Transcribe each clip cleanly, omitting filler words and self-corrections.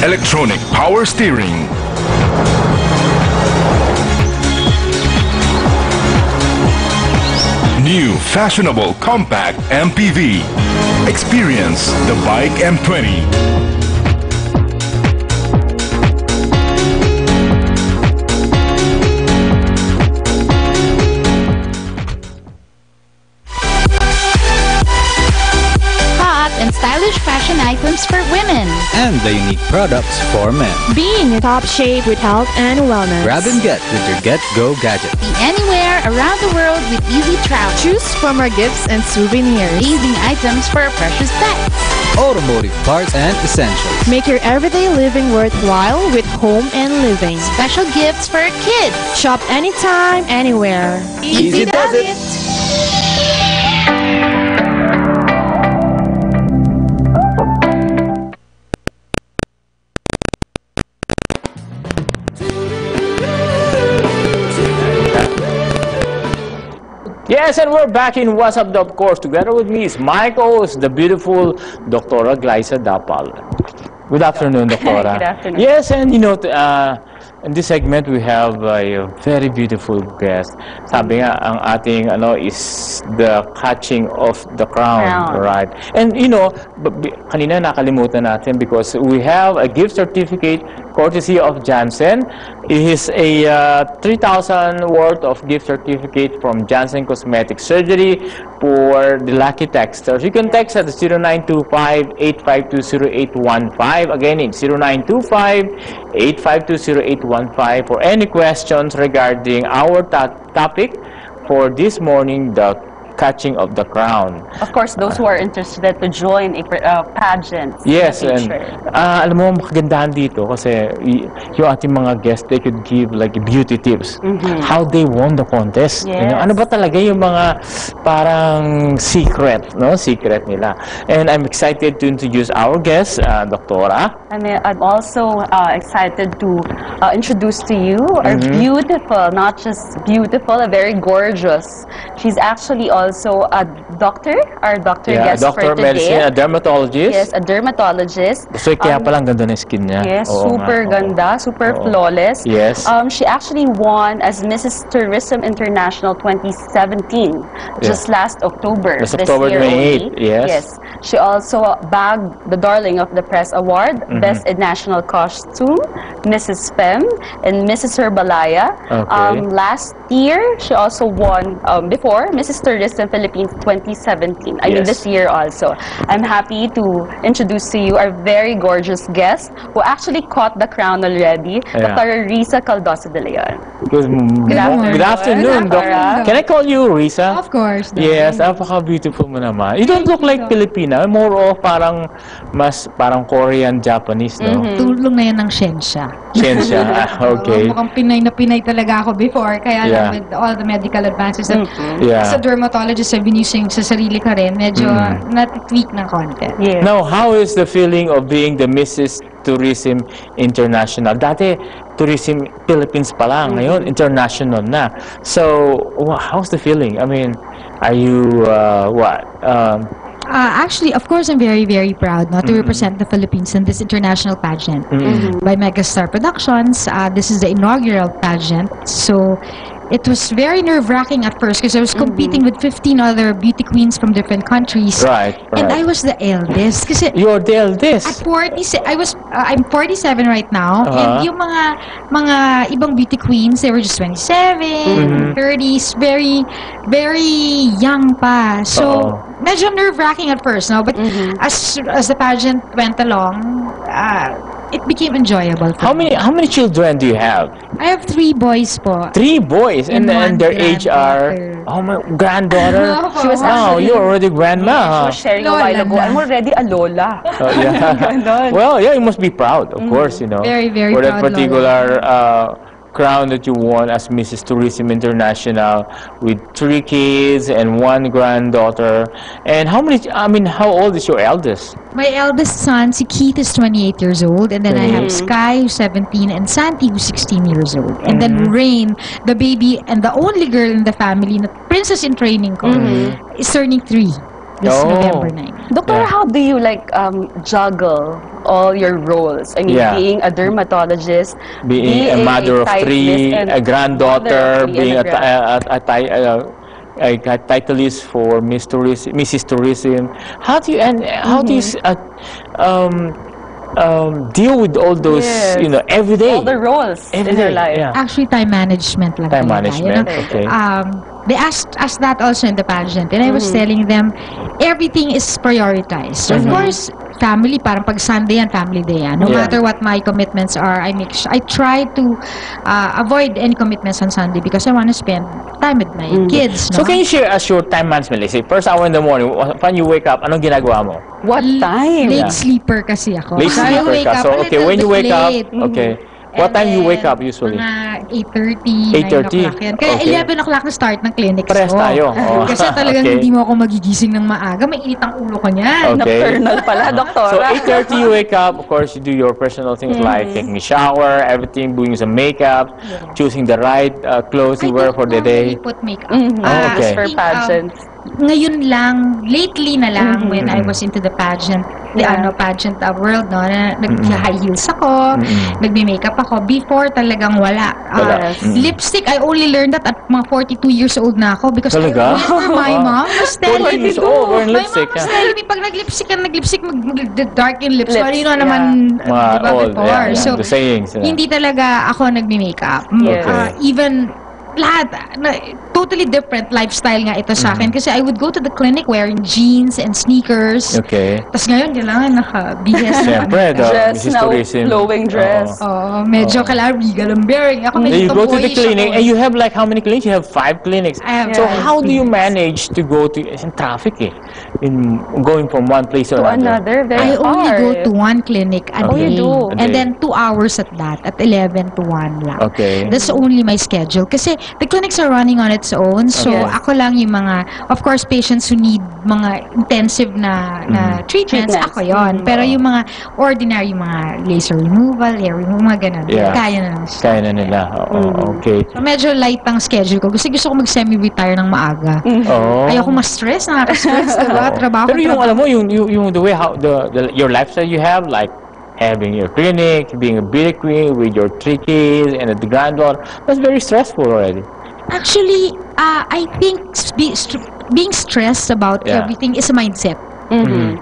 electronic power steering, new fashionable compact MPV. Experience the Bike M20. And stylish fashion items for women. And the unique products for men. Being in top shape with health and wellness. Grab and get with your Get Go gadget. Be anywhere around the world with easy travel. Choose from our gifts and souvenirs. Amazing items for our precious pets. Automotive parts and essentials. Make your everyday living worthwhile with Home and Living. Special gifts for our kids. Shop anytime, anywhere. Easy does it. Yes, and we're back in What's Up, of course. Together with me is my co-host, the beautiful Dr. Glyza Dapal. Good afternoon, Dr. Good afternoon. Yes, and you know, in this segment, we have a very beautiful guest. Sabi nga, ang ating is the catching of the crown, right? And you know, kanina nakalimutan natin because we have a gift certificate courtesy of Janssen. It is a 3,000 worth of gift certificate from Janssen Cosmetic Surgery for the lucky texters. You can text at 0925-8520815. Again, it's 0925-8520815 for any questions regarding our topic for this morning, the catching of the crown. Of course, those who are interested to join a pageant. Yes, and alam mo, makagandahan dito kasi yung ating mga guests, they could give like beauty tips. How they won the contest. Yes. You know, ano ba talaga yung mga parang secret, no? Secret nila. And I'm excited to introduce our guest, Doktora. I'm also excited to introduce to you our beautiful, not just beautiful, a very gorgeous. She's actually also a doctor, our doctor guest Doctor for today. Medicine, a dermatologist. Yes, a dermatologist. So kaya palang ganda ng skin niya. Yes, Oo super nga, ganda, super flawless. Yes. She actually won as Mrs. Tourism International 2017, just last October. Last this October year 28, yes. Yes. She also bagged the Darling of the Press Award, Best in National Costume, Mrs. Femme, and Mrs. Herbalaya. Okay. Last year, she also won, before, Mrs. Tourism Philippines 2017. I mean, this year also. I'm happy to introduce to you our very gorgeous guest who actually caught the crown already, Dr. Risa Caldoso de Leon. Good afternoon, Doctor. Can I call you Risa? Of course. Yes, napaka-beautiful mo naman. You don't look like Filipina, more of parang Korean, Japanese, no? Tulong na yan ng siyensya. Siyensya, okay. Mukhang Pinay na Pinay talaga ako before, kaya lang with all the medical advances that as a dermatologist, I've been using sa sarili ko rin, medyo nati-tweak ng konti. Yeah. Now, how is the feeling of being the Mrs. Tourism International? Dati, Tourism Philippines pa lang, ngayon international na. So, how's the feeling? I mean, are you, Actually, of course, I'm very, very proud to represent the Philippines in this international pageant by Megastar Productions. This is the inaugural pageant. So, it was very nerve-wracking at first because I was competing with 15 other beauty queens from different countries. Right. And I was the eldest. Kasi you're the eldest? At 46, I'm 47 right now. And yung mga ibang beauty queens, they were just 27, 30s, very, very young pa. So, medyo nerve-wracking at first, no? But as the pageant went along, it became enjoyable for me. How many children do you have? I have 3 boys po. 3 boys? And their age are? Oh, my granddaughter? She was actually, you're already grandma. She was sharing a while ago, I'm already a lola. Well, yeah, you must be proud, of course, you know. Very, very for proud. For that particular crown that you won as Mrs. Tourism International with 3 kids and 1 granddaughter. And how old is your eldest? My eldest son, si Keith, is 28 years old. And then I have Sky, who's 17, and Santi, who's 16 years old. And then Rain, the baby and the only girl in the family, the princess in training ko, is turning 3 this November 9. Doctor, how do you juggle all your roles. I mean, being a dermatologist, being a mother of three, a granddaughter, being a titleist for Mrs. Tourism. How do you deal with all those, every day? All the roles in your life. Yeah. Actually, time management lang. Time talaga, management, okay. They asked us that also in the pageant, and I was telling them, everything is prioritized. Of course, family, parang pag Sunday yan, family day yan. No matter what my commitments are, I try to avoid any commitments on Sunday because I want to spend time with my kids. No? So can you share us your time management? Let's say, first hour in the morning, when you wake up, anong ginagawa mo? What time? Late sleeper kasi ako. Late So I sleeper wake ka. up So, a okay, when you little wake bit up, late. okay. What time you wake up usually? Mga 8:30, 9 o'clock yan. Kaya Okay. 11 o'clock na start ng clinics Parehas ko. tayo. Oh. Kasi talagang Okay. hindi mo ako magigising ng maaga. Mainit ang ulo ko niyan. Okay. Nocturnal pala, doktora. So 8:30 you wake up, of course you do your personal things like taking a shower, everything, doing some makeup, choosing the right clothes you wear for the day. I put makeup. Okay. For pageants. Ngayon lang, lately na lang, when I was into the pageant, pageant world, no, na nag-high heels ako, nagbe-makeup ako. Before, talagang wala. Lipstick, I only learned that at mga 42 years old na ako because Talaga? I remember my mom was telling 42 years old, wearing my lipstick, mom was yeah. telling me, pag nag-lipstick, mag-darken lips. Lips, Ano naman, Mga diba, old, before. yeah, So, the sayings. hindi talaga ako nagme-makeup. Okay. Even lahat, totally different lifestyle nga ito sa akin. Kasi I would go to the clinic wearing jeans and sneakers. Okay. Tapos ngayon, kailangan naka-BS. Siyempre, the Dress Mrs. now, Tourism. flowing dress. Medyo kailangan regal ang bearing. Ako medyo You go to the tomboyish clinic ako. and you have like how many clinics? You have 5 clinics. I have So five how do you clinics. manage to go to in traffic in going from one place to To another? another, very I only hard. go to one clinic a Oh, day. you do? A And day. then 2 hours at that, at 11 to 1 lang. Okay. That's only my schedule. Kasi the clinics are running on its own. So, Okay. ako lang yung mga, of course, patients who need mga intensive na treatments, Treatments. ako yon. Pero yung mga ordinary, mga laser removal, hair removal, mga ganun. Yeah. Kaya na lang siya. Kaya na nila. Okay. So, medyo light ang schedule ko. Gusto ko mag-semi-retire ng maaga. Oh. Ayoko ma-stress, nakaka-stress, diba? Trabaho. Pero yung alam mo, yung the way how your lifestyle you have, like having your clinic, being a beauty queen with your 3 kids and a granddaughter, that's very stressful already. Actually, I think being stressed about everything is a mindset.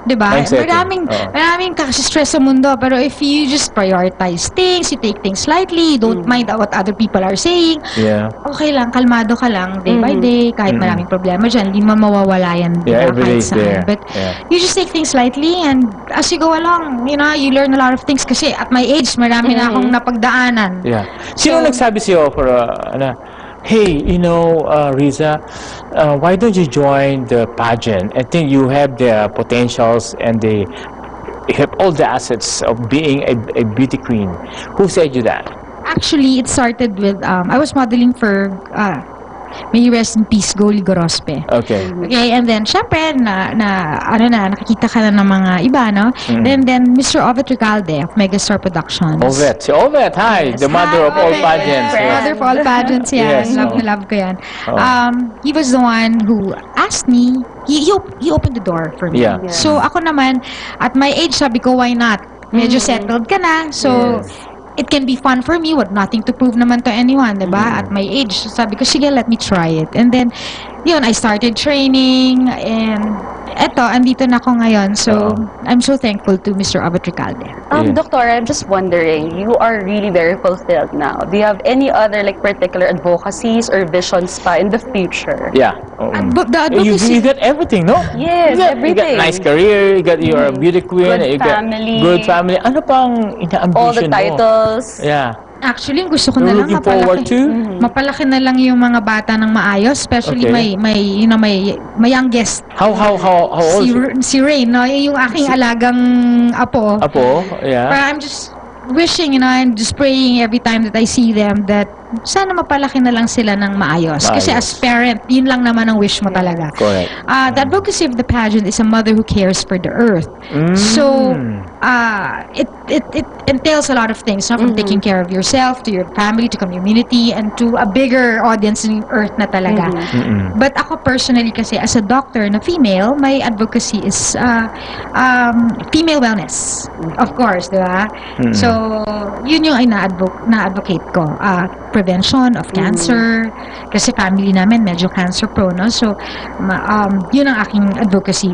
Diba? Mindsetting. Maraming kasi-stress sa mundo. Pero if you just prioritize things, you take things lightly, you don't mind what other people are saying, Yeah. okay lang, kalmado ka lang, day by day, kahit maraming problema dyan, hindi mo mawawala yan. Yeah, diba, every day kahit is there. But Yeah. you just take things lightly, and as you go along, you learn a lot of things. Kasi at my age, marami na akong napagdaanan. Yeah. Sino nagsabi sa'yo for hey, Riza, why don't you join the pageant? I think you have the potentials and you have all the assets of being a beauty queen. Who said you that? Actually, it started with, I was modeling for, may rest in peace, Goli Gorospe. Okay. Okay, and then, syempre, nakikita ka na ng mga iba, no? Then, Mr. Ovet Recalde of Megastar Productions. Ovet. Si Ovet, hi. The mother of all Ovet, pageants. yes, Yeah. Mother of all pageants, yan. Yes, Love oh. na love ko yan. Oh. He was the one who asked me, he opened the door for me. Yeah. So, ako naman, at my age, sabi ko, why not? Medyo settled ka na, so... Yes. It can be fun for me with nothing to prove naman to anyone, diba? At my age, sabi ko, sige, let me try it. And then, yun, I started training, and eto, andito na ako ngayon. So, I'm so thankful to Mr. Abat Recalde. Yeah. Doctor, I'm just wondering, you are really very fulfilled now. Do you have any other particular advocacies or visions pa in the future? Yeah. But the advocacy... You got everything, no? Yes, You got everything. nice career, you got your beauty queen, Good you got family. good family. Ano pang ina-ambition All the mo? titles. Yeah. Actually, gusto ko You're na lang looking forward to? mapalaki na lang yung mga bata ng maayos, especially Okay. may youngest. How old? Si Rain, no? Yung aking alagang apo. Apo? Yeah. But I'm just wishing, and just praying every time that I see them that sana mapalaki na lang sila ng maayos. Kasi as Maayos. parent, yun lang naman ang wish mo talaga. Correct. The advocacy of the pageant is a mother who cares for the earth. So, it entails a lot of things, no? From taking care of yourself, to your family, to community, and to a bigger audience in earth na talaga. But ako personally kasi, as a doctor na female, my advocacy is female wellness. Of course, di ba? So, yun yung ay na-advocate ko. Prevention of cancer. Kasi family namin medyo cancer prone, no? So, yun ang aking advocacy.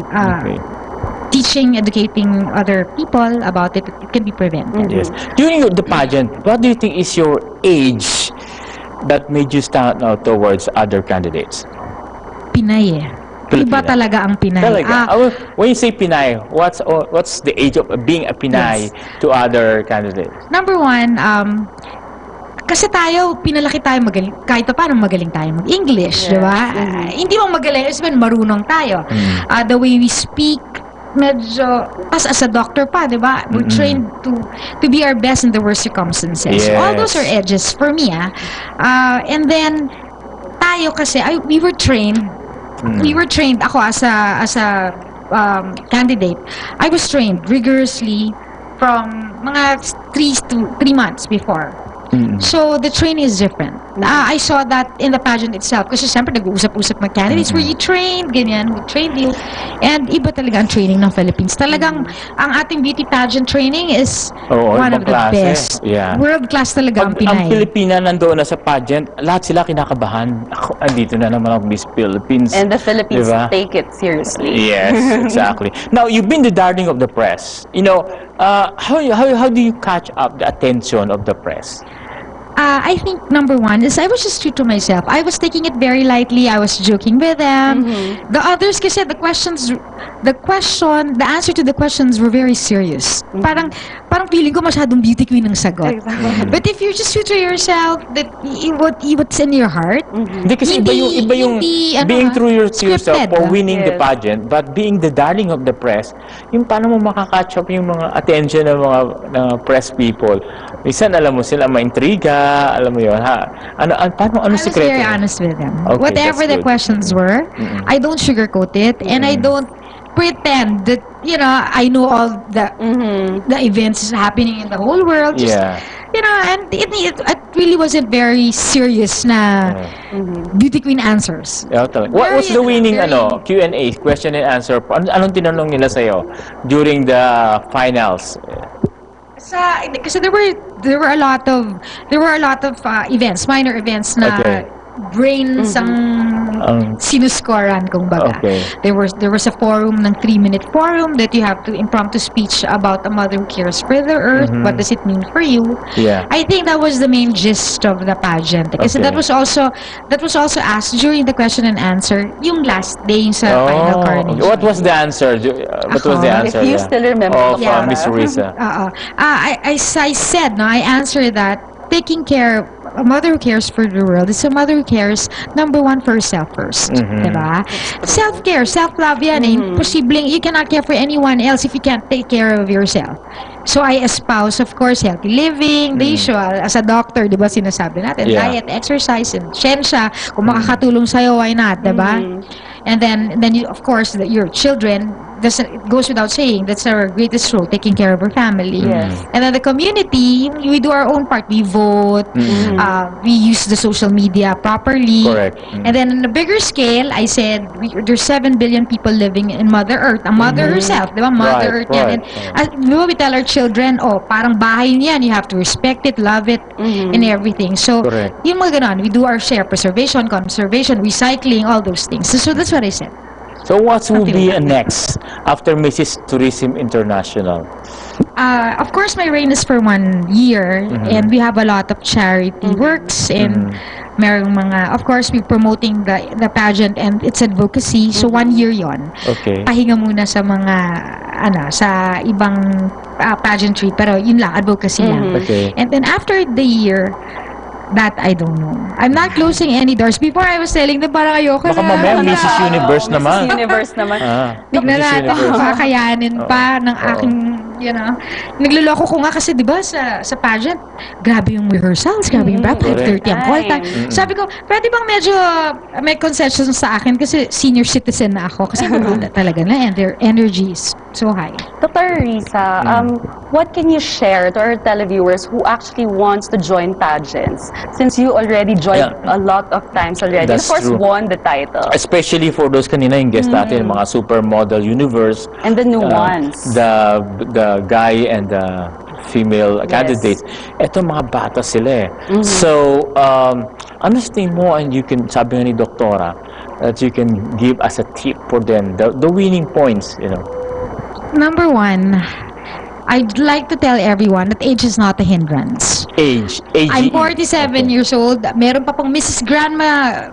Teaching, educating other people about it, it can be prevented. Yes. During the pageant, what do you think is your age that made you stand out towards other candidates? Pinay eh. Iba talaga ang Pinay. Talaga? When you say Pinay, what's the age of being a Pinay to other candidates? Number one, kasi tayo, pinalaki tayo magaling, kahit pa paano magaling tayo mag-English, di ba? Hindi mo magaling, sabihin marunong tayo. The way we speak, medyo, as a doctor pa, di ba? We're trained to be our best in the worst circumstances. Yes. So all those are edges for me, and then, tayo kasi, we were trained, ako as a candidate, I was trained rigorously from mga 3 months before. So, the training is different. I saw that in the pageant itself. Kasi siyempre, nag-uusap-usap ng candidates. Were you trained? Ganyan. We trained you. And iba talaga ang training ng Philippines. Talagang, ang ating beauty pageant training is one of the best. Yeah. World-class talaga ang Pag ang Pinay. Pilipina nandoon na sa pageant, lahat sila kinakabahan. Ako, andito na naman ang Miss Philippines. And the Philippines Diba? take it seriously. Yes, exactly. Now, you've been the darling of the press. You know, how do you catch up the attention of the press? I think number one is I was just true to myself. I was taking it very lightly. I was joking with them. The others, kasi the answer to the questions were very serious. Parang feeling ko masyadong beauty queen ang sagot. But if you're just true to yourself, that what's in your heart. Hindi kasi iba yung being true to yourself or winning the pageant, but being the darling of the press, yung paano mo makakatch up yung mga attention ng mga press people. Minsan, alam mo sila maintriga, alam mo yun, ha? Paano I was secret? very honest with them. Okay, Whatever that's the good. questions were, I don't sugarcoat it, and I don't pretend that, I know all the events happening in the whole world. Just, and it really wasn't very serious na beauty queen answers. Yeah, what was the winning Q&A, question and answer? Anong tinanong nila sa'yo during the finals? Kasi there were a lot of events, minor events na brains ang sinuscorean kumbaga. There was a forum ng 3-minute forum that you have to impromptu speech about a mother who cares for the earth. What does it mean for you? I think that was the main gist of the pageant. Kasi that was also asked during the question and answer yung last day sa final coronation. What was the answer? What was the answer? If you still remember of Miss Risa. I said, I answered that taking care, a mother who cares for the world is a mother who cares, number one, for herself first. Diba? Self-care, self-love yan. Posibleng you cannot care for anyone else if you can't take care of yourself. So I espouse, of course, healthy living, the usual. As a doctor, diba, sinasabi natin, diet, exercise, and siyensya. Kung makakatulong sa'yo, why not, diba? And then you, of course, your children, it goes without saying, that's our greatest role, taking care of our family. And then the community, we do our own part. We vote, we use the social media properly. Correct. And then on a bigger scale, I said, there's 7 billion people living in Mother Earth. A mother herself, diba? Mother Earth yan. And diba, we tell our children, parang bahay niyan, you have to respect it, love it, and everything. So, yung mga ganon, we do our share, preservation, conservation, recycling, all those things. So that's what I said. So what will be next after Mrs. Tourism International? Of course, my reign is for 1 year, and we have a lot of charity works, and merong mga, of course, we're promoting the pageant and its advocacy. So 1 year yon. Pahinga muna sa mga, sa ibang pageantry, pero yun lang, advocacy lang. And then after the year, that I don't know. I'm not closing any doors. Before I was telling them, parang ayoko na. Baka mamaya Mrs. Universe naman. Mrs. Universe naman. Tignan natin kung kakayanin pa ng aking, You know? Nagluloko ko nga kasi, di ba, sa pageant, grabe yung rehearsals, grabe yung rap, 5:30 ang call time. Sabi ko, pwede bang medyo may concessions sa akin kasi senior citizen na ako. Kasi talaga na, and their energy is so high. Dr. Risa, what can you share to our televiewers who actually wants to join pageants? Since you already joined a lot of times already, and of course, won the title. Especially for those kanina yung guest natin, mga supermodel universe. And the new ones. The guy and the female candidates. Ito mga bata sila eh. So, ano sa tingin mo, and you can, sabi nga ni Doktora, that you can give as a tip for them, the winning points, you know? Number one, I'd like to tell everyone that age is not a hindrance. Age. I'm 47 years old. Meron pa pong Mrs. Grandma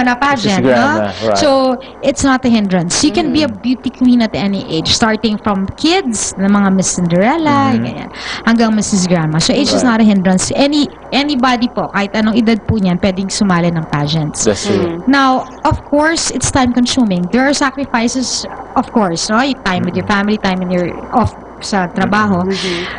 na pageant, Grandma, no? right. So, it's not a hindrance. You can be a beauty queen at any age, starting from kids, na mga Miss Cinderella, ganyan, hanggang Mrs. Grandma. So, age is not a hindrance. Anybody po, kahit anong edad po niyan, pwedeng sumali ng pageants. That's true. Now, of course, it's time-consuming. There are sacrifices, of course, no? Time with your family, time in your off sa trabaho.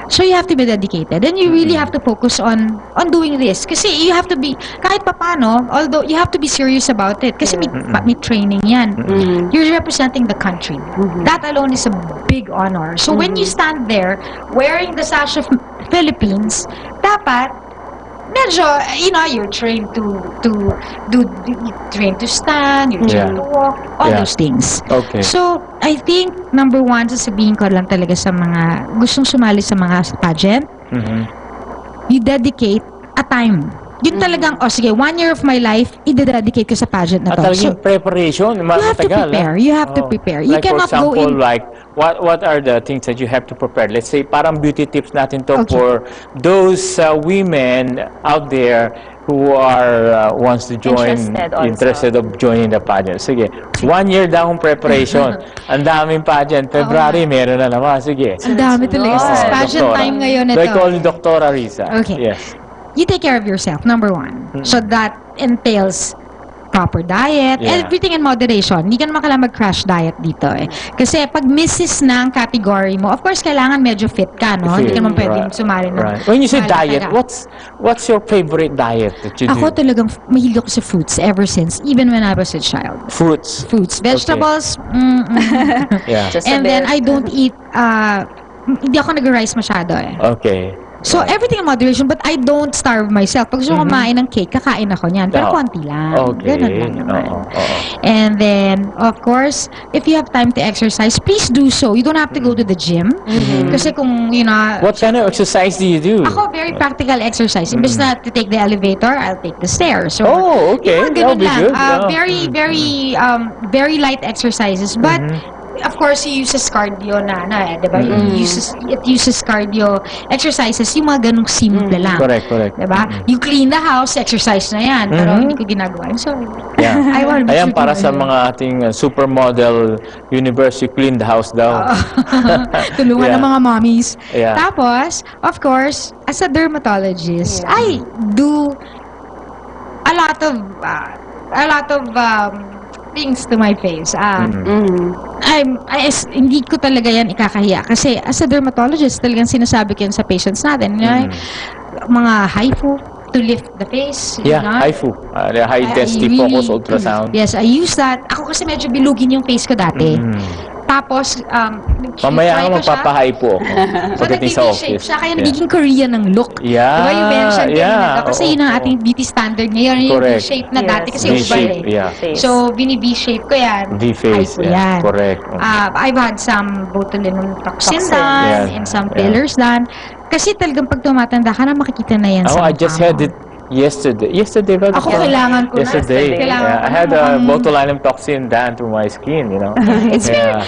So you have to be dedicated, and you really have to focus on doing this. Kasi you have to be, kahit papano, although you have to be serious about it. Kasi may training yan. You're representing the country. That alone is a big honor. So when you stand there wearing the sash of Philippines, dapat medyo, you're trained to stand, you're trained to walk, all those things. Okay. So, I think, number one, sasabihin ko lang talaga sa mga gustong sumali sa mga pageant, you dedicate a time. Yun talagang, sige, 1 year of my life, i-dedicate ko sa pageant na to. Talagang preparation, you have to prepare. You have to prepare. You like cannot for example, go in... like, what are the things that you have to prepare? Let's say, parang beauty tips natin to for those women out there who are wants to join, interested of joining the pageant. Sige, 1 year daw ang preparation. Ang daming pageant. February, meron na naman. Sige. Ang dami talaga. Sa pageant time ngayon ito. They call you Doktora Risa. Okay. Yes. You take care of yourself, number one. So that entails proper diet, everything in moderation. Hindi ka naman kailangan mag-crash diet dito eh. Kasi pag misses na ang category mo, of course, kailangan medyo fit ka, no? Hindi ka naman pwedeng sumali na. When you say diet, what's your favorite diet that you do? Ako talagang mahilig ako sa fruits ever since, even when I was a child. Fruits? Fruits. Vegetables, Just and then I don't eat, hindi ako nag-rice masyado eh. Okay. So, everything in moderation, but I don't starve myself. Pag gusto ko kumain ng cake, kakain ako niyan. Pero konti lang. Okay. Ganun lang naman. And then, of course, if you have time to exercise, please do so. You don't have to go to the gym. Kasi kung, What kind of exercise do you do? Ako, very practical exercise. Imbes na to take the elevator, I'll take the stairs. So, okay. Ganun lang. Good. Very light exercises. But, of course, you uses cardio diba? It uses cardio exercises, yung mga ganung simple lang. Correct. Diba? You clean the house, exercise na yan. Pero hindi ko ginagawa. I'm sorry. I want to be Ayan, para sa mga ating supermodel universe, you clean the house daw. Tulungan ng mga mommies. Yeah. Tapos, of course, as a dermatologist, I do a lot of things to my face. Hindi ko talaga yan ikakahiya. Kasi as a dermatologist, talagang sinasabi ko yan sa patients natin. Mga HIFU to lift the face. HIFU. High intensity focus ultrasound. Yes, I use that. Ako kasi medyo bilugin yung face ko dati. Tapos, mamaya nga magpapahay po ako pagdating sa office. Siya kaya nagiging Korean ng look. Yeah. Diba yung mention kasi yun ang ating beauty standard ngayon. Yung V-shape na dati kasi ubal eh. So, bini-V-shape ko yan. V-face, correct. I've had some botulinum toxin done and some fillers done. Kasi talagang pag tumatanda ka na, makikita na yan sa mukha mo. I just had it yesterday. Ako kailangan ko yesterday. I had a botulinum toxin done to my skin, It's very,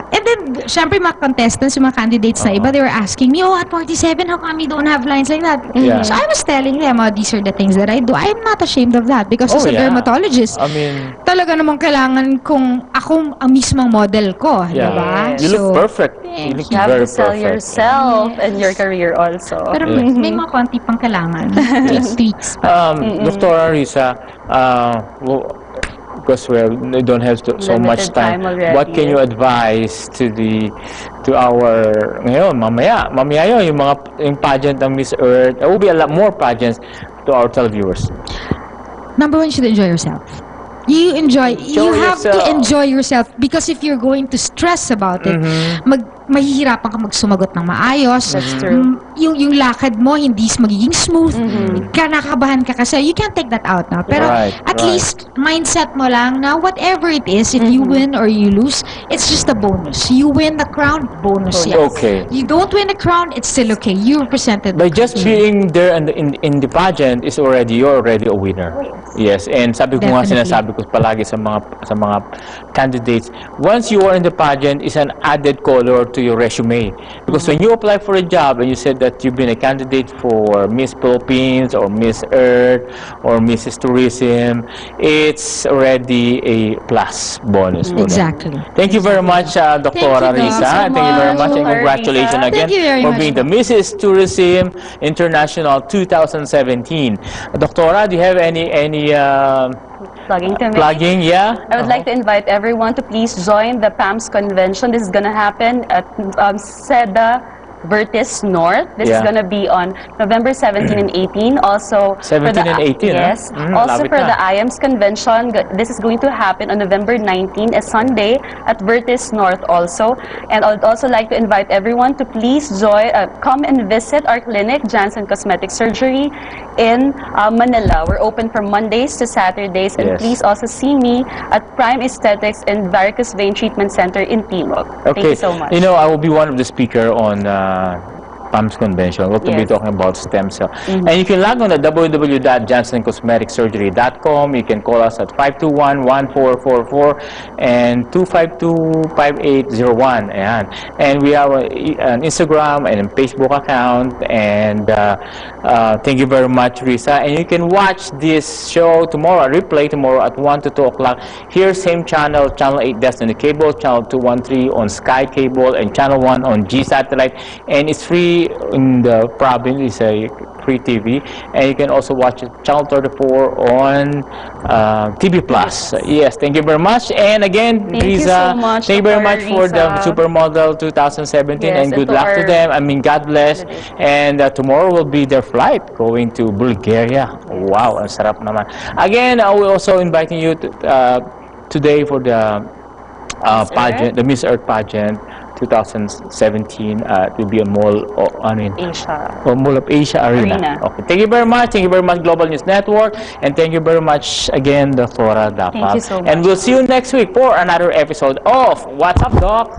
and then, syempre mga contestants, yung mga candidates na iba, they were asking me, at 47, how come you don't have lines like that? So I was telling them, these are the things that I do. I'm not ashamed of that because as a dermatologist, talaga namang kailangan kung ako ang mismong model ko, diba? You look perfect. You have to sell yourself and your career also. Pero may mga konti pang kailangan. Tweaks. Dr. Risa, because we don't have so much time. What can you advise to our ngayon, mamaya yung pageant ng Miss Earth? There will be a lot more pageants to our televiewers. Number one, you should enjoy yourself. You have to enjoy yourself, because if you're going to stress about it, mahihirapan ka magsumagot ng maayos. That's true. Yung lakad mo hindi magiging smooth. Kinakabahan ka kasi. You can't take that out now. Pero at least mindset mo lang na whatever it is, if you win or you lose, it's just a bonus. You win the crown, bonus. Yes. Okay. You don't win the crown, it's still okay. You represented. By just being there in the pageant is you're already a winner. Yes. And sabi ko nga, sinasabi ko palagi sa mga candidates, once you are in the pageant, is an added color to your resume. Because when you apply for a job and you said that you've been a candidate for Miss Philippines or Miss Earth or Mrs. Tourism, it's already a plus bonus. Exactly. Thank you very much, Dr. Risa. Thank you very much, and congratulations again for being the Mrs. Tourism International 2017. Doctora, do you have any plugging? Yeah. I would like to invite everyone to please join the PAMS convention. This is going to happen at Seda Vertis North. This is going to be on November 17 and 18. Also, 17 and 18. Yes. Also for the IAMS convention, this is going to happen on November 19, a Sunday, at Vertis North also. And I would also like to invite everyone to please come and visit our clinic, Janssen Cosmetic Surgery, in Manila. We're open from Mondays to Saturdays. And please also see me at Prime Aesthetics and Varicose Vein Treatment Center in Timog. Okay. Thank you so much. You know, I will be one of the speakers on PAMS convention. We'll be talking about stem cell. And you can log on at www.jansencosmeticsurgery.com. You can call us at 521-1444 and 252-5801. And we have an Instagram and a Facebook account. And thank you very much, Risa. And you can watch this show tomorrow, replay tomorrow at 1 to 2 o'clock. Here, same channel, Channel 8 Destiny Cable, Channel 213 on Sky Cable, and Channel 1 on G Satellite. And it's free in the province. It's a free TV, and you can also watch it, Channel 34 on TV Plus. Yes, thank you very much. And again, Risa, thank you very much for the Supermodel 2017, and good luck to them. I mean, God bless. And tomorrow will be their flight going to Bulgaria. Wow, ang sarap naman. Again, I will also inviting you today for the pageant, the Miss Earth pageant 2017. It will be a Mall of Asia Arena. Okay. Thank you very much. Thank you very much, Global News Network. And thank you very much again, Dr. Dapa. Thank you so much. And we'll see you next week for another episode of What's Up, Doc?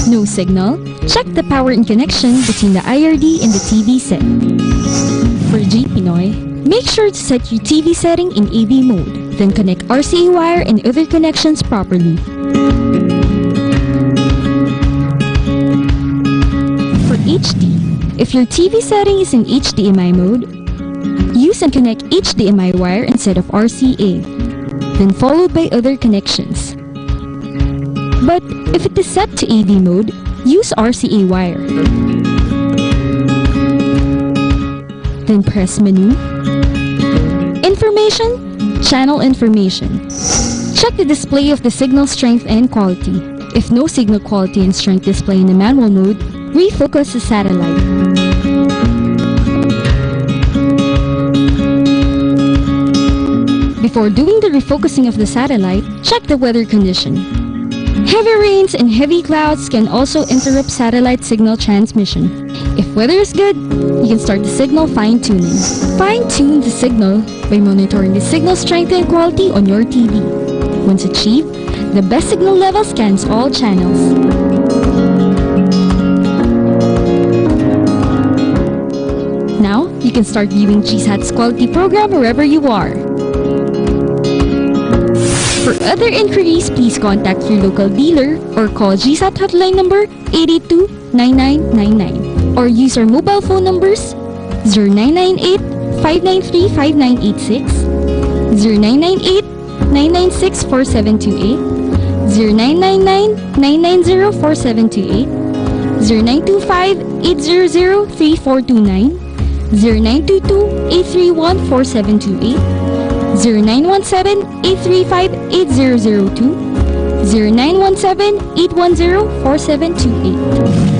No signal? Check the power and connection between the IRD and the TV set. For G Pinoy, make sure to set your TV setting in AV mode, then connect RCA wire and other connections properly. For HD, if your TV setting is in HDMI mode, use and connect HDMI wire instead of RCA, then followed by other connections. But if it is set to AV mode, use RCA wire. Then press Menu, Information, Channel Information. Check the display of the signal strength and quality. If no signal quality and strength display in the manual mode, refocus the satellite. Before doing the refocusing of the satellite, check the weather condition. Heavy rains and heavy clouds can also interrupt satellite signal transmission. If weather is good, you can start the signal fine-tuning. Fine-tune the signal by monitoring the signal strength and quality on your TV. Once achieved, the best signal level scans all channels. Now, you can start viewing GSAT's quality program wherever you are. For other inquiries, please contact your local dealer or call GSAT hotline number 882-9999 or use our mobile phone numbers 0998-593-5986, 0998-996-4728, 0999-990-4728, 0925-800-3429, 0922-831-4728, 0917-835-8002, 0917-810-4728.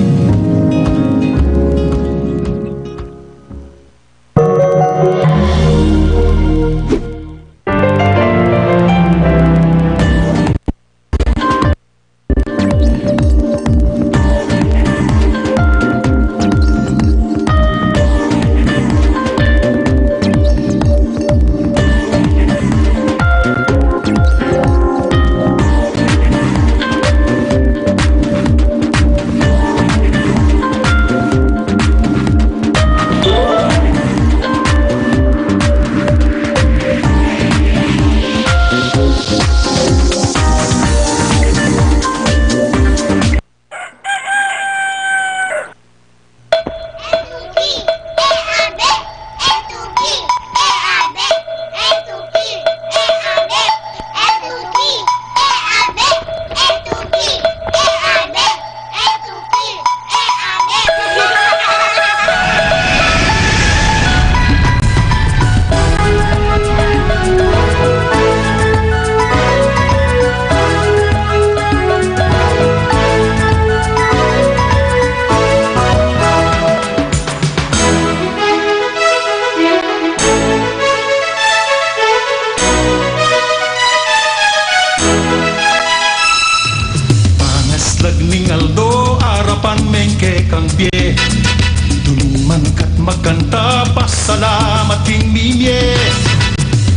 Magkanta, pasalamat king mimye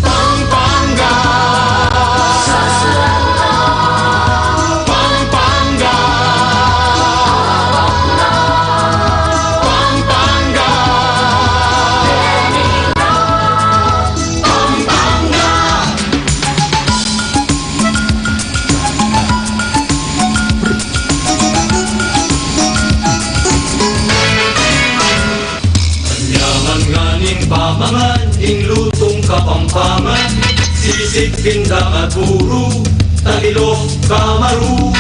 Pampanga Pampanga Pampanga Pampanga pamangan, inglutong kapampangan, sisig, pindang at puro, tagilok, kamaru.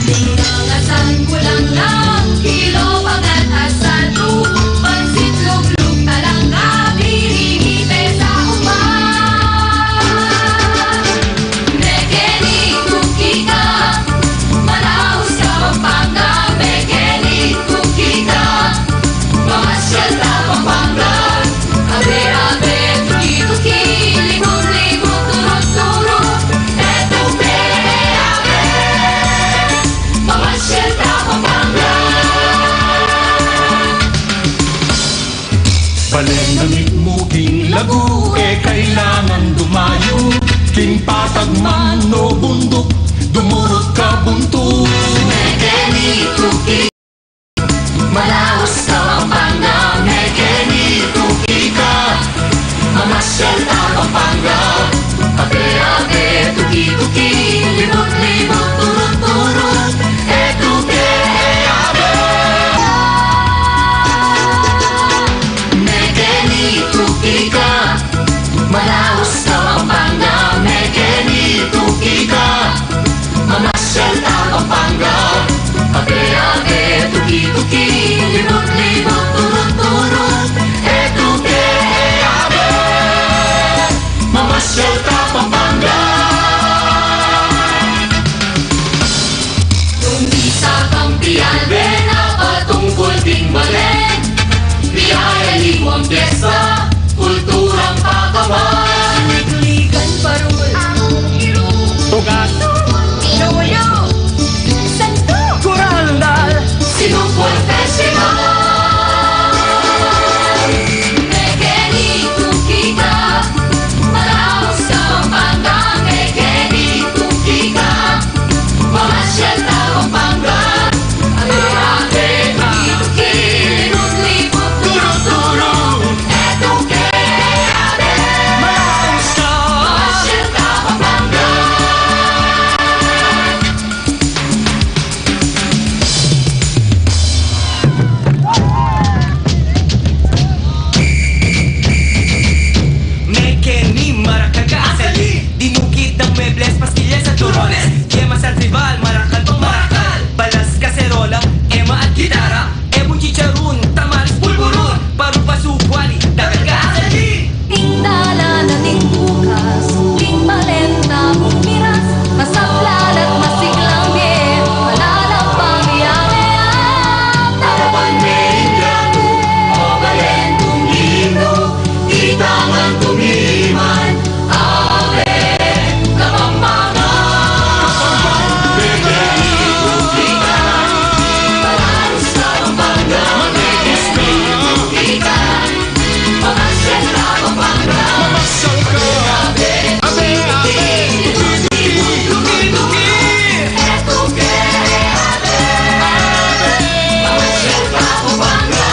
Pinangasan kulang lang, kilo, pagat at satu, pansit, luglug, talangga, birihipe sa uman. Mekeni, kuki ka, Manaus ka, Pampanga, Mekeni, kuki ka, mamasyal ka, Pampanga. Abe-abe, tuki-tuki, libut-libut, turut-turut, etupe-abe, mamasyal ka, Pampanga. Balenamit mo king lagu, kailangan dumayo, king patag man no bundok, dumurot ka bunto. Mekeni, tuki, Manaus ka, Pampanga, Mekeni, tuki ka, mamasyal ka, Pampanga. Abe-abe, tuki-tuki, libut-libut, turut-turut, etupe-abe. Mekeni, tuki ka, Manaus ka, Pampanga, Mekeni, tuki ka, mamasyal ka, Pampanga. Abe-abe, tuki-tuki, libut-libut, turut-turut, etupe-abe, mamasyal ka, Pampanga. Tumisa kang pialbe na patungkol ding balen, biyaya liwang pyesta, kulturang pakaman. Tuligan pa festival, marakal pang marakal. Balas, kaserola, ema at gitara. Ebon chicharun, tamales, pulburun. Paru pasubwali, dagat ka asali. Tingtala nating bukas, ting malenta bumiras, masablal at masiglang bien, malalang pangyayaman. Tarapan menyang, o balentong himno, itangan tumiman, ave, kapampangan. Begerito kita, palaros na Pampanga, begerito kita, pamasyal na Pampanga. Mamasyal ka. Abe, abe. Tuki-tuki. Eto que ave, pamasyal na Pampanga.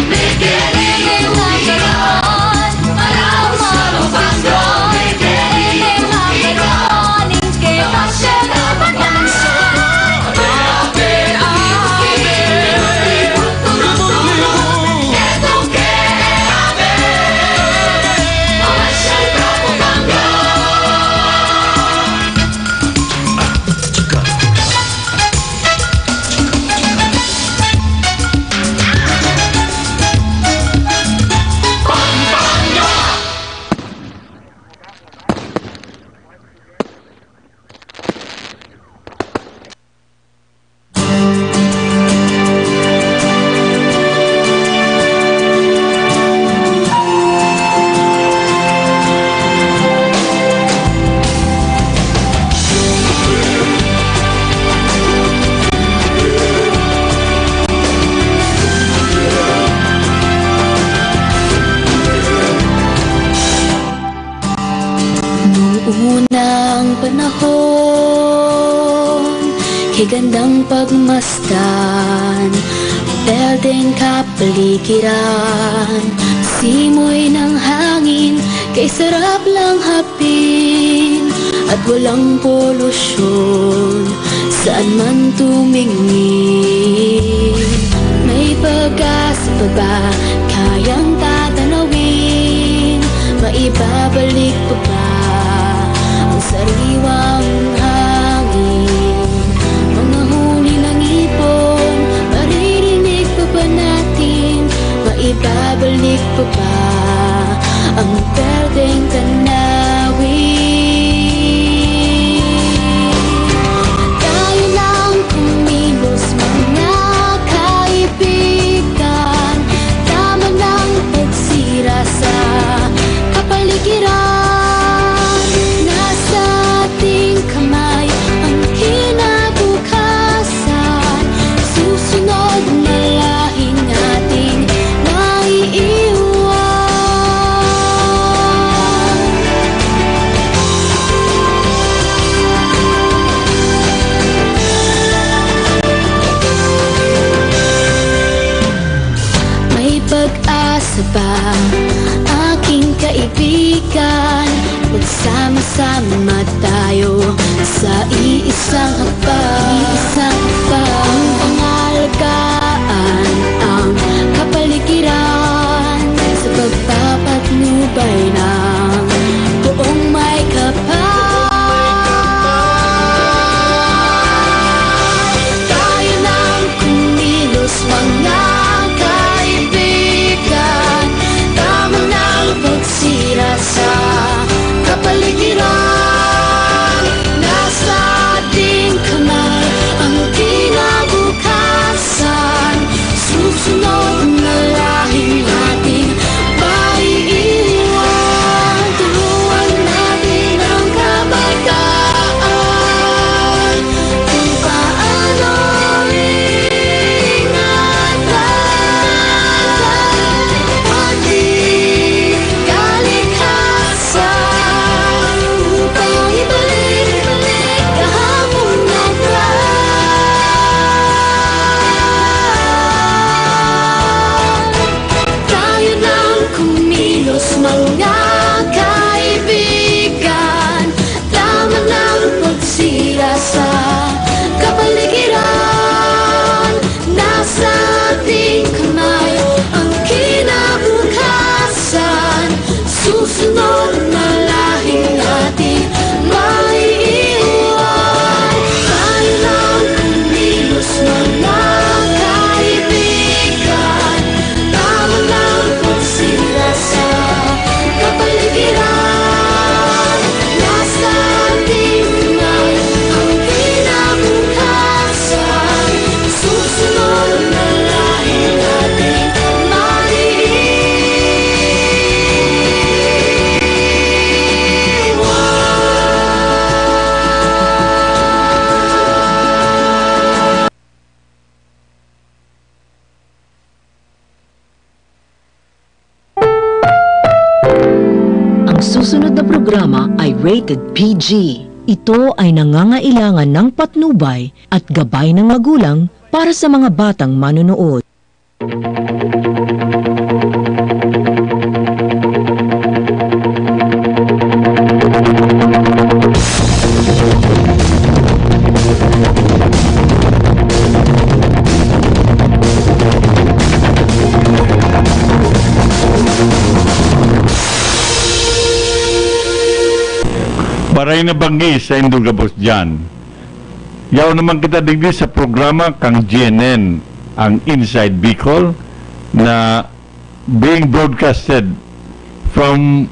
Begerito kita, palaros na Pampanga, begerito kita, pamasyal na Pampanga. Ave, ave, eto que ave, pamasyal na Pampanga. Unang panahon, kay gandang pagmasdan, beldeng kapaligiran, simoy ng hangin, kay sarap lang hapin, at walang polusyon, saan man tumingin. May pag-asa pa ba, kayang tatanawin, maibabalik pa ba ang sariwang hangin? Mga huni ng ipon, maririnig pa ba natin? Maibabalik pa ba ang berdeng tanawin? Tayo lang kumilos mga kaibigan, tama ng pagsira sa kapaligiran. Nasa ating kamay ang kinabukasan, susunod na lahing ating naiiwan. May pag-asa ba, aking kaibigan? Magsama-sama tayo sa iisang hakbang, ang pangalagaan ang kapaligiran sa pagpapatnubay ng buong may kapal. Tayo nang kumilos mga kaibigan, tama ng pagsira sa kapaligiran. Nasa ating kamay programa ay rated PG. Ito ay nangangailangan ng patnubay at gabay ng magulang para sa mga batang manonood. Baray na banggi sa Indugabos dyan. Yaw naman kita digdi sa programa kang GNN, ang Inside Bicol, na being broadcasted from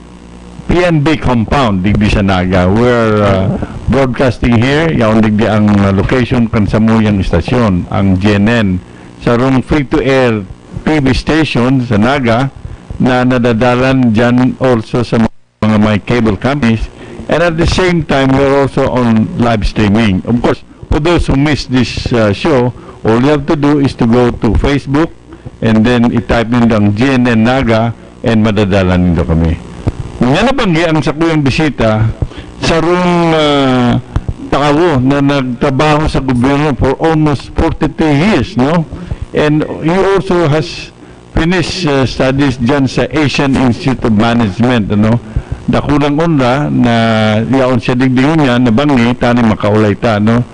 PNB compound digdi sa Naga. We're broadcasting here, yaw digdi ang location kan sa muyang istasyon, ang GNN. Sa room free-to-air TV station sa Naga na nadadalan dyan also sa mga may cable companies. And at the same time, we're also on live streaming. Of course, for those who miss this show, all you have to do is to go to Facebook and then i-type nyo ang GNN Naga and madadalan nyo kami. Nga nabanggi ang sakuyang bisita sa roong takawo na nagtrabaho sa gobyerno for almost 42 years, no? And he also has finished studies dyan sa Asian Institute of Management, ano? Dakulang unra na yaon siya digdingon niya na bangi tani makaulay ta, no?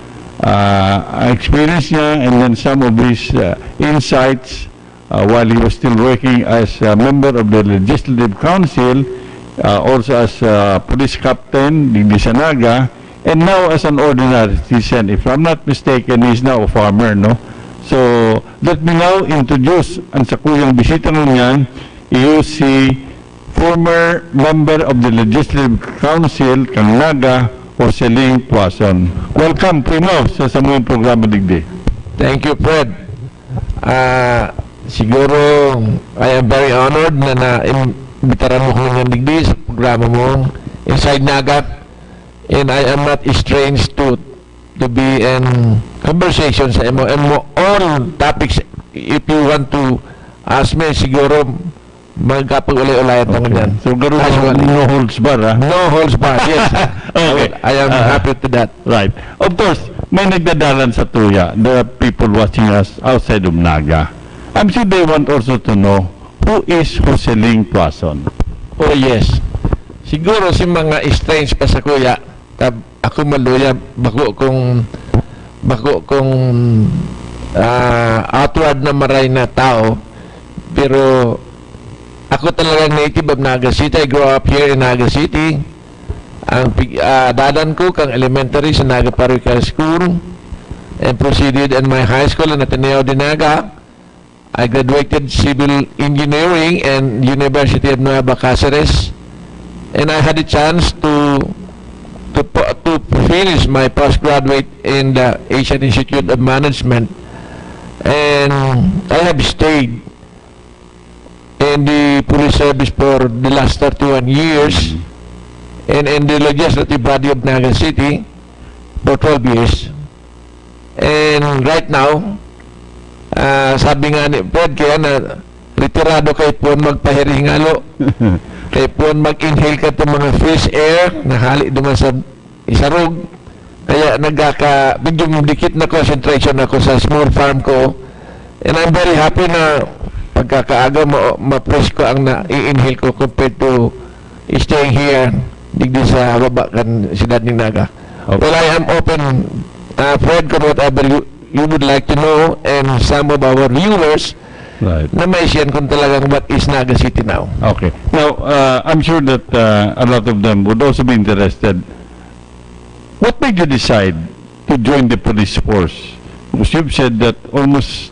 Experience niya and then some of his insights while he was still working as a member of the Legislative Council, also as a police captain digdi sa Naga, and now as an ordinary citizen. If I'm not mistaken, he's now a farmer, no? So let me now introduce ang sakuyang bisita nun yan, si former member of the Legislative Council kang Naga, Joseling Tuason. Welcome, Primo, sa samuyang programa digdi. Thank you, Fred. Siguro, I am very honored na na-imbitaran mo ko ng digdi sa programa mo, Inside Naga, and I am not estranged to be in conversation sa mo. And all topics, if you want to ask me, siguro, magkapag-ulay-ulayan naman yan. So, no holds bar, ha? No holds bar, yes. Okay. I am happy to that. Right. Of course, may nagdadalan sa tuya. There are people watching us outside of Naga. I'm sure they want also to know who is Joseling Tuason. Oh, yes. Siguro si mga strange pa sa kuya, ako maluya, bako kong outward na maray na tao, pero ako talagang native of Naga City. I grew up here in Naga City. Ang dadan ko kang elementary sa Naga Parochial School and proceeded in my high school in Ateneo de Naga. I graduated civil engineering and University of Nueva Cáceres, and I had a chance to finish my postgraduate in the Asian Institute of Management, and I have stayed in the police service for the last 31 years and in the legislative body of Naga City for 12 years. And right now, sabi nga ni Fred, kaya na retirado kay po magpahirihingalo, kay po mag-inhale ka itong mga fresh air na hali duman sa isarog, kaya medyo dikit na concentration ako sa small farm ko, and I'm very happy na pagkakaaga ma-fresh ko ang na-i-inhale ko compared to staying here digdi sa baba kan siyudad ng Naga. Okay. Well, I am open, Fred, kung whatever you would like to know, and some of our viewers na may siyan kung talagang what is Naga City now. Okay. Now, I'm sure that a lot of them would also be interested. What made you decide to join the police force? Because you've said that almost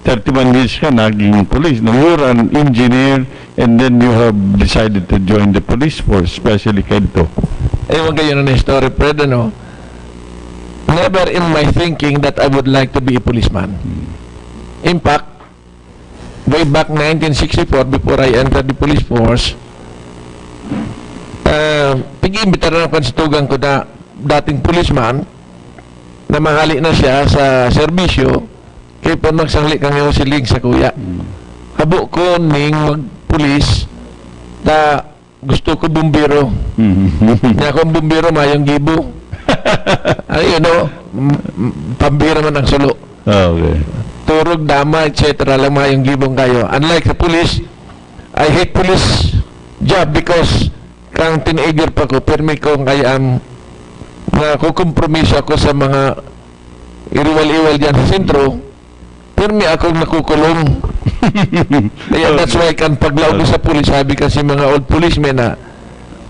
31 years ka naging police. Now, you're an engineer and then you have decided to join the police force, especially Kento. Ewan kayo na story, Fred, ano? Never in my thinking that I would like to be a policeman. In fact, way back 1964, before I entered the police force, pag-iimbitar na sa tugang ko na dating policeman na mahali na siya sa serbisyo, kaya po magsangli kang Joseling sa kuya. Habo ko ning magpulis na gusto ko bumbiro. Nga akong bumbiro, mayang gibo. Ay, pambira man ang sulo. Okay. Turog, dama, etc. lang mayang gibong kayo. Unlike the police, I hate police job because kang teenager pa ko, permi ko kaya na kukompromiso ako sa mga iriwal-iwal dyan sa sentro, permi akong nakukulong. Kaya that's why kan paglaw ko sa pulis, sabi kasi mga old policemen na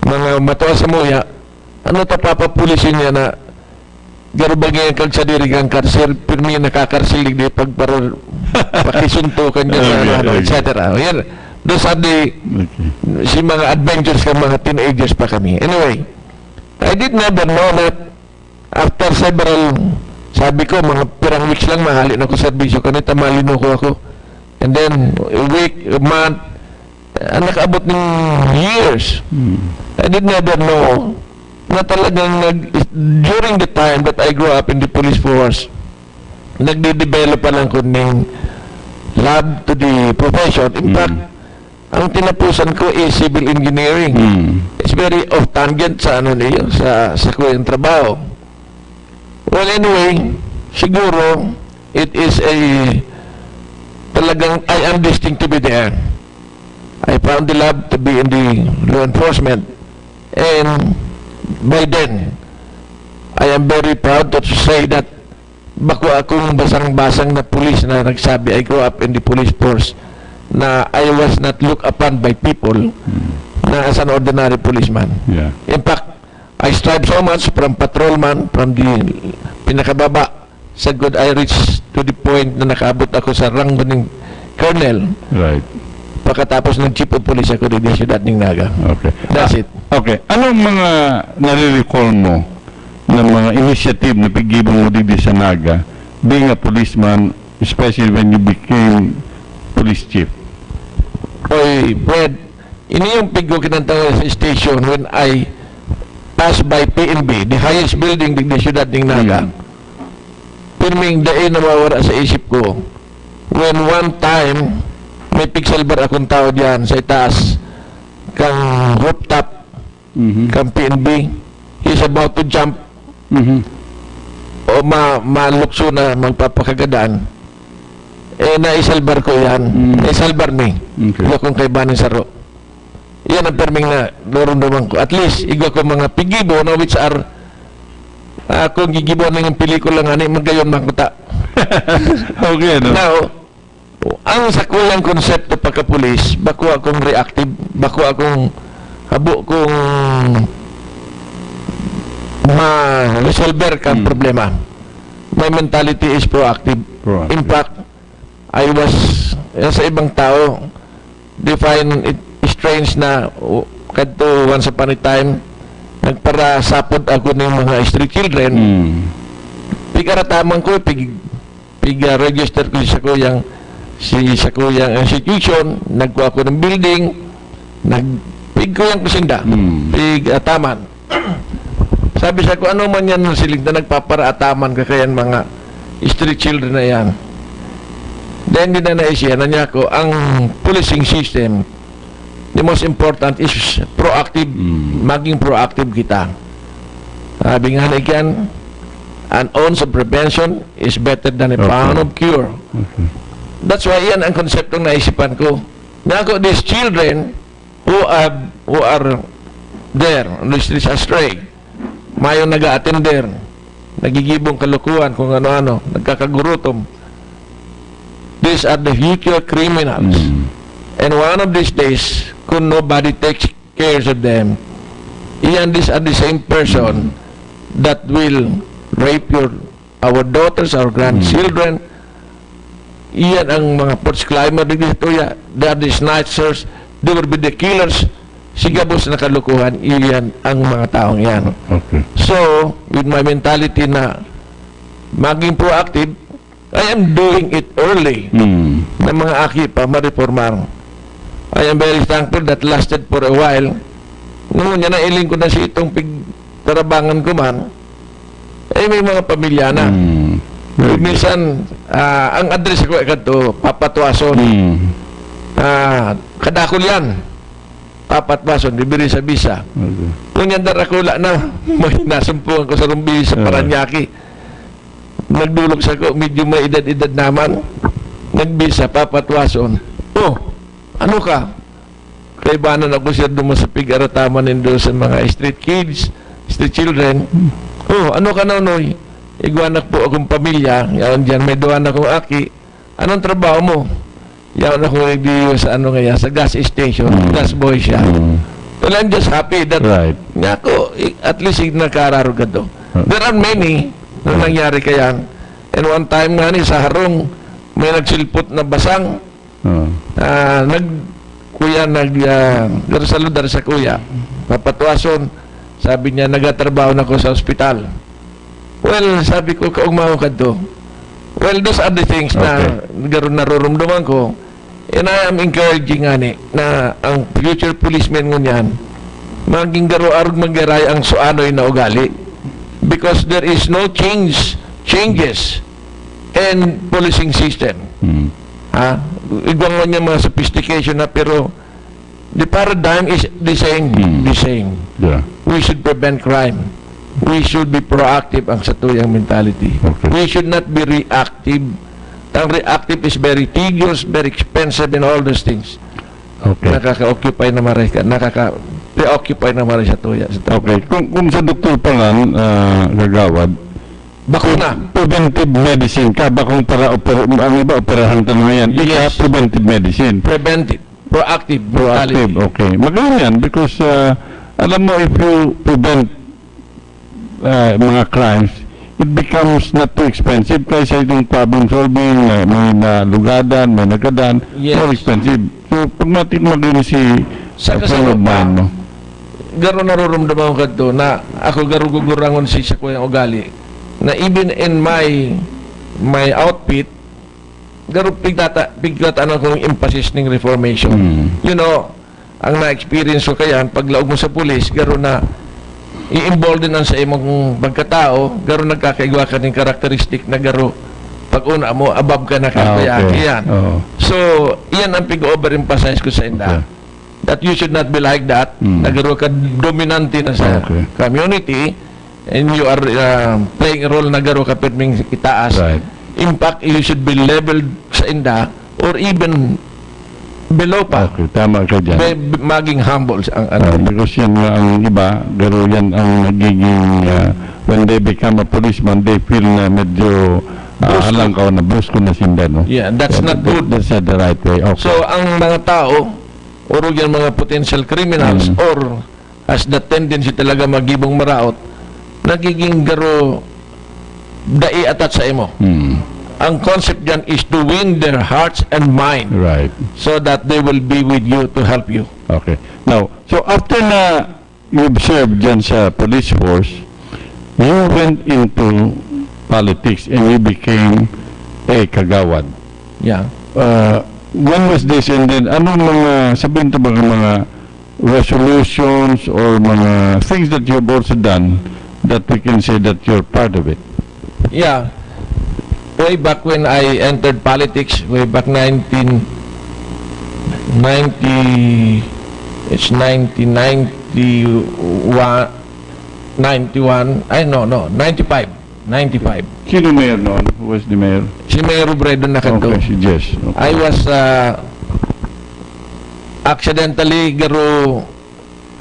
mga matawa sa muya, ano ta papapulisin niya na garubagay kag sa dirigang karsel, permi nakakarselig di pagparo pakisuntukan niya etc. Yan, those are the si mga adventures ng mga teenagers pa kami. Anyway, I did never know that after several, sabi ko, mga pirang weeks lang, mahali na ko serbisyo kanita, malino ko ako. And then, a week, a month, nakaabot ng years. I did never know na talagang during the time that I grew up in the police force, nagde-develop pa lang ko ng love to the profession. In fact, ang tinapusan ko is civil engineering. It's very off tangent sa sa ko yung trabaho. Well, anyway, siguro it is talagang I am destined to be there. I found the love to be in the law enforcement, and by then I am very proud to say that bako akong basang-basang na police na nagsabi I grew up in the police force, na I was not looked upon by people na as an ordinary policeman. In fact, I strive so much from patrolman, from the pinakababa sa good, I reached to the point na nakaabot ako sa rango ng colonel. Right. Pagkatapos ng chief of police ako din sa siyudad ng Naga. Okay. That's it. Okay. Anong mga nare-recall mo na mga initiative na pigibong mo din sa Naga, being a policeman, especially when you became police chief? Oy, Fred, ini yung piggo kinantawa sa station when I passed by PNB, the highest building din sa siyudad ng Naga. Pirming dae na mawara sa isip ko when one time may pixel bar akong tao diyan sa itaas kang rooftop kang PNB, he's about to jump o malukso na magpapakagadaan, naisalbar ko yan. Naisalbar ni kung kay banin saro. Yan ang perming na dorong-dorong ko. At least igwa ko mga pigibo na which are kung gigibo na yung pelikula nga ni magayon makuta. Okay, no? Now, ang sakulang konsepto pagka-pulis, bako akong reactive, bako akong habo kong ma-resolver kang problema. My mentality is proactive. In fact, I was, sa ibang tao, they find it strange na kadto once upon a time, nagparasapod ako ng mga street children. Pigarataman ko, register ko sa kuyang institution, nagkuha ko ng building, nagpig ko yung kusinda, pig-ataman. Sabi sa ko, ano man yan siling na nagpapara-ataman ka kayan mga street children na yan. Then din na naisya na niya ko, ang policing system, the most important is proactive, maging proactive kita. Sabi nga na ikan, an ounce of prevention is better than a pound of cure. That's why yan ang konseptong naisipan ko. Na ako, these children who are there, on the streets astray, mayong nag-a-attender, nagigibong kalukuhan kung ano-ano, nagkakagurutom. These are the future criminals. And one of these days, kung nobody takes care of them, these are the same person that will rape our daughters, our grandchildren. Iyan ang mga porch climber dito. They are the snatchers. They will be the killers. Sigabos na kalukuhan. Iyan ang mga taong yan. So, with my mentality na maging proactive, I am doing it early na mga aki pa ma-reformar. I am very thankful that lasted for a while. Noon yan na iling ko na si itong tarabangan ko man, may mga pamilya na. Minsan, ang address ko ito, Papatuason. Kadakol yan. papat bason, dibiri sa bisa. Okay. Kung yan darakula na, may nasumpungan ko sa rumbi sa Paranaque. Nagdulog sa ko, medyo may edad-edad naman. Nagbisa, papat bason. Oh, ano ka? Kaibanan ako siya doon sa pig-arataman nindo sa mga street kids, street children. Oh, ano ka na, Noy? Iguanak po akong pamilya. Yan dyan, may duwan akong aki. Anong trabaho mo? Yan ako nagdiyo sa ano ngayon, sa gas station. Gas boy siya. Well, I'm just happy that nga ako, at least nakararo ka to. There are many na nangyari kaya. And one time nga ni sa harong, may nagsilpot na basang. Kuya, nagsaludar sa kuya. Papatwason, sabi niya, nagatrabaho na ko sa ospital. Well, sabi ko, kaugmaw ka to. Well, those are the things na narurumduman ko. And I am encouraging na ang future policemen ngunyan maging garo-arog magaray ang suanoy na ugali. Because there is no changes in policing system. Igwang niya mga sophistication na, pero the paradigm is the same. Yeah. We should prevent crime. We should be proactive ang satuyang mentality. We should not be reactive. Ang reactive is very tedious, very expensive, and all those things. Nakaka-occupy na maray ka. Nakaka-preoccupy na maray sa tuya. Okay. Kung sa doktor pa lang, gagawad, bakuna. Preventive medicine ka. Bakong para ang iba, operahan ka na yan. Yes. Preventive medicine. Preventive. Proactive. Proactive, okay. Magaling yan because, alam mo, if you prevent mga crimes, it becomes not too expensive kaysa itong problem solving, may nalugadan, may nagadan, more expensive. So, pag natin magaling si friend of mine, no? Garo narurumdaman ko to na ako garo gugurangon sa kuyang ugali na even in my outfit garo piglataan akong emphasis ng reformation. You know, ang na-experience ko kaya paglaog mo sa pulis, garo na i-embolden sa imong pagkatao, garo nagkakaigwa ka ng karakteristik na garo pag una mo, above ka na kaya. So, iyan ang pig-over-emphasize ko sa inda. That you should not be like that. Nagaro ka dominante na sa community and you are playing a role na garo ka pirming itaas. In fact, you should be leveled sa inda or even below pa. Okay, tama ka dyan. Maging humble ang because yan ang iba, garo yan ang nagiging when they become a policeman, they feel na medyo alang ka na brusko na sinda, no? Yeah, that's not good. That's not the right way. Okay. So, ang mga tao, o yan mga potential criminals or has the tendency talaga magibong maraot, nagiging garo dai atat sa imo. Ang concept dyan is to win their hearts and mind. Right. So that they will be with you to help you. Okay. Now, so after na you served dyan sa police force, you went into politics and you became a kagawad. Yeah. When was this, and then anong mga, sabihin ito mga resolutions or mga things that you have also done that we can say that you're part of it? Yeah. Way back when I entered politics, way back 1990, it's 1991, 95. Sino mayor noon? Who was the mayor? Si Mayor Robredo na kanto. Okay, si Jess. Okay. I was accidentally,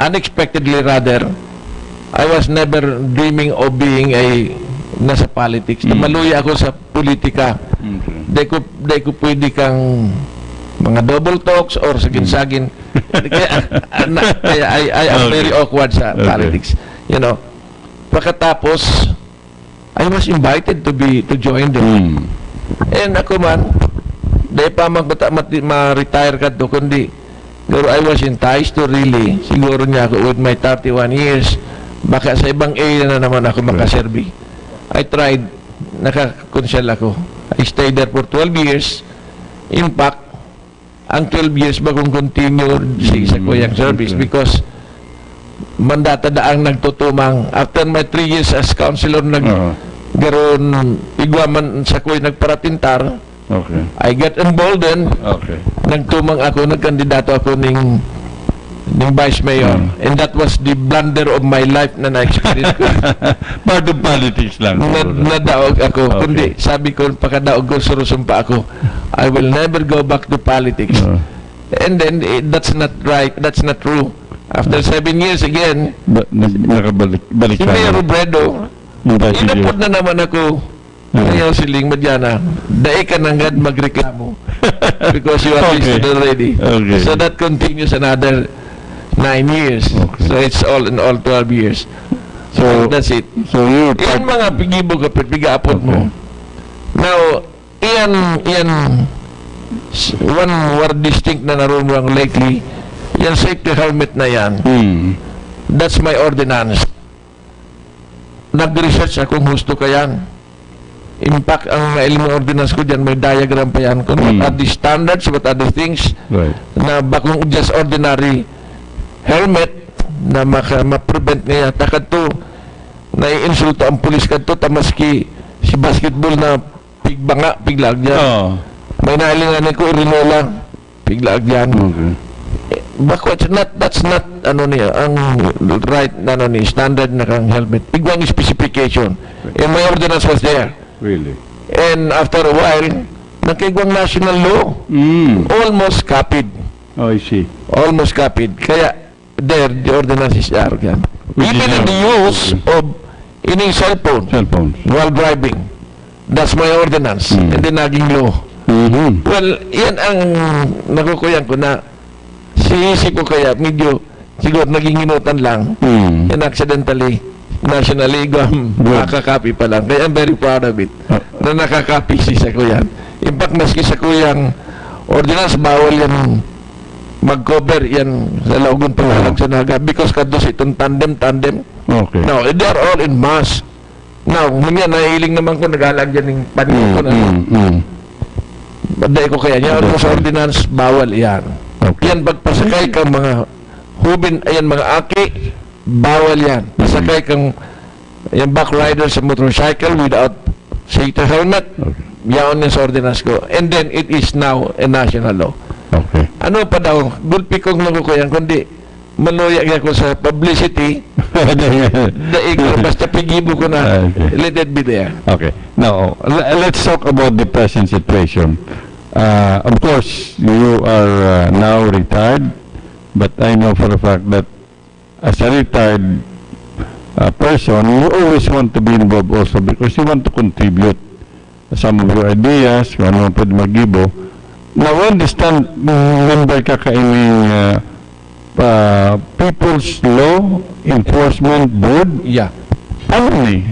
unexpectedly rather, I was never dreaming of being nasa politics. Maluya ako sa politika. Di ko pwede kang mga double talks or sagin-sagin. Kaya I am very awkward sa politics. You know. Pagkatapos, I was invited to join them. And ako man, dahil pa ma-retire ka to, kundi I was enticed to really, siguro niya ako with my 31 years, baka sa ibang area na naman ako makaserbi. I tried, nakakonsyal ako. I stayed there for 12 years. In fact, ang 12 years bagong continue sa kuyang service because mandata daang nagtutumang. After my 3 years as councilor, garon igwaman sa kuy nagparatintar. Okay. I get emboldened. Okay. Nagtumang ako, nagkandidato ako ning ng Vice Mayor. And that was the blunder of my life na na-experience ko. Part of politics lang. Nadaog ako. Kundi sabi ko, pagkadaog ko, surusumpa ako, I will never go back to politics. And then, that's not right. That's not true. After 7 years again, nakabalik si Mayor Robredo, inapod na naman ako. Ngayon siling Madiana, daig ka nang magreklamo because you are listed already. So that continues another 9 years. So it's all in all 12 years. So that's it. So you yan mga pigibo ka piga-apod mo. Now, one more distinct na narunong lately, yan safety helmet na yan. That's my ordinance. Nag-research akong gusto ka yan. In fact, ang ilimang ordinance ko dyan, may diagram pa yan. Kung what are the standards, what are the things na bakong just ordinary helmet na ma-prevent niya. Takad to, nai-insulto ang pulis ka to, tamaski si basketball na pigbanga, piglag dyan. May nahilinganin ko, irinola, piglag dyan. Bako, that's not ano niya, ang right na standard na kang helmet. Igwang specification. And my ordinance was there. Really? And after a while, nakigwang national law. Almost copied. Oh, I see. Almost copied. Kaya, there, the ordinance is arrogant. Even in the use of any cell phone while driving. That's my ordinance. And then naging law. Well, yan ang nakukuyan ko na sinisip ko kaya medyo siguro naging inutan lang. And accidentally, nationally, makakapi pa lang. Kaya I'm very proud of it. Na nakakapi sa kuyan. In fact, maski sa kuyang ordinance, bawal yan mag-cover yan sa laugon panghalag sa Naga because kados itong tandem. Okay. Now, they are all in mass. Now, mga nahiling naman ko nag-alag dyan ng panito ko na. Baday ko kaya niya. Sa ordinance, bawal yan. Yan, pagpasakay kang mga hubin, ayan, mga aki, bawal yan. Pasakay kang yung back rider sa motorcycle without safety helmet. Yan yung sa ordinance ko. And then, it is now a national law. Ano pa daw, gulpi kong nakukuyan, kundi maluya ko sa publicity. Basta pigibo ko na, let it be there. Okay. Now, let's talk about the present situation. Of course, you are now retired, but I know for a fact that as a retired person, you always want to be involved also because you want to contribute some of your ideas, kung ano pwede mag-ibo. Now, I understand, member ka kaining People's Law Enforcement Board? Yeah. Ano ni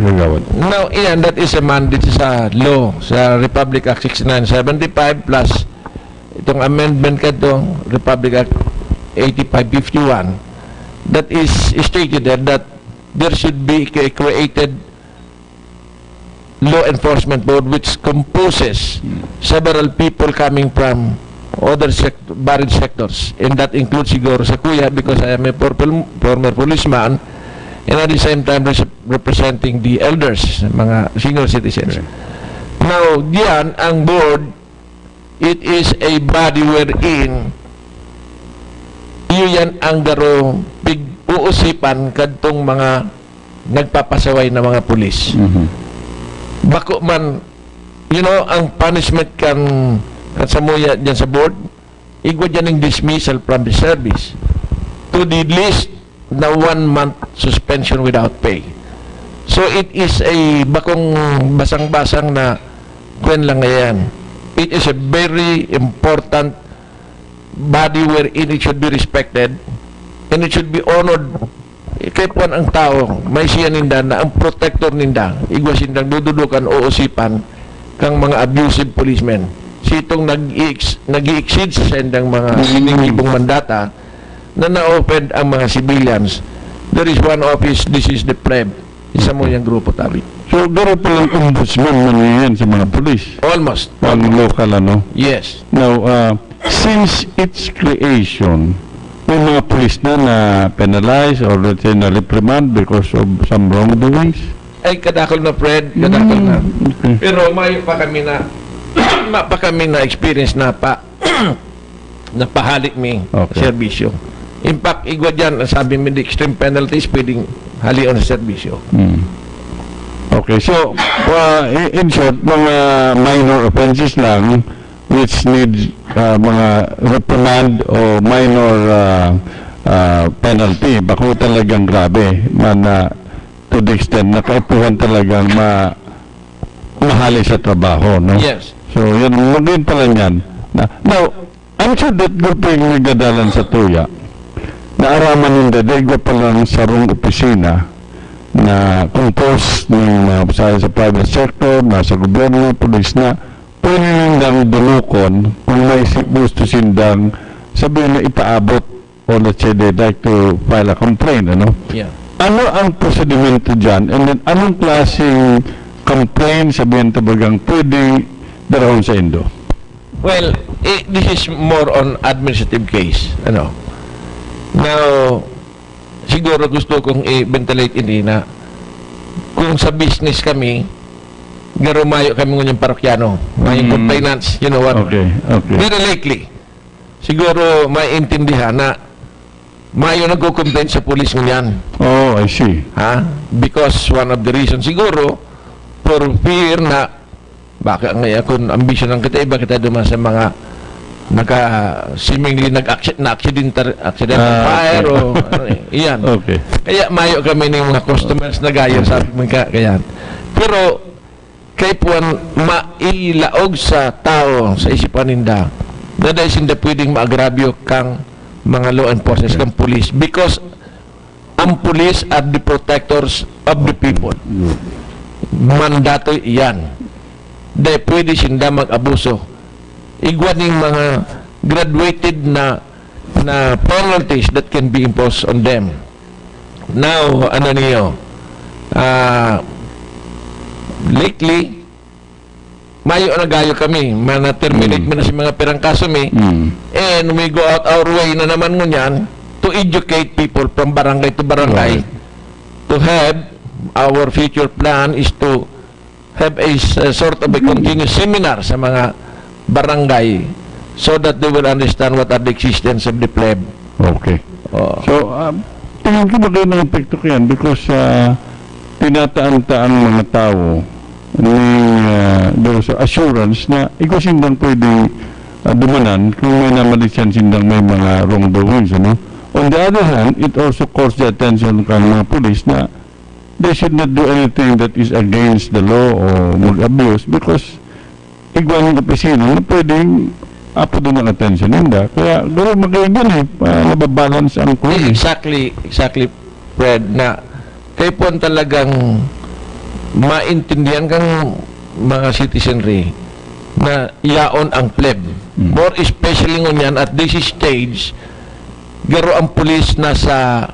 gagawin? Now, yan, that is a mandate sa law, sa Republic Act 6975 plus itong amendment ka itong Republic Act 8551 that is stated there that there should be a created law enforcement board which composes several people coming from other varied sectors, and that includes siguro sa kuya because I am a former policeman and at the same time representing the elders, mga senior citizens. Now, diyan ang board, it is a body wherein iyan ang garo pig-uusipan kadtong mga nagpapasaway na mga pulis. Bako man, you know, ang punishment kan samuya dyan sa board, igwa dyan ng dismissal from the service to the least na 1 month suspension without pay. So it is a bakong basang-basang na kwen lang ngayon. It is a very important body wherein it should be respected and it should be honored. Kaya po ang tao, may siya ninda na ang protector ninda, igwas nindang dududukan o usipan kang mga abusive policemen. Sitong nag-i-exceed sa sendang mga siningibong mandata na na-open ang mga civilians. There is one office, this is the pleb. Isa mo yung grupo tabi. So, garo palang ombudsman man sa mga police? Almost. Pang local, ano? Yes. Now, since its creation, may mga police na penalize or let's say na reprimand because of some wrongdoings? Ay, kadakol na, Fred. Kadakol na. Pero may pa kami na experience na pa napahalik mi Okay. serbisyo. In fact, igwa dyan, sabi mi, the extreme penalties, pwedeng halion sa serbisyo. Okay, so in short, mga minor offenses lang which need mga reprimand o minor penalty. Bako talagang grabe man to the extent na kaipuhan talagang mahali sa trabaho, no? Yes. So, yan, maging pala yan. Now, I'm sure that grupeng nagdadalan sa tuya, naaraman nila, dahil pa lang sa rong opisina na composed ng sa private sector, nasa gobyerno, pulis na, pwede nilang dunukon kung may gusto sindang sabihin na ipaabot o let's say they'd like to file a complaint, ano? Yeah. Ano ang prosedimento dyan? And then, anong klaseng complaint sabihin tabagang pwedeng darahon sa Indo? Well, this is more on administrative case. Ano? Now, siguro gusto kong i-ventilate ini na kung sa business kami, garumayo kami ng parokyano, may complainants, you know what? Okay. Very likely. Siguro may intindihan na mayo nagko-complain sa police ngunyan. Oh, I see. Ha? Because one of the reasons siguro for fear na baka ngayon kung ambisyon ng kita, iba kita duman sa mga seemingly accidental fire o ano iyan. Okay. Kaya mayo kami ng mga customers na gaya sabi mo kaya. Pero kay puan mailaog sa tao sa isipan ninda na dahil hindi pwedeng maagrabyo kang mga law enforcement kang police because ang police are the protectors of the people. Mandato iyan. Dahil pwede sinda mag-abuso. Igwan ng mga graduated na penalties that can be imposed on them. Now, ano niyo? Lately, mayo na gayo kami. Mana-terminate mo na si mga pirang kaso mi. And we go out our way na naman ngunyan to educate people from barangay to barangay to have our future plan is to have a sort of a continuous seminar sa mga barangay so that they will understand what are the existence of the pleb. Okay. So, tingin ko ba kayo ng epekto ko yan because tinataan-taan mga tao ng assurance na ikaw sindang pwede dumanan kung may namalisyan sindang may mga wrongdoings, ano? On the other hand, it also calls the attention ng mga pulis na they should not do anything that is against the law or mag-abuse because igwan ng opisina na pwedeng apo doon ang attention nila. Kaya gano'n magayon nababalance ang pulis. Exactly, Fred, na kayo po talagang maintindihan kang mga citizenry na yaon ang pleb. More especially ngunyan at this stage, garo ang pulis na sa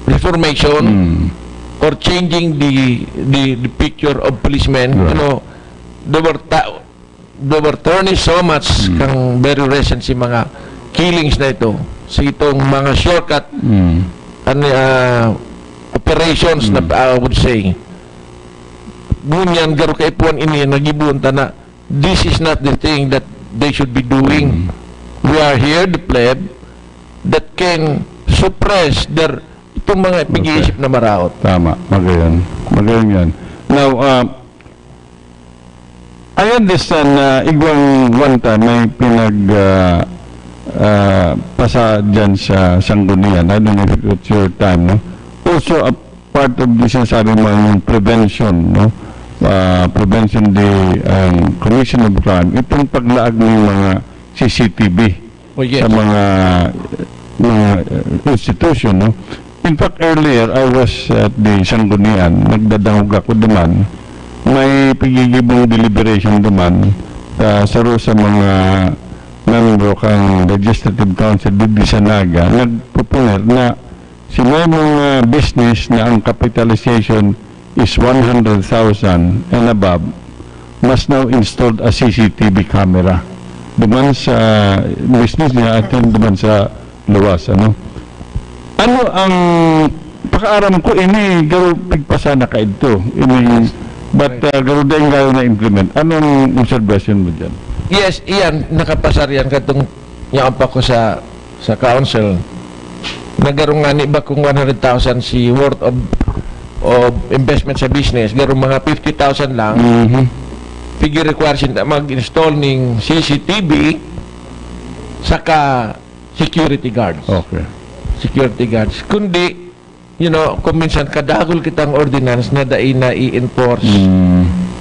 reformation or changing the picture of policemen. You know, they were turning so much kang very recent si mga killings na ito sa itong mga shortcut operations na I would say. Ngunyan garo kay puan ini nagibunta na this is not the thing that they should be doing. We are here, the pleb, that can suppress their itong mga pag-iisip na maraot. Tama, magayon yan. Now, I understand na igwang one time may pasa dyan sa Sanggunian. I don't know if it's your time, no? Also, a part of this sabi mo yung prevention, no? Prevention the commission of crime. Itong paglaag ng mga CCTV sa mga institution, no? In fact, earlier, I was at the Sanggunian, nagdadahog ako duman, may pagigibong deliberation duman sa mga member kang Legislative Council dito sa Naga, nagpupuner na si may mga business na ang capitalization is 100,000 and above must now install a CCTV camera duman sa business niya at duman sa luwas, ano? Ano ang pakaaram ko ini garo pigpasa na ka ito ini but garo din garo na implement. Anong observation mo dyan? Yes, iyan, nakapasar yan katong yaon pa ko sa council. Nagarong nga ni ba kung 100,000 si worth of investment sa business, garong mga 50,000 lang. Figure requires na mag-install ng CCTV saka security guards. Okay. Security guards. Kundi, kung minsan kadagol kitang ordinance na dai na i-enforce.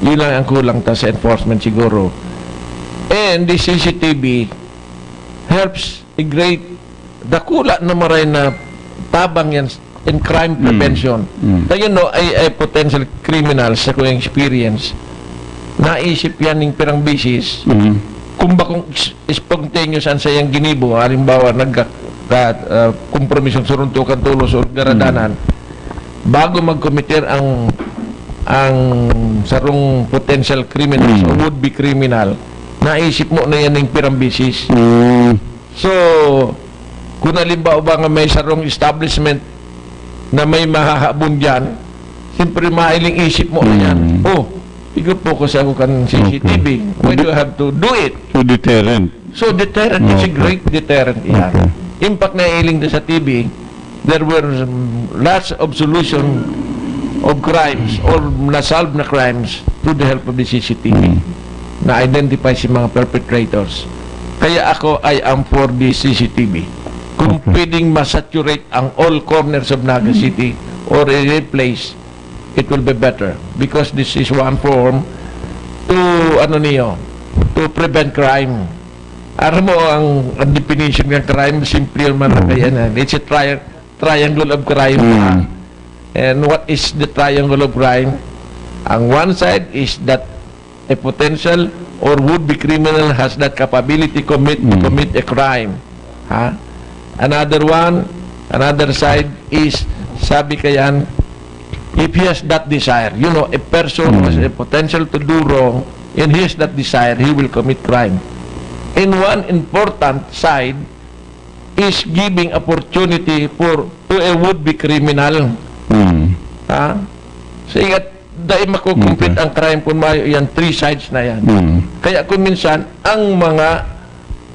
Yun lang ang kulang ta sa enforcement siguro. And the CCTV helps a great dakula na maray na tabang yan in crime prevention. Ay potential criminals sa kong experience, naisip yan ng pirang bisis, kung bakong spontaneous ang sayang ginibo, halimbawa kompromisong suruntukan tulos o garadanan, bago mag-committer ang sarong potential criminals o would-be criminal, naisip mo na yan ng pirang bisis. So, kung halimbawa ba nga may sarong establishment na may mahahabon dyan, siyempre mailing isip mo na yan. Ikot po ko sa kan CCTV. Why do I have to do it? So deterrent. So deterrent, it's a great deterrent. Impact na iling sa TV, there were lots of solution of crimes or na-solve na crimes through the help of the CCTV na identify si mga perpetrators. Kaya ako, I am for the CCTV. Kung pwedeng masaturate ang all corners of Naga City or any place, it will be better because this is one form to prevent crime. Aram mo ang definition ng crime, simple man na kaya na. It's a triangle of crime. And what is the triangle of crime? Ang one side is that a potential or would-be criminal has that capability to commit a crime. Another side is, sabi kayan, if he has that desire, a person who has a potential to do wrong, and he has that desire, he will commit crime. And one important side is giving opportunity to a would-be criminal. So, dahil makukumpit ang crime kung mayo yan, three sides na yan. Kaya kung minsan, ang mga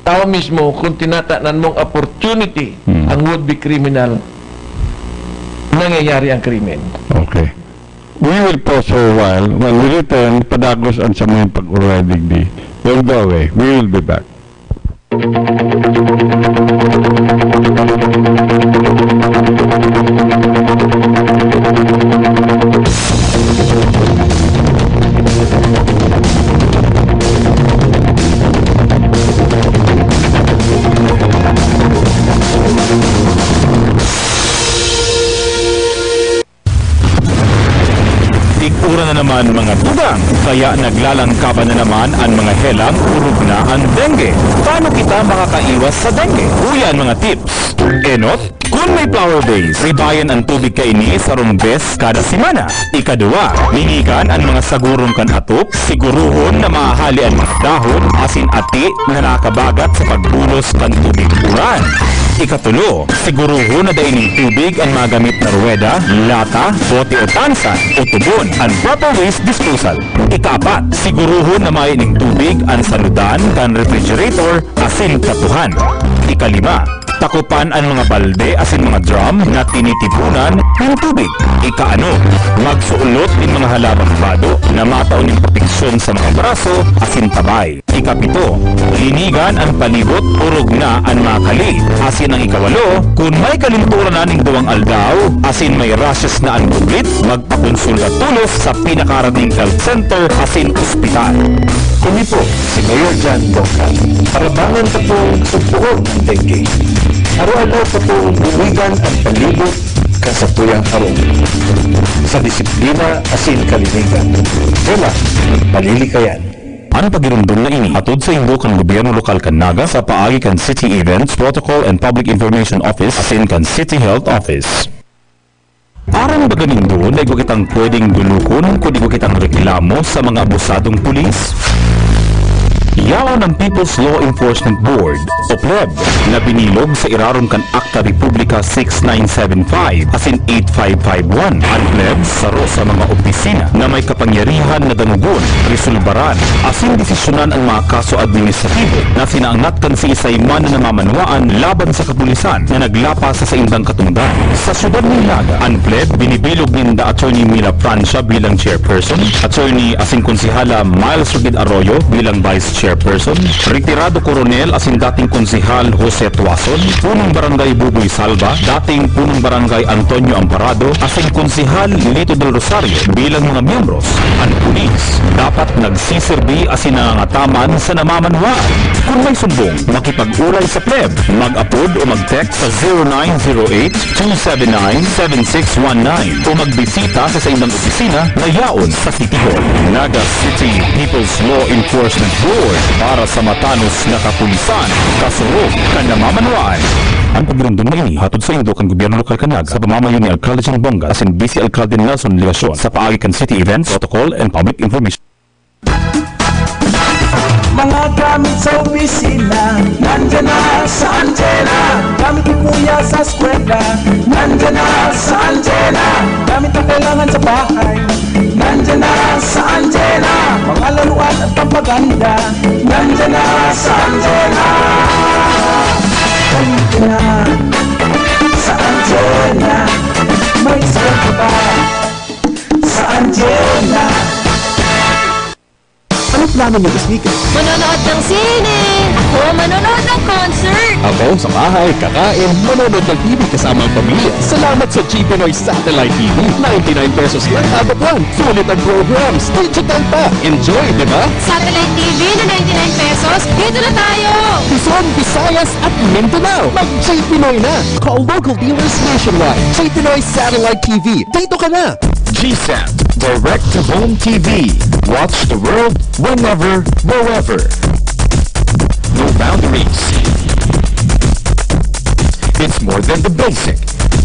tao mismo, kung tinatanan mong opportunity, ang would-be criminal, nangyayari ang krimen. Okay. We will pause for a while. When we return, padagos ang sa mga pag-uradig. Don't go away. We will be back. Ikura na naman mga budang, kaya naglalangkaban na naman ang mga helang urog na ang dengue. Paano kita makakaiwas sa dengue? Uyan mga tips. Enot, kung may flower base, ribayan ang tubig kaini sa rumbes kada semana. Ikadua, minikan ang mga sagurong kanatop, siguruhon na mahali ang mga dahon, asin ati na nakabagat sa pagbulos kan tubig uran. Ikatulo, siguruhon na daining tubig ang magamit na ruweda, lata, bote o tansa o tubon ang proper waste disposal. Ikapat, siguruhon na maining tubig ang saludan kan refrigerator asin katuhan. Ikalima, takupan ang mga balde asin mga drum na tinitipunan ng tubig. Ikaano, magsuulot din mga halabang bado na mataon ng proteksyon sa mga braso asin tabay. Ikapito, linigan ang palibot urog na ang makali. Asin ang ikawalo, kung may kalinturan na ning duwang aldaw, asin may rashes na ang buklit, magpakonsulta tulos sa pinakarading health center asin ospital. Kami po, si Mayor John Boca, parabangan ka pong sugpuon ng dengue. Araw-araw ka pong buwigan ang palibot kasapuyang harong. Sa disiplina asin kalinigan. Wala, malilikayan. Ang pagirundong na ini atod sa indo kan gobyerno lokal kan Naga sa paagi kan City Events, Protocol and Public Information Office asin kan City Health Office. Aram ba ganing doon na ikaw kitang pwedeng dulukon kung ikaw kitang reklamo sa mga abusadong pulis? Yaon ang People's Law Enforcement Board o PLEB na binilog sa iraron kan Acta Republica 6975 asin 8551. Ang PLEB saro sa mga opisina na may kapangyarihan na danugon, resolbaran, asin desisyonan ang mga kaso administratibo na sinaangat kan si isay man na namamanwaan laban sa kapulisan na naglapas sa indang katungdan. Sa syudad ng Naga, ang PLEB binibilog ni Attorney Mila Francia bilang chairperson, Attorney asing konsihala Miles Rugid Arroyo bilang vice chairperson, retirado koronel asing dating konsihal Jose Tuason, punong barangay Buboy Salva, dating punong barangay Antonio Amparado, asing konsihal Lito del Rosario bilang mga miyembros. Ang pulis dapat nagsisirbi asin nangangataman sa namamanwaan. Kung may sumbong, makipag-ulay sa PLEB, mag-upload o mag-text sa 0908-279-7619 o magbisita sa indang opisina na yaon sa City Hall. Naga City People's Law Enforcement Board para sa matanos na kapulisan, kasurog ka namamanwaan. Ang pagrundong na ini, hatod sa indo kang gobyerno lokal kanag sa pamamayo ni Alcalde ng Bonga asin Vice Alcalde Nelson Ligasyon sa paagi kan city events, protocol, and public information. Mga gamit sa opisina, nandyan na sa antena. Gamit ni kuya sa eskwela, nandyan na sa antena. Gamit na kailangan sa bahay, nandyan na sa antena. Mga laruan at propaganda, nandyan na sa antena. Nandyan na sa antena. May eskwela ba sa antena? Ano plano niyo this weekend? Manonood ng sine! O manonood ng concert! Ako sa bahay, kakain, manonood ng TV kasama ang pamilya. Salamat sa GPinoy Satellite TV. 99 pesos lang kada buwan. Sulit ang programs. Digital pa. Enjoy, di ba? Satellite TV na 99 pesos, dito na tayo! Luzon, Visayas at Mindanao. Mag-GPinoy na. Call local dealers nationwide. GPinoy Satellite TV. Dito ka na. GSAT, direct-to-home TV. Watch the world whenever, wherever. No boundaries. It's more than the basic.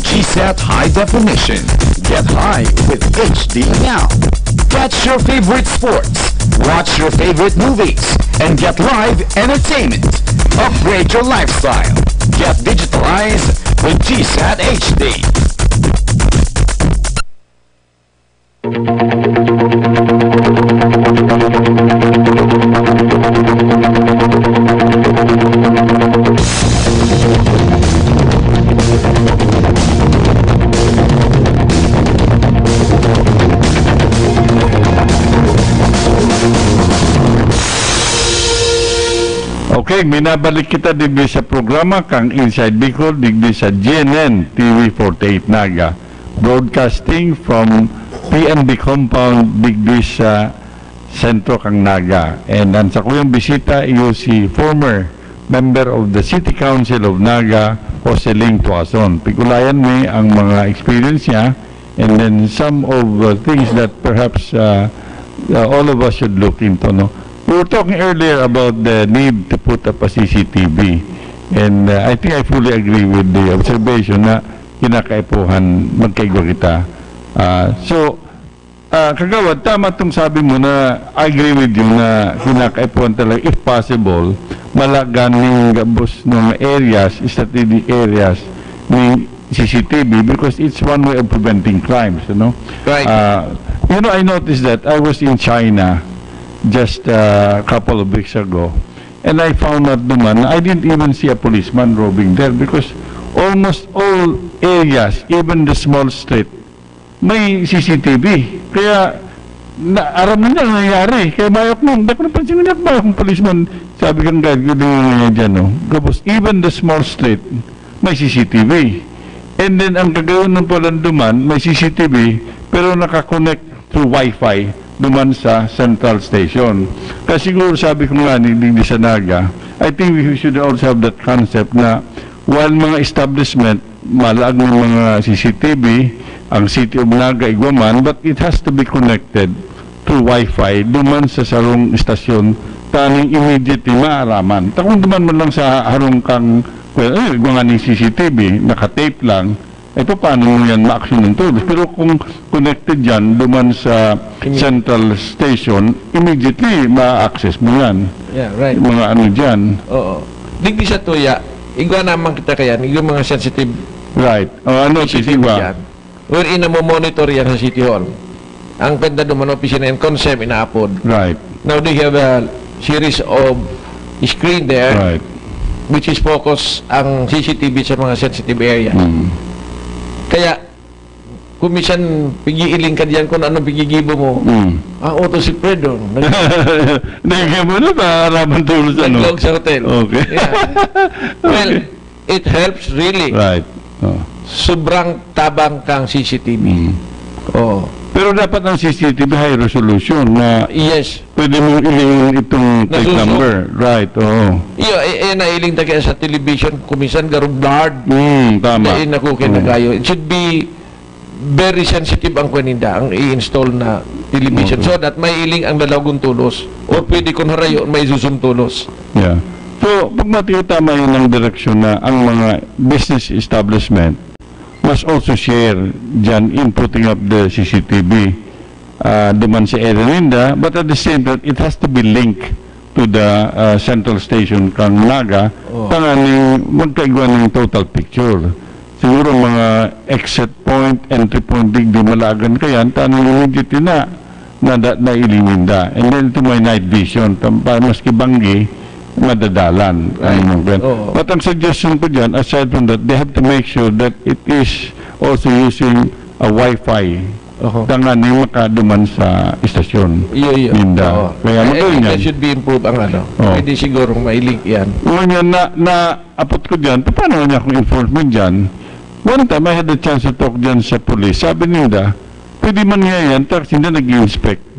GSAT High Definition. Get high with HD now. Catch your favorite sports. Watch your favorite movies. And get live entertainment. Upgrade your lifestyle. Get digitalized with GSAT HD. Okay, minabalik kita digdi sa programa kang Inside Bicol digdi sa GNN TV48 Naga, broadcasting from PNB compound digdi sa sentro kang Naga. And ang sa kuyang bisita iyo si former member of the City Council of Naga, Jose Ling Tuason. Pigulayan mi ang mga experience niya and then some of things that perhaps all of us should look into, no? We were talking earlier about the need to put up a CCTV, and I think I fully agree with the observation na kinakaipuhan magkaigwa kita. Kagawad, tama itong sabi mo na I agree with you na kinakaipuhan talaga, if possible, malagan ng gabos ng areas, strategic areas ng CCTV because it's one way of preventing crimes, you know? Right. You know, I noticed that I was in China just a couple of weeks ago, and I found out naman, I didn't even see a policeman roving there because almost all areas, even the small street, may CCTV. Kaya, aram na niya nangyayari. Kaya bayok mo, hindi ko napansin na bayok ng policeman. Sabi kang guide, yun nga dyan, no? Tapos, even the small street, may CCTV. And then, ang kagayon ng Polanduman, may CCTV, pero nakakonect through Wi-Fi duman sa central station. Kasi siguro sabi ko nga ni sa Naga, I think we should also have that concept na while mga establishment malag ng mga CCTV ang City of Naga Iguaman, but it has to be connected through Wi-Fi duman sa sarong istasyon taning immediately maaraman. Kung duman man lang sa harong kang mga ni CCTV, nakatape lang, paano mo yan ma-action ng tulos? Pero kung connected yan, duman sa central station, immediately ma-access mo yan. Yeah, right. Yung mga ano dyan. Oo. Digdi sa tuya, igwa naman kita kayan, yung mga sensitive right. Ano, CCTV yan. Wherein na mo monitor yan sa City Hall. Ang penda duman opisina and concept ina-upload. Right. Now they have a series of screen there. Right. Which is focus ang CCTV sa mga sensitive area. Kaya, kung minsan pigiiling ka diyan kung anong pigigibo mo, auto si Fredo. Nagiging mo na ba? Harapan tulos ano? Naglog sa hotel. Okay. Yeah. Well, it helps really. Right. Oh. Sobrang tabang kang CCTV. Oh. Pero dapat ang CCTV high resolution na yes, pwede mong ilingin itong plate number. Right, oo. Iyo, nailing na kaya sa television, kumisan garong blurred. Tama. Dahil nakukin na kayo. It should be very sensitive ang kwaninda, ang i-install na television. So that may iling ang dalawang tulos. O pwede kung harayo, may susum tulos. Yeah. So, pag matitama yun ng direksyon na ang mga business establishment must also share dyan in putting up the CCTV duman sa area ninda, but at the same time, it has to be linked to the central station kang Naga tanganing magkaigwa ng total picture. Siguro mga exit point, entry point, di malagan kayan, tanong immediately na iliminda. And then to my night vision, maski banggi, madadalan. But ang suggestion ko dyan, aside from that, they have to make sure that it is also using a Wi-Fi tanganing makaduman sa istasyon. Ninda. Kaya magawin yan. That should be improved ang ano. Pwede siguro mailig yan. Ngayon, na-apot ko dyan, paano niya akong enforcement dyan? One time, I had a chance to talk dyan sa police. Sabi nila, pwede man nga yan, tapos hindi nag-inspect.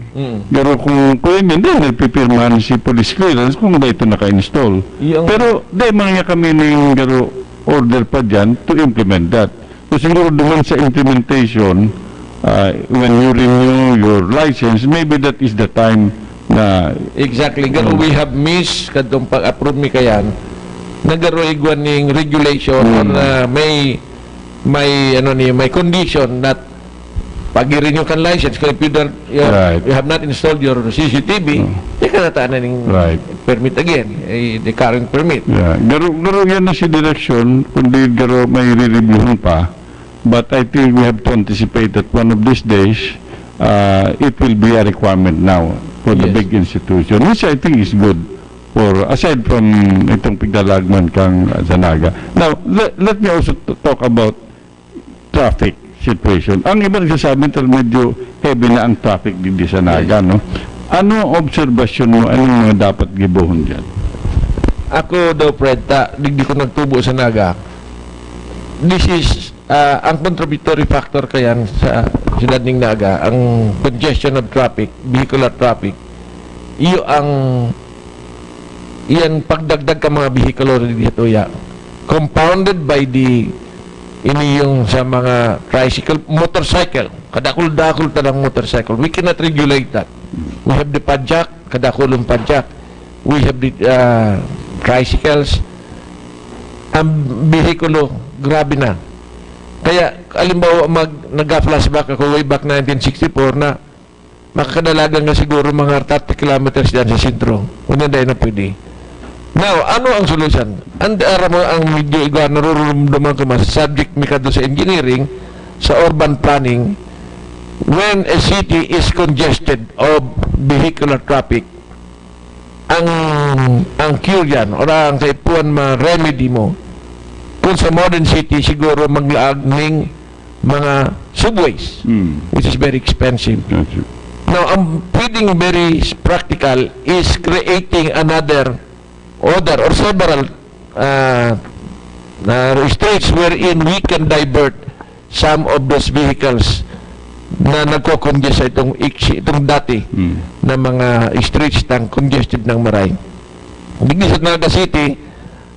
Pero kung hindi, nagpipirmahan si police clearance kung ba ito naka-install. Pero dahil mga kami ng order pa dyan to implement that. So siguro duman sa implementation, when you renew your license, maybe that is the time na... Exactly. Garo we have missed kadong pag-approve mi kayan, nagaro igwan ning regulation na may condition that pag i-renew kan license, kung you have not installed your CCTV, di ka nataan ng permit again, the current permit. Yeah. Garo yan na si direction, kundi garo may re-reviewin pa. But I think we have to anticipate that one of these days, it will be a requirement now for the big institution, which I think is good for, aside from itong pigdalagman kang sa Naga. Now, let me also talk about traffic situation. Ang iba nagsasabi medyo heavy na ang traffic dito sa Naga, no? Ano obserbasyon mo? Anong mga dapat gibuhon dyan? Ako daw, Fred, hindi ko nagtubo sa Naga. This is ang contributory factor kayan sa siyudad ng Naga, ang congestion of traffic, vehicular traffic. Iyan pagdagdag ka mga vehicular dito ya. Compounded by the yung sa mga tricycle, motorcycle, kadakul-dakul talang motorcycle. We cannot regulate that. We have the padjak, kadakulong padjak. We have the tricycles. Ang bihikulo, grabe na. Kaya, alimbawa, nag-flashback ako way back 1964 na makakadalagan na siguro mga 30 kilometers dyan sa sentro. Una dahil na pwede. Now, ano ang solusyon? Ang medyo igwa narurumdaman ko mas subject mi kadto sa engineering, sa urban planning, when a city is congested of vehicular traffic, ang cure yan, o ang kaipuan ma-remedy mo, kung sa modern city, siguro maglaag ng mga subways, which is very expensive. Now, ang pwedeng very practical is creating another or several streets wherein we can divert some of those vehicles na nagko-congest itong dati na mga streets ng congested ng maray. Digdi sa Naga City,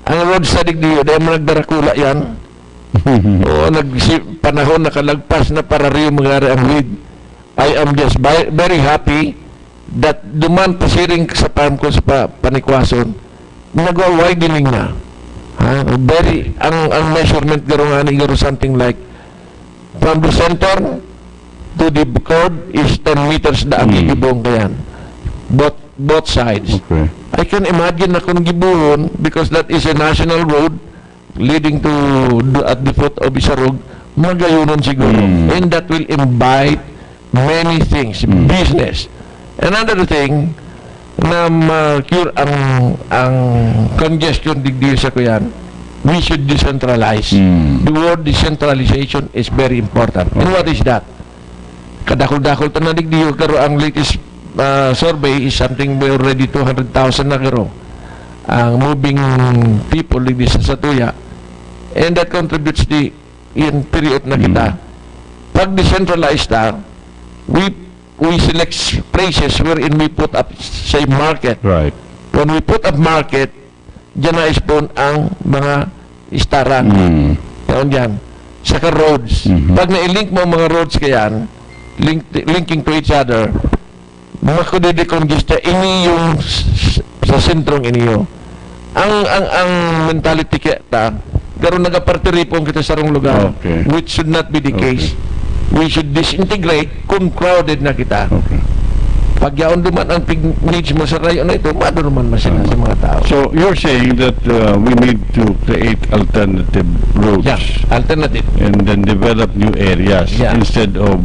ang road sa digdi dahil nagdarakula yan. O panahon nakalagpas na para rin mangyari ang lead. I am just very happy that duman pasiring sa farm ko sa Panikwason, nagwa-widening na. Ang measurement garo nga ni garo something like from the center to the curb is 10 meters na ang gibong kayan. Both sides. Okay. I can imagine na kung gibuhon, because that is a national road leading to at the foot of Isarog, magayunon siguro. And that will invite many things, business. Another thing, na ma-cure ang congestion digdi sa kuyan, we should decentralize. The word decentralization is very important. And what is that? Kadakol-dakol ta na digdi karo ang latest survey is something by already 200,000 na karo ang moving people digdi sa Satuya, and that contributes the in period na kita. Pag decentralized ta, we select places wherein we put up say market. Right. When we put up market, dyan na spawn ang mga istaran. Taon dyan. Saka roads. Pag na-link mo mga roads kayan, linking to each other, makudidecongesta ini yung sa sentrong iniyo. Ang mentality kita, pero nagapartiripong kita sa rong lugar, which should not be the case. We should disintegrate kung crowded na kita. Pag yaon duman ang needs mo sa rayon na ito, maduruman masina sa mga tao. So, you're saying that we need to create alternative routes. Yeah, alternative. And then develop new areas instead of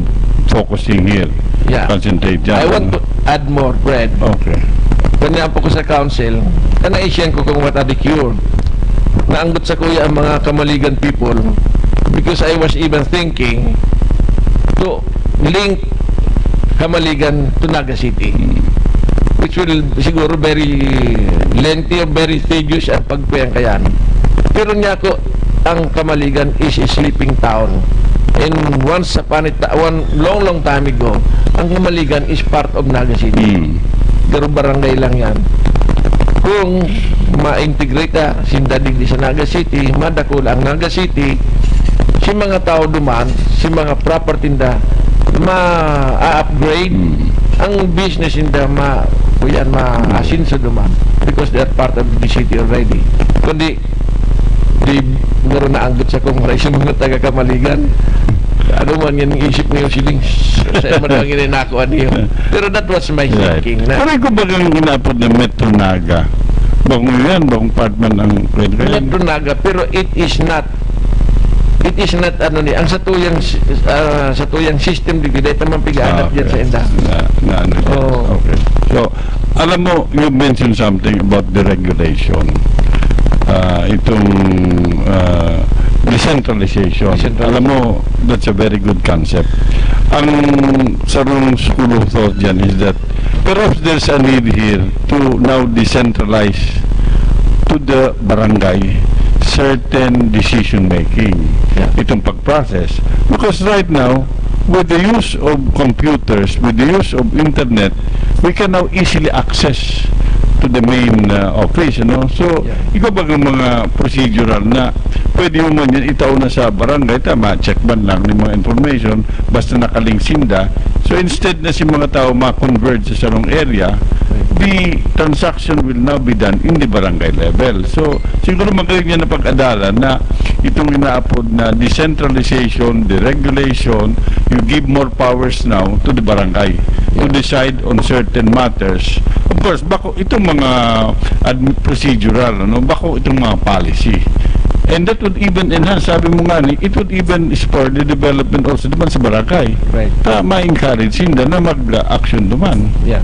focusing here. Concentrate dyan. I want to add more, Fred. Okay. Kanya po ko sa council, kanaisyan ko kung what are the cure. Naanggot sa kuya ang mga kamaligan people, because I was even thinking to link Kamaligan to Naga City, which will siguro very lengthy or very tedious ang pagpuyang kayan. Pero niya ko, ang Kamaligan is a sleeping town, and once upon one long time ago, ang Kamaligan is part of Naga City. Pero barangay lang yan. Kung ma-integrate ka sindadig di sa Naga City, madakul ang Naga City, si mga tao duman, si mga property na ma-upgrade ang business inda ma-asin sa duman, because they are part of the city already. Kundi di meron na anggot sa kongres yung mga taga-Kamaligan, ano man yan isip niyo siling sa mga gininakuan niyo. Pero that was my thinking. Pero kung bagang inapod na Metro Naga, bagong yan, bagong part man ang Metro Naga, pero it is not ano ni ang satuyang system di gid man pigaanap diyan sa inda. Okay. So, alam mo, you mentioned something about the regulation. Itong decentralization. Alam mo, that's a very good concept. Ang sarong school of thought dyan is that perhaps there's a need here to now decentralize to the barangay certain decision making, itong pag-process, because right now with the use of computers, with the use of internet, we can now easily access to the main office, so ikaw ba ng mga procedural na pwede mo man yan itaw na sa barangay, tama, check ban lang ng mga information basta nakalink sinda, so instead na si mga tao ma-converge sa sarong area, the transaction will now be done in the barangay level. So, siguro magaling niya na pag-adalan na itong inaapod na decentralization, deregulation, you give more powers now to the barangay to decide on certain matters. Of course, bako itong mga procedural, bako itong mga policy. And that would even enhance, sabi mo nga ni, it would even spur the development also naman sa barangay. Right. Ma-encourage sinda na mag-action naman. Yeah.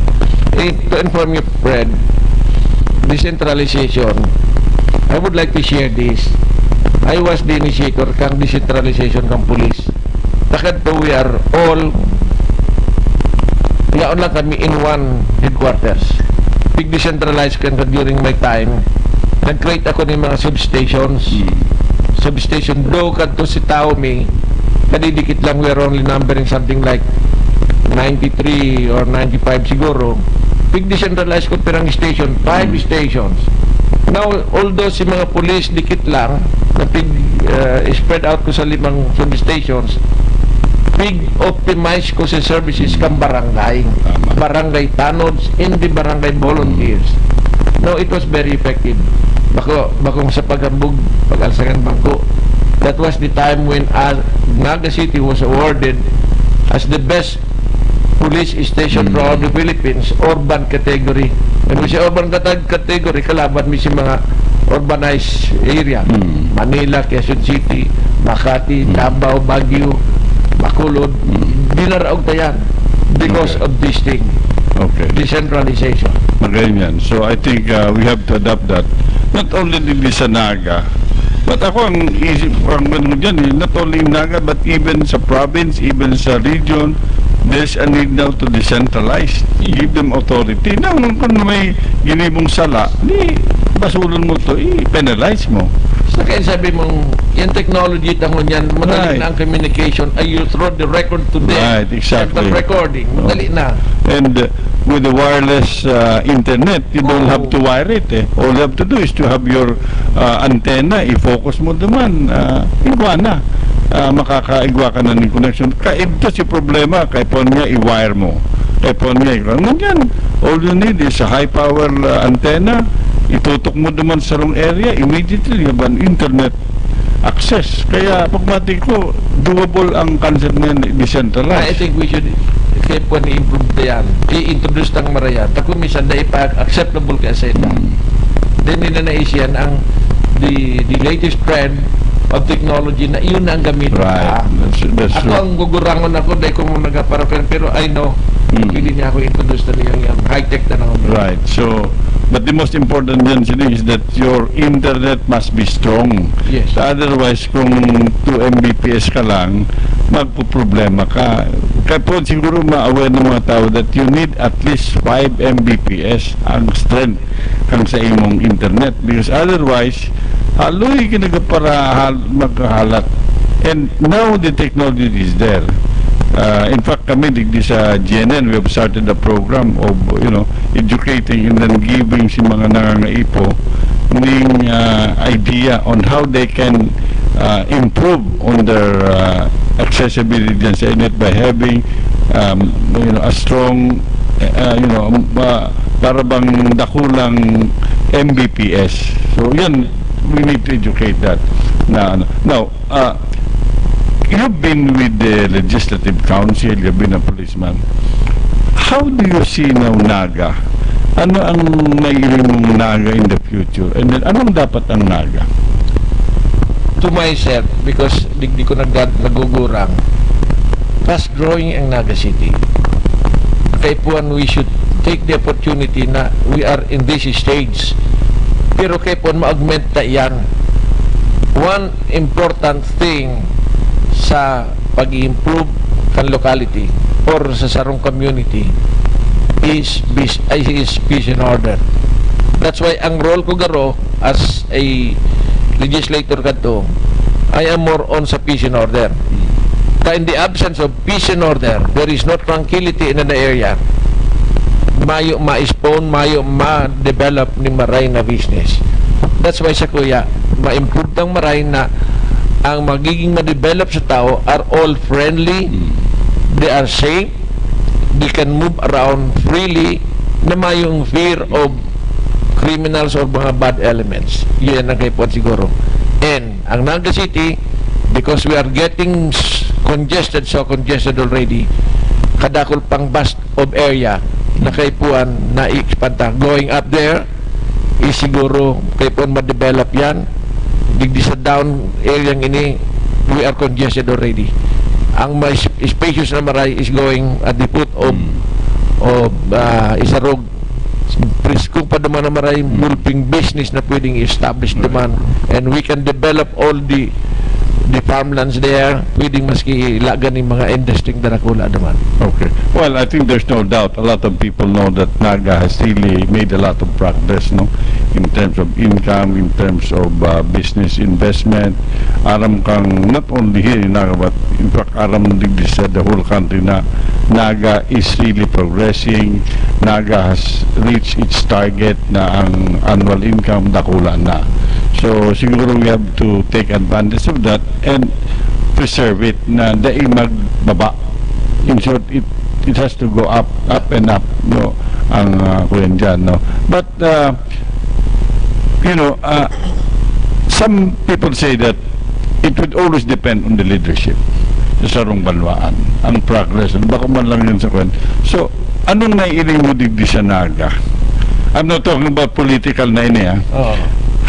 To inform you, Fred, decentralization, I would like to share this. I was the initiator kang decentralization kang police. Takad po we are all yaon lang kami in one headquarters. Big decentralized kan during my time. Nag-create ako ng mga substations. Substation do kadto si Taomi, kadidikit lang, we're only numbering something like 93 or 95 siguro. Big decentralized ko pirang station, 5 stations. Now, although si mga police dikit lang, na spread out ko sa 5 substations, big optimize ko sa services kang barangay. Barangay tanods and the barangay volunteers. No, it was very effective. Bakong sa pagambog, pag-alsagan bangko, That was the time when Naga City was awarded as the best police station throughout the Philippines, urban category. And we say urban category, kalaban mi si mga urbanized area. Manila, Quezon City, Makati, Davao, Baguio, Bacolod. Dinaraog tayan because of this thing. Okay. Decentralization. Magaling yan. So I think we have to adapt that. Not only din sa Naga, but ako ang isip ko dyan, not only in Naga, but even sa province, even sa region, there's a need now to decentralize. Give them authority. Now, kung may ginibong sala, basulon mo to, i-penalize mo. So kaya sabi mong, yung technology tangon yan, madali na ang communication, ay you throw the record to them. Right, exactly. The recording, madali na. And with the wireless internet, you don't have to wire it. All you have to do is to have your antenna, i-focus mo naman, igwa na. Makakaigwa ka na ng connection. Ito si problema, kaya po niya i-wire mo. Kaya po niya i-wire. All you need is a high power antenna, itutok mo naman sa wrong area, immediately you have an internet access. Kaya pagmati ko, doable ang concept na decentralized. I think we should keep on improve yan. I-introduce ng marayan. Tako minsan na ipa-acceptable ka sa ito. Then nila naisyan ang the latest trend of technology na iyon ang gamitin. Right. That's ako ang gugurangon ako dahil kung nagaparapan, pero I know hindi niya ako introduce na yung high-tech na naman. Right. So, but the most important then is that your internet must be strong. Yes. Otherwise, kung 2 Mbps ka lang, magpo-problema ka. Kaya po siguro ma-aware ng mga tao that you need at least 5 Mbps ang strength kang sa imong internet. Because otherwise, haloy para magkahalat. And now the technology is there. In fact, kami digdi sa GNN, we have started a program of, educating and then giving si mga nangangaipo ng idea on how they can improve on their accessibility dyan sa internet by having a strong para bang dakulang Mbps. So yan, we need to educate that. Now, you've been with the Legislative Council, you've been a policeman. How do you see now Naga? Ano ang naiiling mong Naga in the future? And then, anong dapat ang Naga? To myself, because di ko nagugurang, fast growing ang Naga City. Kaya po we should take the opportunity na we are in this stage. Pero kaya po ma-augment na yan. One important thing sa pag-improve kan locality or sa sarong community is peace and order. That's why ang role ko garo as a legislator kadto, I am more on sa peace and order. In the absence of peace and order, there is no tranquility in the area. Mayo ma-spawn, mayo ma-develop ni maray na business. That's why sa kuya, ma-improve tang maray na ang magiging ma-develop sa tao are all friendly, they are safe, they can move around freely, na mayong fear of criminals or mga bad elements. Yan ang kaipon siguro. And ang Naga City, because we are getting congested, so congested already, kadakol pang vast of area na kaipuan na i-expand. Going up there is siguro kaipuan ma-develop yan. Digdi sa down area ini, we are congested already. Ang may spacious na maray is going at the foot of Isarog. Kung pa naman na maray mulping business na pwedeng establish naman, and we can develop all the farmlands there, pwedeng maski ilagan ng mga industry na nakula naman. Okay. Well, I think there's no doubt. A lot of people know that Naga has really made a lot of progress, no? In terms of income, in terms of business investment. Aram kang, not only here in Naga, but in fact, aram digdi sa the whole country na Naga is really progressing. Naga has reached its target na ang annual income dakula na. So siguro we have to take advantage of that and preserve it na dai magbaba. In short, it has to go up and up, no, ang kuyan dyan, no. But some people say that it would always depend on the leadership sa sarong banwaan, ang progress, baka man lang yun sa kwan. So, anong naiiling mo digdi sa Naga? I'm not talking about political na ini, ha?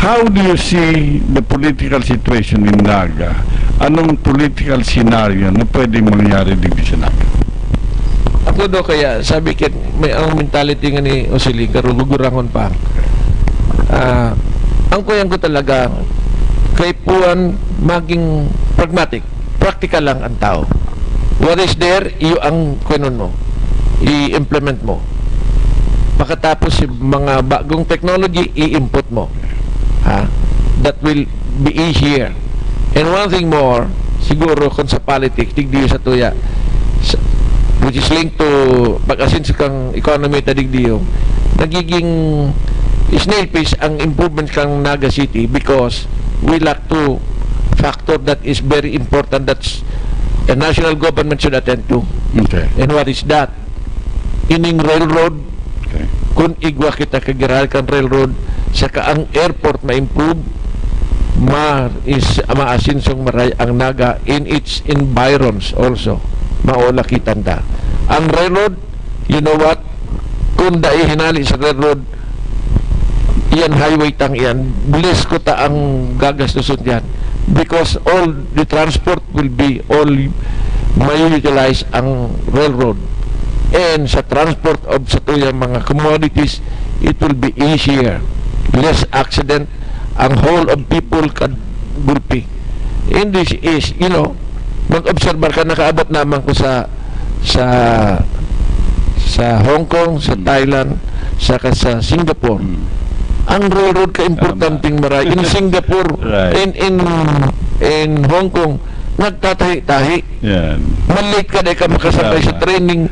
How do you see the political situation in Naga? Anong political scenario na pwedeng mangyari digdi sa Naga? Ako do kaya, sabi kit, may ang mentality nga ni Osili, karugurahon pa. Ang kuyang ko talaga, kay puan maging pragmatic, practical lang ang tao. What is there, iyo ang kunon mo, i-implement mo. Pagkatapos mga bagong technology, i-input mo. That will be easier. And one thing more, siguro kung sa politics, digdiyo sa tuya, which is linked to pag-asin sa kang economy ta digdiyo, nagiging snail pace ang improvement kang Naga City because we lack two factor that is very important that's a national government should attend to. Okay. And what is that? Ining railroad, kung igwa kita kagiral kan railroad, saka ang airport ma-improve, maasinsong maray ang Naga in its environs also. Maula kitanda. Ang railroad, you know what? Kung dai hinali sa railroad, iyan highway tang iyan, bless ko ta ang gagastusun yan. Because all the transport will be all may utilize ang railroad. And sa transport of sa tuyang mga commodities, it will be easier, less accident, ang whole of people can gulpi. In this is, you know, mag-obserbar ka, nakaabot naman ko sa Hong Kong, sa Thailand, saka sa Singapore. Ang railroad ka importanteng maray. In Singapore, in Hong Kong, nagtatahi-tahi. Malate ka na ka makasabay sa training.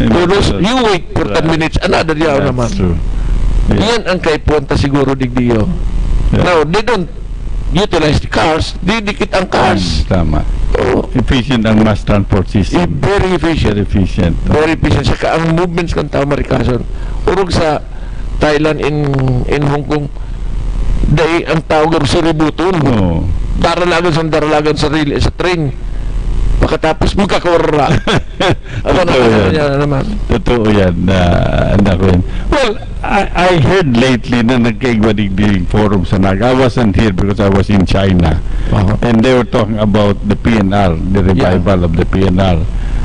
You wait for 10 minutes, another yaw naman. Yan ang kaipunta siguro digdiyo. Now, they don't utilize the cars, didikit ang cars. Tama. Efficient ang mass transport system. Very efficient. Very efficient. Saka ang movements kang tao marikason. Urog sa Thailand in Hong Kong, dahil ang tawag sa ributon. Daralagan sa train. Pagkatapos magkakawara. Totoo yan. Well, I heard lately na nagkaigwadig forum sa Naga. I wasn't here because I was in China. And they were talking about the PNR, the revival of the PNR.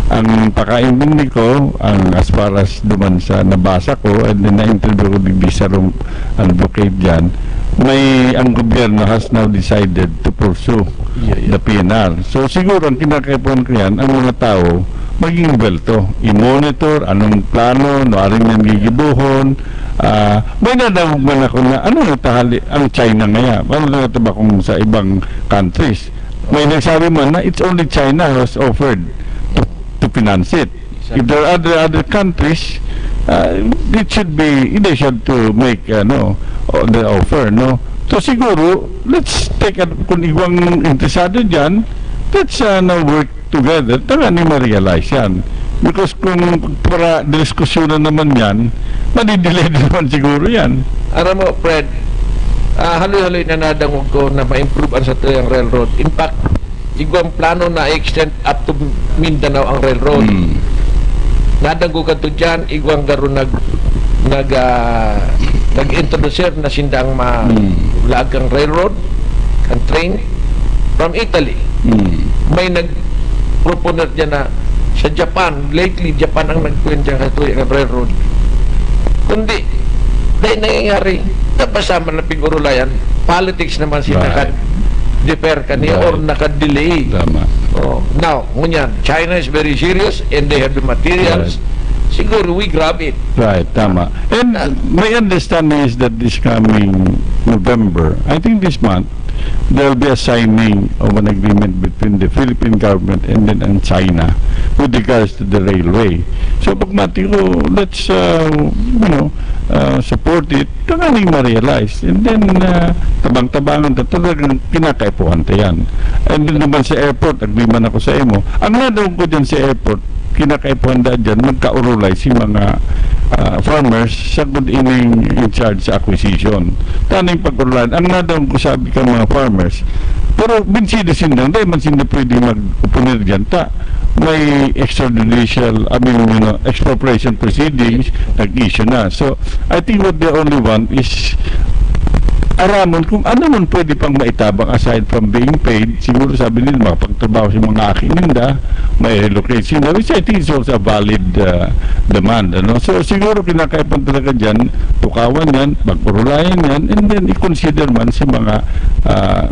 Ang pakaintindi ko, as far as duman sa nabasa ko, and then na-interview ko digdi sa advocate dyan, ang gobyerno has now decided to pursue the PNR. So siguro ang kinakaipon ko yan, ang mga tao maging belto, i-monitor anong plano, aring nang gigibuhon. May nadawagman ako na ano natahali ang China ngaya, paano nataba kung sa ibang countries. May nagsabi man na it's only China who has offered to finance it. If there are other countries, it should be, they should to make the offer, no? So siguro, let's take kung iwang interesado dyan, let's now work together, tara ni ma-realize yan. Because kung para diskusyonan naman yan, madidelay naman siguro yan. Aram mo, Fred, haloy-haloy na nadangog ko na ma-improve ang sa tuyang railroad. In fact, igwang plano na extend up to Mindanao ang railroad. Nadanggo ka to dyan, igwang garo nag-introducer na sindang lagang railroad and train from Italy. May nag-proponer dyan na sa Japan, lately Japan ang nagpuin dyan sa tuyang railroad. Kundi, dahil nangyayari, napasama na pigurulayan, politics naman sila defer kaniya or naka-delay. Now, ngunyan, China is very serious and they have the materials. Siguro we grab it. Right, tama. And my understanding is that this coming November, I think this month, there will be a signing of an agreement between the Philippine government and then China with regards to the railway. So pagmati ko, let's support it, kagaling ma-realize. And then tabang-tabangan na talagang kinakaipuhan ta yan. And then naman sa airport, agreement ako sa imo. Ang nadawag ko dyan sa airport, kinakaipuhan da dyan, magkaurulay si mga farmers sa good ining in charge sa acquisition. Taning pag-urulayan, ang nadawag ko sabi ka mga farmers, Pero bin-citizen lang, dahil man sila pwede mag-upunir dyan, may extrajudicial, expropriation proceedings, nag-issue na. So, I think what they only want is aramon kung ano man pwede pang maitabang aside from being paid. Siguro sabi nila makapagtrabaho sa mga aking ninda, may relocate sila, which I think is also a valid demand. So siguro kinakaipan talaga dyan, tukawan yan, magpurulayan yan, and then i-consider man sa mga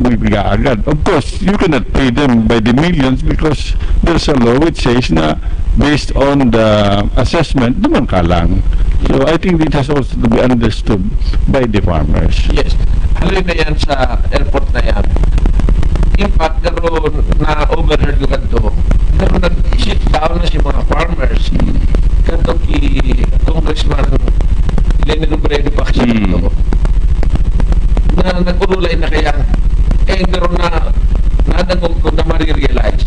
may agad. Of course, you cannot pay them by the millions because there's a law which says na based on the assessment, naman ka lang. So I think it has also to be understood by the farmers. Yes. Haloy na yan sa airport na yan. In fact, naroon na overheard ko kanto, naroon nag-sit down na si mga farmers. Kanto ki Congressman Lenny Robredo pa kasi kanto. Na nag-urulay na kaya, naroon na nadagog ko na ma-realize.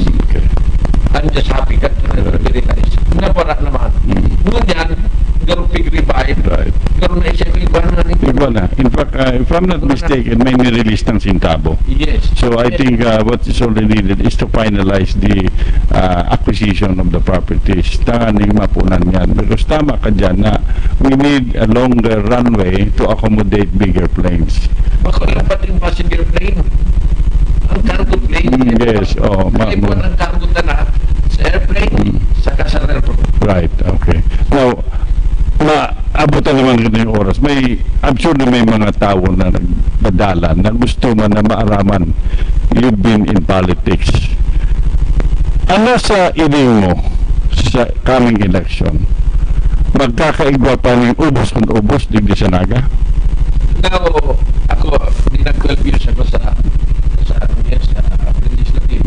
I'm just happy ka na ma-realize. Napara naman. Ngunyan, garo big revive. Right. Garo na isang iba na. In fact, if I'm not mistaken, may nirelease ng sintabo. Yes. So I think what is only needed is to finalize the acquisition of the properties. Tanganing mapunan yan. Because tama ka dyan na we need a longer runway to accommodate bigger planes. Bako lapat yung passenger plane. Ang cargo plane. Yes. Ang cargo na sa airplane, saka sa airport. Right. Okay. Now, maabutan naman rin yung oras. I'm sure na may mga tao na nagpadala na gusto man na maaraman you've been in politics. Ano sa iling mo sa coming election? Magkakaigwa pa ng ubos kung ubos digdi sa Naga? Now, ako, hindi nag-12 years ako sa legislative.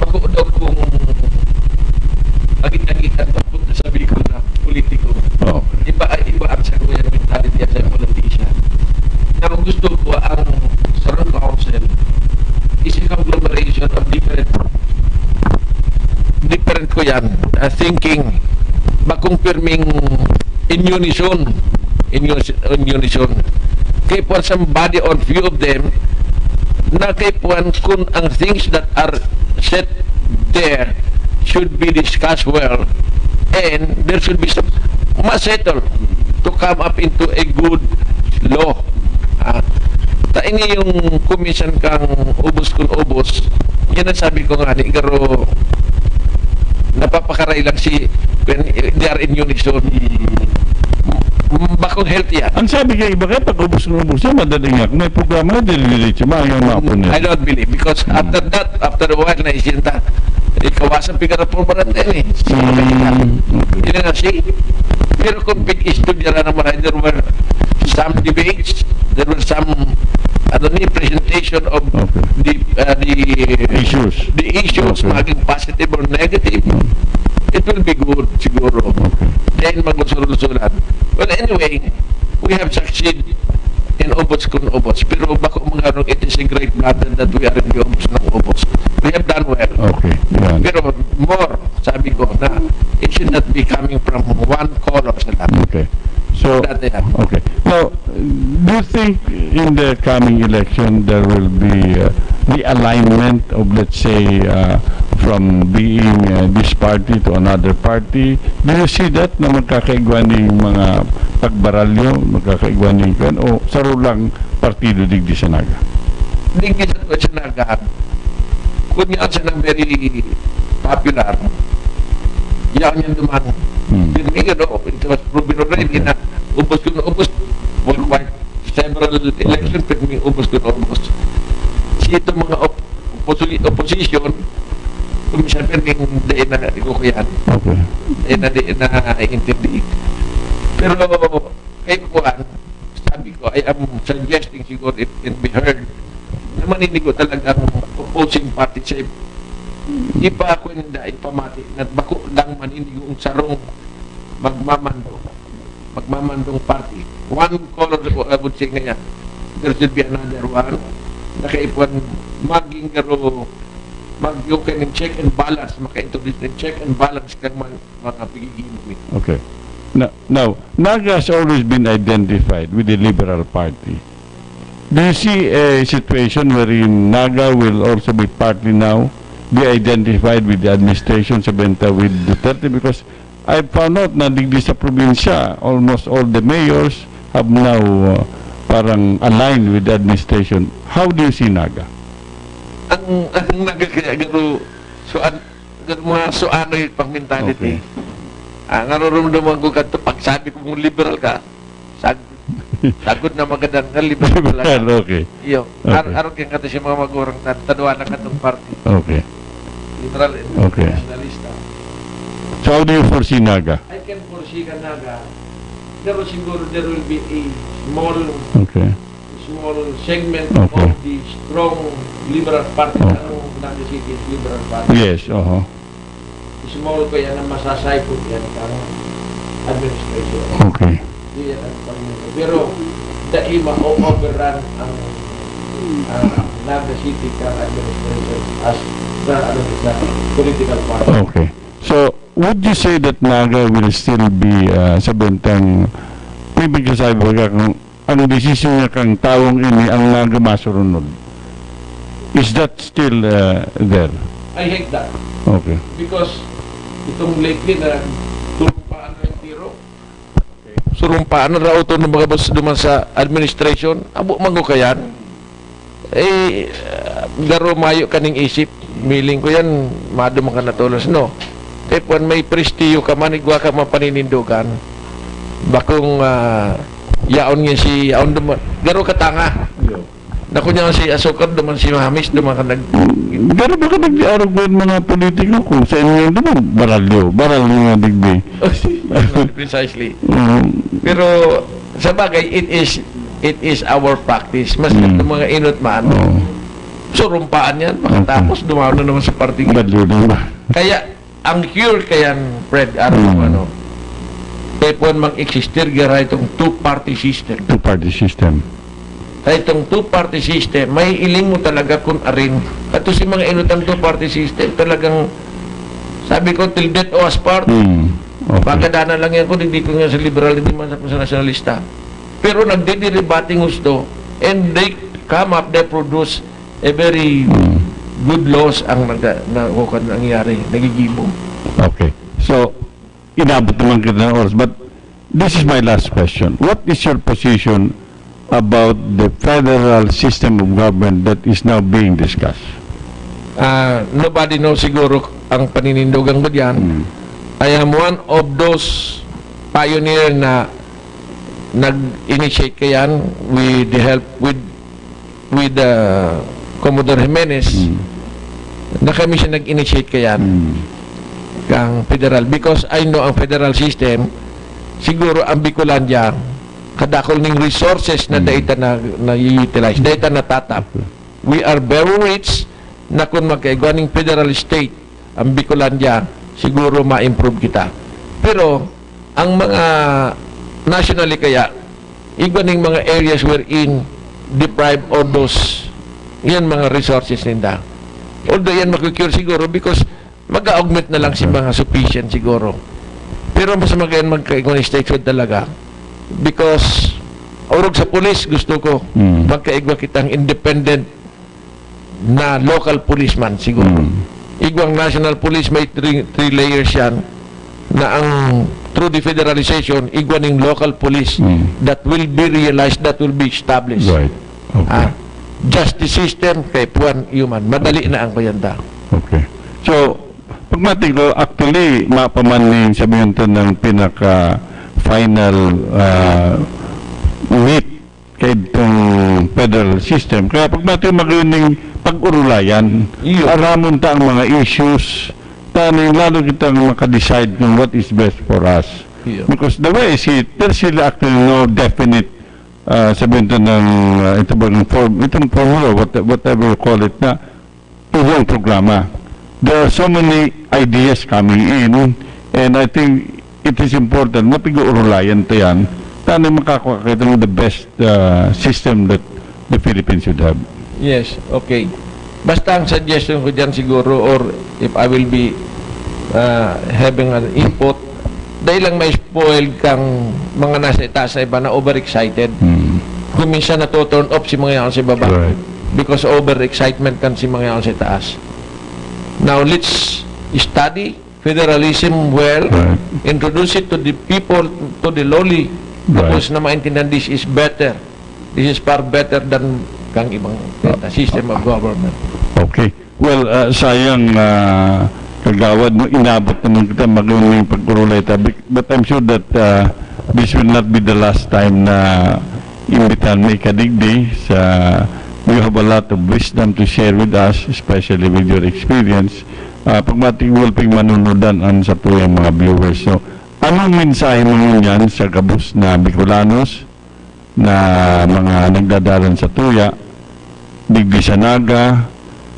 Bako daw kung agit-agitan papunta sa Bicol na politiko. Iba ang saluyan mentality as a politician. Na kung gusto ko ang Surround Council is a conglomeration of different ko yan, thinking bakong pirming in unison kay po somebody or few of them na kay po kung ang things that are set there should be discussed well and there should be some settle to come up into a good law. Taini yung commission kang ubos kung ubos, yan ang sabi ko nga ni Garo, napapakaray lang si when they are in unison. Bakong healthy yan. Ang sabi kay iba pag ubos kung ubos yan, madaling nga. Kung may programa, dili-diretso I don't believe because after that, after a while na isinta, ikawasan pigar na pulbaran din Hindi na siya. Pero kung big issue dyan na naman, there were some debates, there were some presentation of the issues, maging positive or negative. It will be good, siguro. Then maglusul-lusulan. Well, anyway, we have succeeded in ubos kung ubos. Pero bako mga it is a great matter that we are in the ubos ng ubos. We have done well. Okay. Yeah. Pero more, sabi ko, na it should not be coming from one color sa lahat. Okay. So, okay. Now, do you think in the coming election there will be the alignment of, let's say, from being this party to another party? Do you see that na magkakaigwan ng mga pagbaralyo, magkakaigwan ng kan, o saro lang partido digdi sa Naga? Digdi sa Naga, kung yan siya ng very popular, yan yung duman. It was proven already na ubos ko na ubos. For quite several elections, pero may ubos ko na ubos. Ito mga opposition, kumisya pero hindi na ko yan. Hindi na intindi. Pero kay Juan, sabi ko, I am suggesting siguro it can be heard na maninigo talagang opposing party sa ipa ako hindi ipamati na bako lang maninigo ang sarong magmamandong party. One color I would say ngayon, there should be another one na kaipuan maging garo you can check and balance, maka-introduce ng check and balance kang mga pagiging. Okay. Now, Naga has always been identified with the Liberal Party. Do you see a situation wherein Naga will also be partly now be identified with the administration sa benta with Duterte? Because I found out na digdi sa probinsya, almost all the mayors have now parang aligned with the administration. How do you see Naga? Ang Naga kaya gano mga suanoy pang mentality. Ang nararamdaman ko kanto, pag sabi ko mong liberal ka, sagot na magandang nga liberal ka. Okay. Iyo, araw kaya kata siya mga magurang tadwa na katong party. Okay. Liberal and nationalista. So how do you foresee Naga? I can foresee ka Naga. Pero siguro there will be a small segment of the strong liberal party. Anong Naga City is liberal party? Yes, small pa yan na masasaykot yan ang administration. Okay. Pero dahil ma-overrun ang Naga City administration as the political party. Okay. So, would you say that Naga will still be sa bentang may magkasabi ba kung ang desisyon niya kang tawong ini ang Naga masurunod? Is that still there? I hate that. Okay. Because itong lately na surumpaan na yung tiro. Surumpaan na raw ito ng mga boss duman sa administration. Abo mango kayan. Garo mayo kaning isip. Miling ko yan, madumang ka natulos, no? Kaya kung may prestiyo ka, manigwa ka mapaninindugan. Bakong yaon nga si yaon duman. Garo katanga. Naku niya si Asukad, duman si Mahamis, duman ka Garo ba ka nag-diarog ba yung mga politiko kung sa inyo duman? Baral nga digdi. Precisely. Pero sa bagay, it is our practice. Mas mga inot man, surumpaan yan, makatapos dumaw na naman sa parting. Kaya, ang cure kayan, Fred, ano, kaya po mag-existir gara itong two-party system. Two-party system. Kaya itong two-party system, may iling mo talaga kung arin. At si mga inutang two-party system, talagang, sabi ko, till death o as part, pagkadana lang yan ko, hindi ko nga sa liberal, hindi man sa nationalista. Pero nagdidiribating gusto, and they come up, they produce a very good laws ang nangyari, nagigibo. Okay. So, inabot naman kita ng oras, but this is my last question. What is your position about the federal system of government that is now being discussed? Nobody knows siguro ang paninindugan ko diyan. I am one of those pioneer na nag-initiate kayan with the help with Commodore Jimenez na kami siya nag-initiate kayan kang federal, because I know ang federal system siguro ang Bicolandia kadakol ning resources na data na i-utilize, data na tatap. We are very rich na kung magkaigwaning federal state ang Bicolandia, siguro ma-improve kita. Pero ang mga nationally kaya igwaning mga areas wherein deprived of those yan mga resources ninda. Although yan makikure siguro because mag-augment na lang si mga sufficient siguro. Pero mas magayon magkaigwaning statehood talaga. Because orog sa police gusto ko magkaigwa kitang independent na local policeman siguro. Igwang national police may three layers yan na ang through the federalization igwaning local police that will be realized, that will be established. Right. Okay. Justice system kay puan human madali na ang kayanda. Okay. So pagmatig ko actually mapaman sabihin to ng pinaka final meet kay itong federal system. Kaya pag natin mag-uning pag-urulayan, aramon ta ang mga issues, taning lalo kitang makadecide kung what is best for us. Because the way I see it, there's really actually no definite sabihin ito ng itong formula, whatever you call it, na tuwang programa. There are so many ideas coming in, and I think it is important na pag-urulayan ito yan, tayo makakakita ng the best system that the Philippines should have. Yes, okay. Basta ang suggestion ko dyan siguro, or if I will be having an input, dahil lang may spoil kang mga nasa itaas na iba na overexcited. kuminsan na to turn off si mga yan sa baba. Right. Because over-excitement kan si mga yan sa taas. Now, let's study federalism well, introduce it to the people, to the lowly, tapos na maintindihan this is better. This is far better than kang ibang system of government. Okay. Well, sayang kagawad mo, inabot naman kita magawin yung pagkurulay tabi. But I'm sure that this will not be the last time na imbitahan mo ikadigdi sa you have a lot of wisdom to share with us, especially with your experience. Pagmating walping manunodan ang sa tuyang mga viewers. So, anong mensahe mo yan sa gabos na Bicolanos na mga nagdadalan sa tuya, digdi sa Naga,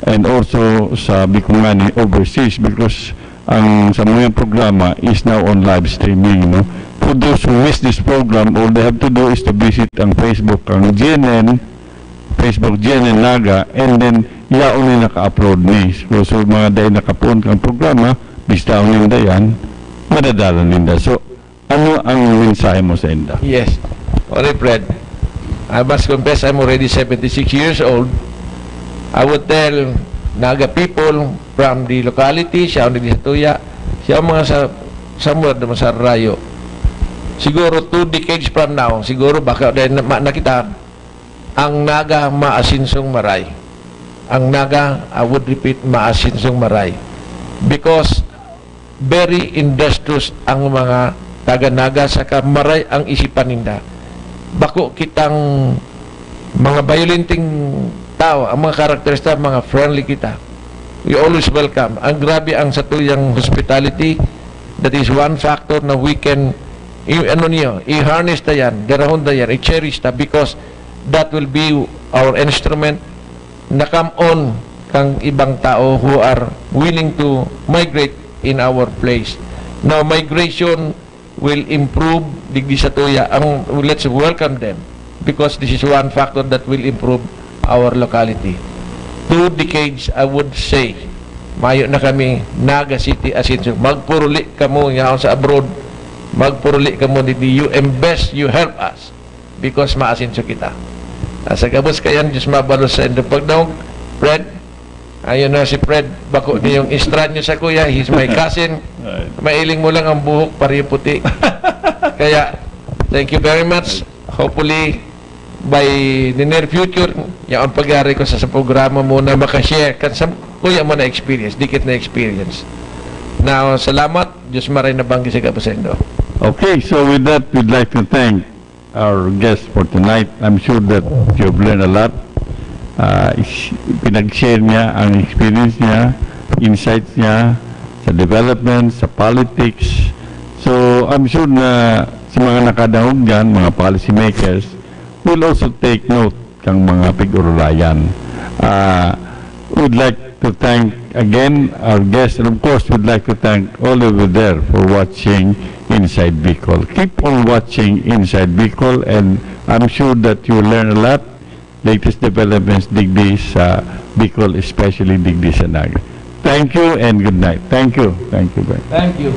and also sa Bicongani overseas, because ang sa mga programa is now on live streaming, no? For those who miss this program, all they have to do is to visit ang Facebook, ang GNN, Facebook GNN Naga, and then yaon ni naka-upload ni. So mga day nakapun kang programa, bistaw ninda yan, madadalan ninda. So, ano ang mensahe mo sa inda? Yes. Alright, Fred. I must confess, I'm already 76 years old. I would tell Naga people from the locality, siya ang Tuya, siya mga somewhere naman sa Rayo. Siguro 2 decades from now, siguro baka dahil nakita, ang Naga maasinsong maray. Ang Naga, I would repeat, maasinsong maray. Because very industrious ang mga taga-Naga, saka maray ang isipan ninda. Bako kitang mga violenting tao, ang mga karakterista, mga friendly kita. We always welcome. Ang grabe ang satuyang hospitality. That is one factor na we can i-harness na yan, darahon na yan, i-cherish na, because that will be our instrument na come on kang ibang tao who are willing to migrate in our place. Now, migration will improve digdi sa tuya. Let's welcome them, because this is one factor that will improve our locality. 2 decades, I would say, mayo na kami, Naga City Asinso. Magpuruli kamo nga sa abroad, magpuruli kamo dito. You invest, you help us, because maasinso kita. Sa gabos kayan, Diyos mabalos sa endo. Pag daw, Fred, ayun na si Fred, bako niyo yung istran niyo sa kuya, he's my cousin. Mailing mo lang ang buhok, pari puti. Kaya, thank you very much. Hopefully, by the near future, yung ang pagyari ko sa programa mo na makashare kan sa kuya mo na experience, dikit na experience. Now, salamat. Diyos maray na banggi sa kapasendo. Okay, so with that, we'd like to thank our guest for tonight. I'm sure that you've learned a lot. Pinag-share niya ang experience niya, insights niya sa development, sa politics. So, I'm sure na sa mga nakadahog dyan, mga policy makers, will also take note kang mga pig-urulayan. We'd like to thank again our guests, and of course, we'd like to thank all of you there for watching Inside Bicol. Keep on watching Inside Bicol, and I'm sure that you will learn a lot. Latest developments digdi sa Bicol, especially digdi sa Naga. Thank you and good night. Thank you. Thank you. Thank you.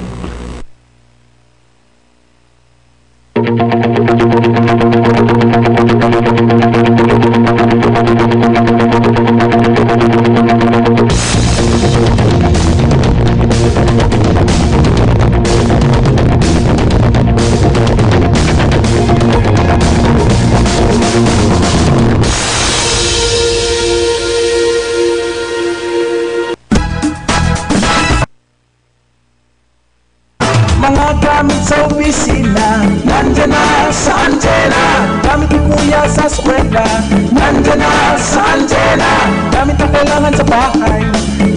Mga gamit sa opisina, nandyan na sa antena. Gamit ni kuya sa eskwela, nandyan na sa antena. Gamit na kailangan sa bahay,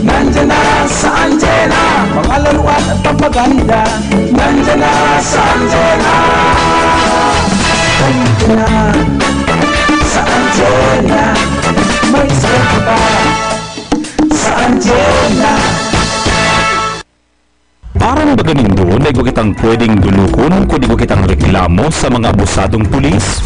nandyan na sa antena. Mga laruan at pampaganda, nandyan na sa antena. Nandyan na sa antena. May eskwela pa sa antena. Parang bagamindo na igo kitang pwedeng dulukon kung di ko kitang reklamo sa mga abusadong pulis.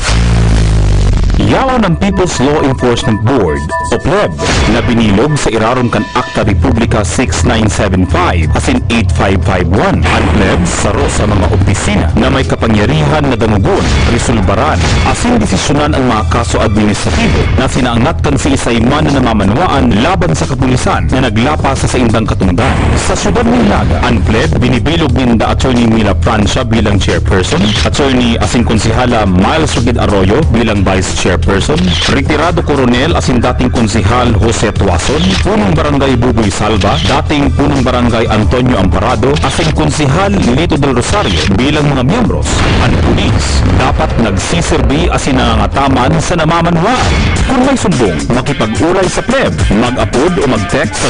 Yaon ng People's Law Enforcement Board o PLEB na binilog sa iraron kan Akta Republika 6975 as in 8551. Ang PLEB saro sa mga opisina na may kapangyarihan na danugon, resolbaran, asin desisyonan ang mga kaso administratibo na sinaangat kan si isay man na namamanwaan laban sa kapulisan na naglapas sa indang katungdan. Sa siyudad ng Naga, ang PLEB binibilog ni Attorney Mila Francia bilang chairperson, Attorney asing konsihala Miles Rugid Arroyo bilang vice chairperson, retirado koronel asin dating konsihal Jose Tuason, punong barangay Buboy Salva, dating punong barangay Antonio Amparado, asin konsihal Lito del Rosario bilang mga miyembros. Ang pulis dapat nagsiserbi asin nangangataman sa namamanwaan. Kung may sumbong, makipag-ulay sa PLEB, mag-upload o mag-text sa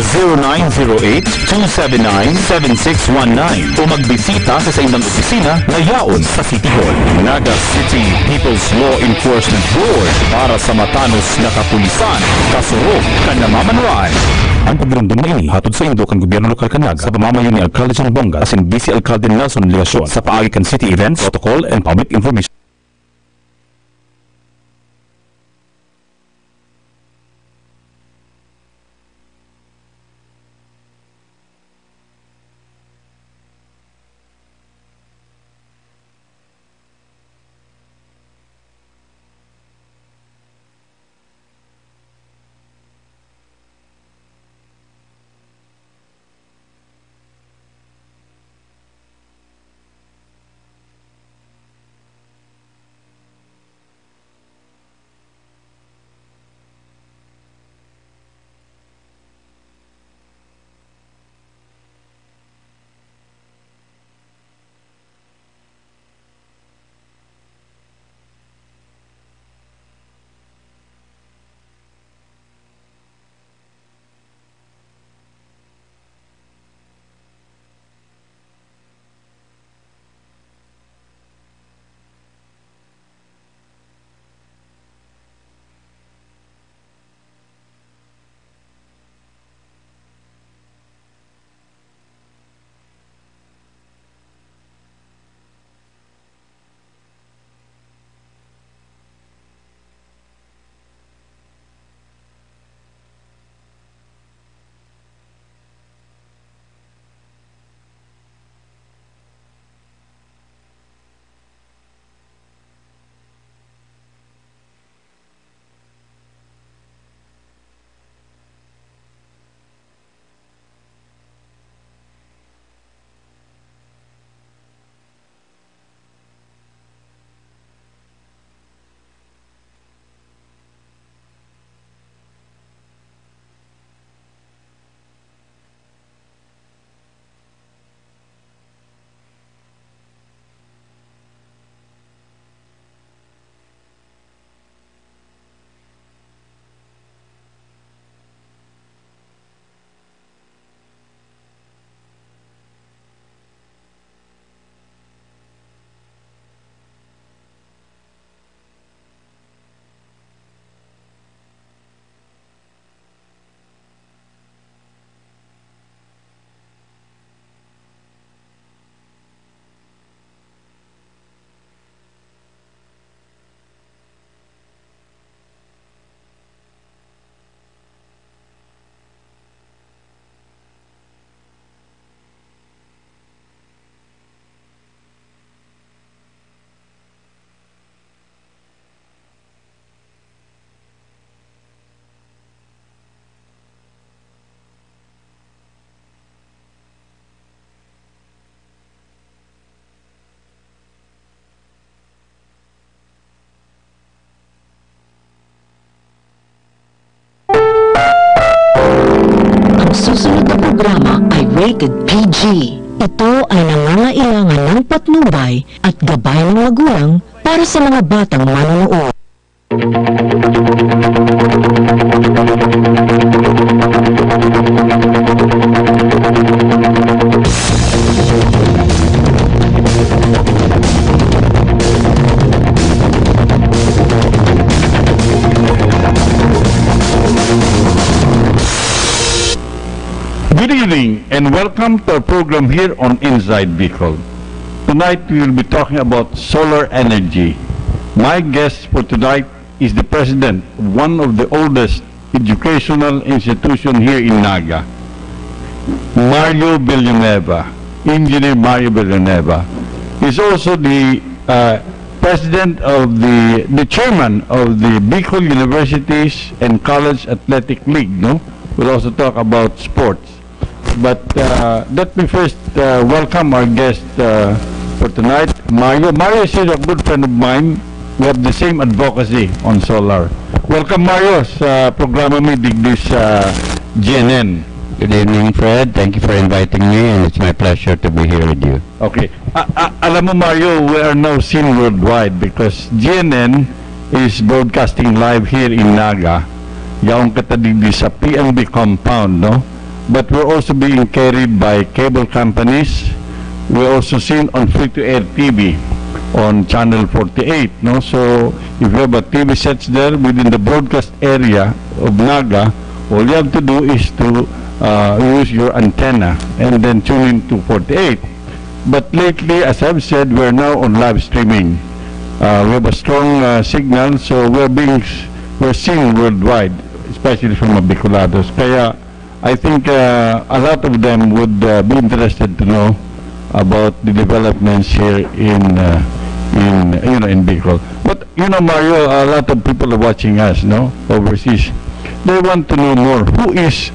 0908-279-7619 o magbisita sa indang opisina na yaon sa City Hall. Naga City People's Law Enforcement Board para sa matanos na kapulisan, kasurog kan namamanwaan. Ang pagrundong na ini hatod sa Indo kan gobyerno lokal kan Naga sa pamamayo ni Alcalde John Bonga asin Vice Alcalde Nelson Ligasyon sa paagi kan city events, protocol and public information. Susunod na programa ay rated PG. Ito ay nangangailangan ng patnubay at gabay ng magulang para sa mga batang manonood. Good evening and welcome to our program here on Inside Bicol. Tonight we will be talking about solar energy. My guest for tonight is the president of one of the oldest educational institution here in Naga. Mario Villanueva, Engineer Mario Villanueva, is also the president of the chairman of the Bicol Universities and College Athletic League. No, we'll also talk about sports. But let me first welcome our guest for tonight, Mario. Mario is a good friend of mine. We have the same advocacy on solar. Welcome, Mario, sa programa mo digdi sa GNN. Good evening, Fred. Thank you for inviting me, and it's my pleasure to be here with you. Okay. Alam mo, Mario, we are now seen worldwide because GNN is broadcasting live here in Naga. Yaong katadigdi sa PNB compound, no? But we're also being carried by cable companies. We're also seen on free-to-air TV on Channel 48, no? So, if you have a TV sets there within the broadcast area of Naga, all you have to do is to use your antenna and then tune in to 48. But lately, as I've said, we're now on live streaming. We have a strong signal, so we're seen worldwide, especially from Bicolados. Kaya I think a lot of them would be interested to know about the developments here in Bicol. But Mario, a lot of people are watching us, no, overseas. They want to know more. Who is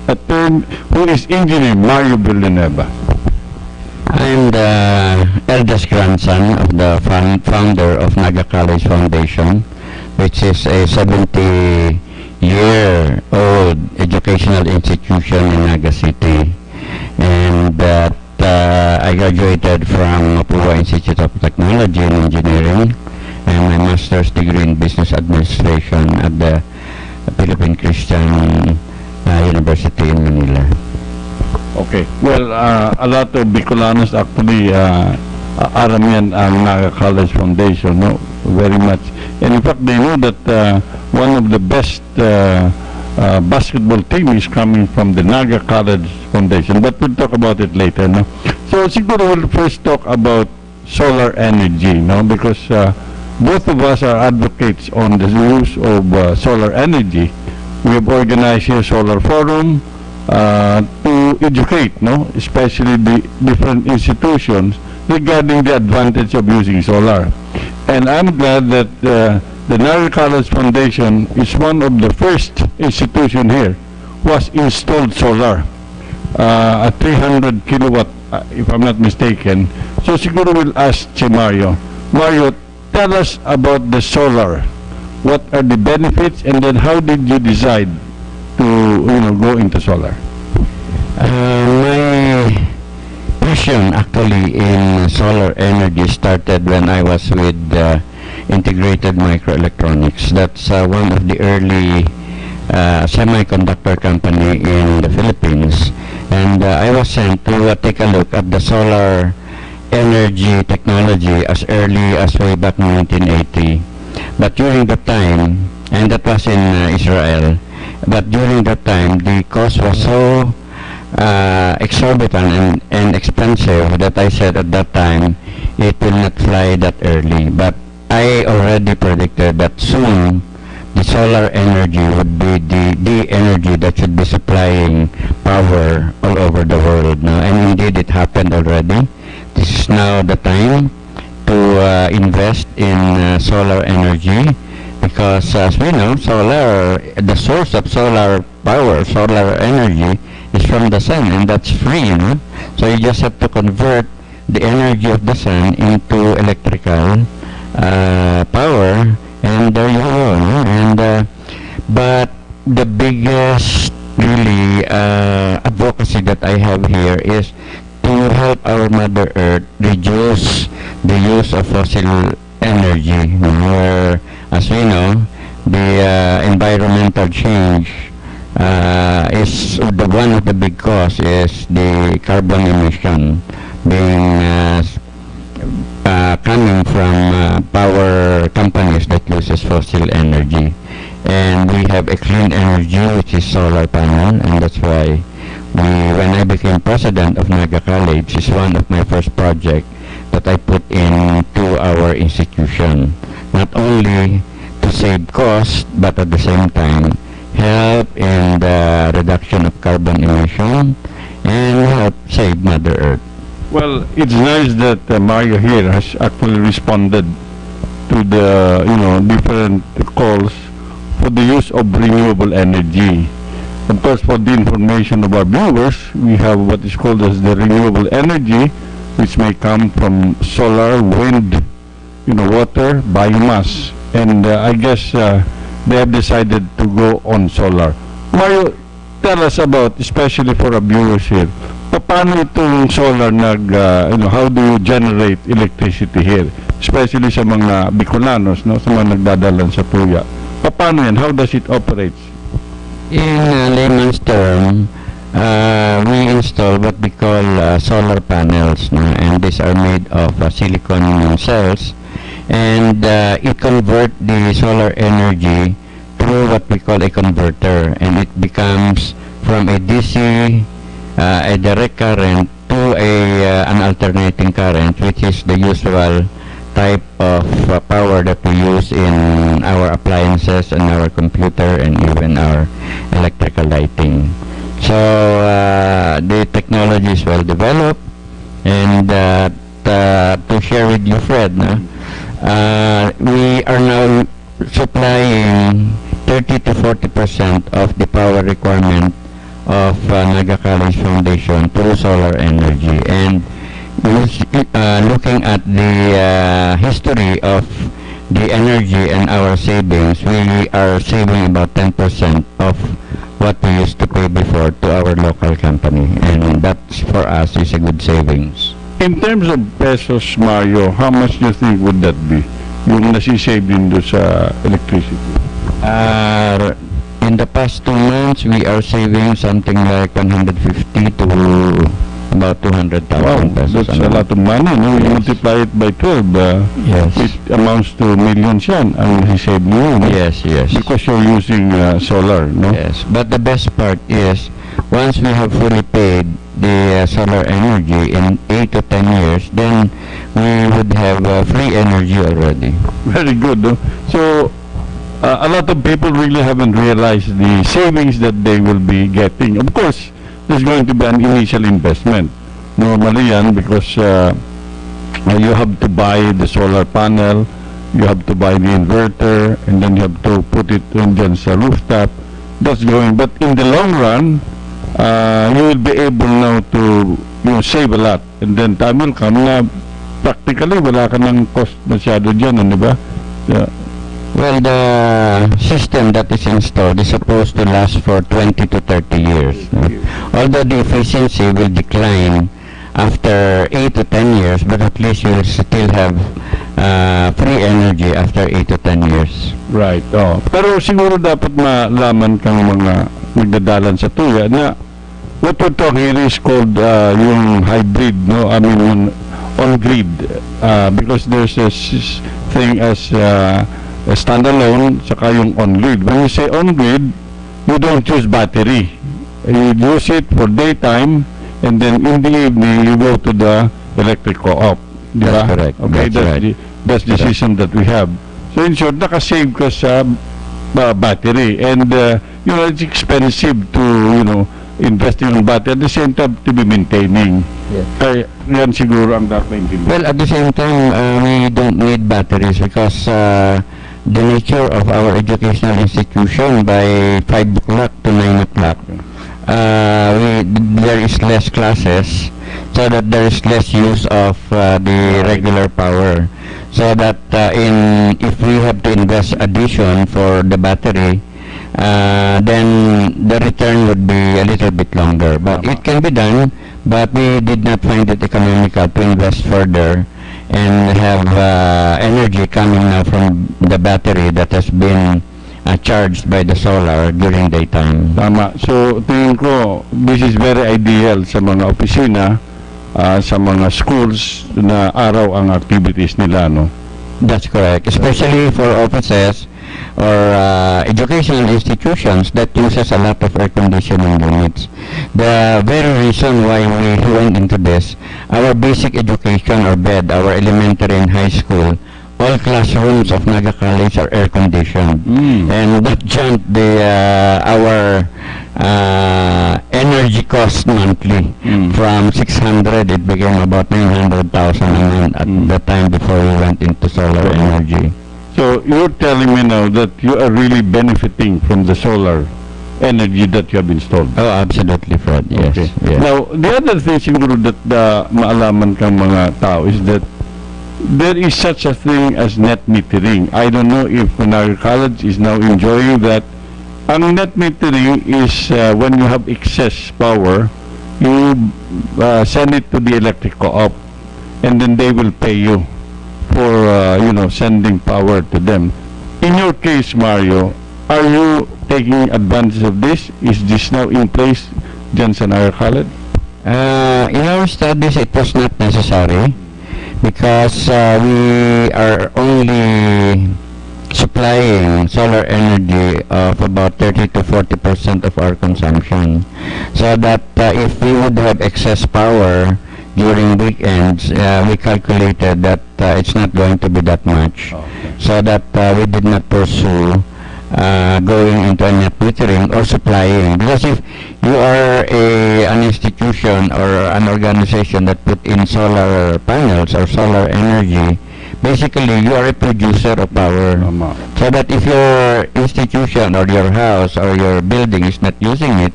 Engineer Mario Villanueva? I'm the eldest grandson of the founder of Naga College Foundation, which is a 70-year-old educational institution in Naga City. And that I graduated from Mapua Institute of Technology and Engineering and my master's degree in business administration at the Philippine Christian University in Manila. Okay. Well, a lot of Bicolanos actually aram yan ang Naga College Foundation, no? Very much. And in fact, they know that one of the best basketball team is coming from the Naga College Foundation. But we'll talk about it later, no? So, siguro we'll first talk about solar energy, no? Because both of us are advocates on the use of solar energy. We have organized here Solar Forum to educate, no, especially the different institutions regarding the advantage of using solar. And I'm glad that the Naga College Foundation is one of the first institution here who has installed solar, a 300 kilowatt, if I'm not mistaken. So siguro we'll ask si Mario. Mario, tell us about the solar. What are the benefits, and then how did you decide to go into solar? My passion actually in solar energy started when I was with Integrated Microelectronics. That's one of the early semiconductor company in the Philippines, and I was sent to take a look at the solar energy technology as early as way back in 1980. But during that time, and that was in Israel, but during that time the cost was so exorbitant and expensive that I said at that time it will not fly that early. But I already predicted that soon the solar energy would be the energy that should be supplying power all over the world now, and indeed it happened already. This is now the time to invest in solar energy, because as we know, the source of solar power, solar energy is from the sun, and that's free, So you just have to convert the energy of the sun into electrical power, and there you go, And but the biggest really advocacy that I have here is to help our Mother Earth reduce the use of fossil energy, where, as we know, the environmental change is one of the big cause is the carbon emission being coming from power companies that uses fossil energy. And we have a clean energy, which is solar panel, and that's why when I became president of Naga College, is one of my first projects that I put into our institution. Not only to save cost, but at the same time help in the reduction of carbon emission and help save Mother Earth. Well, it's nice that Mario here has actually responded to the different calls for the use of renewable energy. Of course, for the information of our viewers, we have what is called as the renewable energy, which may come from solar, wind, water, biomass, and I guess they have decided to go on solar. Mario, tell us about, especially for our viewers here, paano itong solar how do you generate electricity here, especially sa mga Bicolanos, sa mga nagdadalan sa tuya? Paano yan? How does it operate? In layman's term, we install what we call solar panels, and these are made of silicon cells, and it convert the solar energy through what we call a converter, and it becomes from a DC, a direct current, to an alternating current, which is the usual type of power that we use in our appliances and our computer and even our electrical lighting. So the technology is well developed, and to share with you, Fred, we are now supplying 30 to 40% of the power requirement of Naga College Foundation through solar energy. And looking at the history of the energy and our savings, we are saving about 10% of what we used to pay before to our local company, and that for us is a good savings. In terms of pesos, Mario, how much do you think would that be? Yung nasisave din doon sa electricity? In the past 2 months, we are saving something like 150 to about 200,000 pesos. That's a lot of money. No? You multiply it by 12. Yes. It amounts to millions yan. Ang save niyo. No? Yes, yes. Because you're using solar, no? Yes. But the best part is, once we have fully paid the solar energy in 8 to 10 years, then we would have free energy already. Very good. No? So, a lot of people really haven't realized the savings that they will be getting. Of course, there's going to be an initial investment. Normally yan, because you have to buy the solar panel, you have to buy the inverter, and then you have to put it dyan sa rooftop. That's going, but in the long run, you will be able now to save a lot. And then time will come na practically wala ka ng cost masyado dyan, di ba? Well, the system that is installed is supposed to last for 20 to 30 years. Although the efficiency will decline after 8 to 10 years, but at least you will still have free energy after 8 to 10 years. Right. Oh. Pero siguro dapat malaman kang mga nagdadalan sa tuya na what we're talking here is called yung hybrid, no? I mean, on-grid. Because there's this thing as a standalone, saka yung on-grid. When you say on-grid, you don't use battery. You use it for daytime, and then in the evening, you go to the electric co-op. That's correct. Okay, that's the system that we have. So in short, nakasave ka sa battery. And, it's expensive to, investing in battery. At the same time, to be maintaining. Yes. Kaya yan siguro ang dapat maintindihan. Well, at the same time, we don't need batteries because the nature of our educational institution, by 5 o'clock to 9 o'clock, there is less classes, so that there is less use of the regular power. So that if we have to invest addition for the battery, then the return would be a little bit longer. But it can be done, but we did not find it economical to invest further and have energy coming now from the battery that has been charged by the solar during daytime. Tama. So, tingin ko, this is very ideal sa mga opisina, sa mga schools na araw ang activities nila, no? That's correct. Especially for offices or educational institutions that uses a lot of air conditioning units. The very reason why we went into this, our basic education or bed, our elementary and high school, all classrooms of Naga College are air conditioned, and that jumped our energy cost monthly from 600. It became about 900,000 a month at the time before we went into solar energy. So you're telling me now that you are really benefiting from the solar energy that you have installed? Oh, absolutely, Fred. Yes. Okay. Yes. Now, the other thing siguro that maalaman kang mga tao is that there is such a thing as net metering. I don't know if Naga College is now enjoying that. Ang net metering is when you have excess power, you send it to the electric co-op, and then they will pay you for sending power to them. In your case, Mario, are you taking advantage of this? Is this now in place dyan sa Naga College? In our studies, it was not necessary because we are only supplying solar energy of about 30 to 40% of our consumption. So that if we would have excess power during weekends, we calculated that it's not going to be that much. Okay. So that we did not pursue going into a net metering or supplying, because if you are an institution or an organization that put in solar panels or solar energy, basically you are a producer of power. So that if your institution or your house or your building is not using it,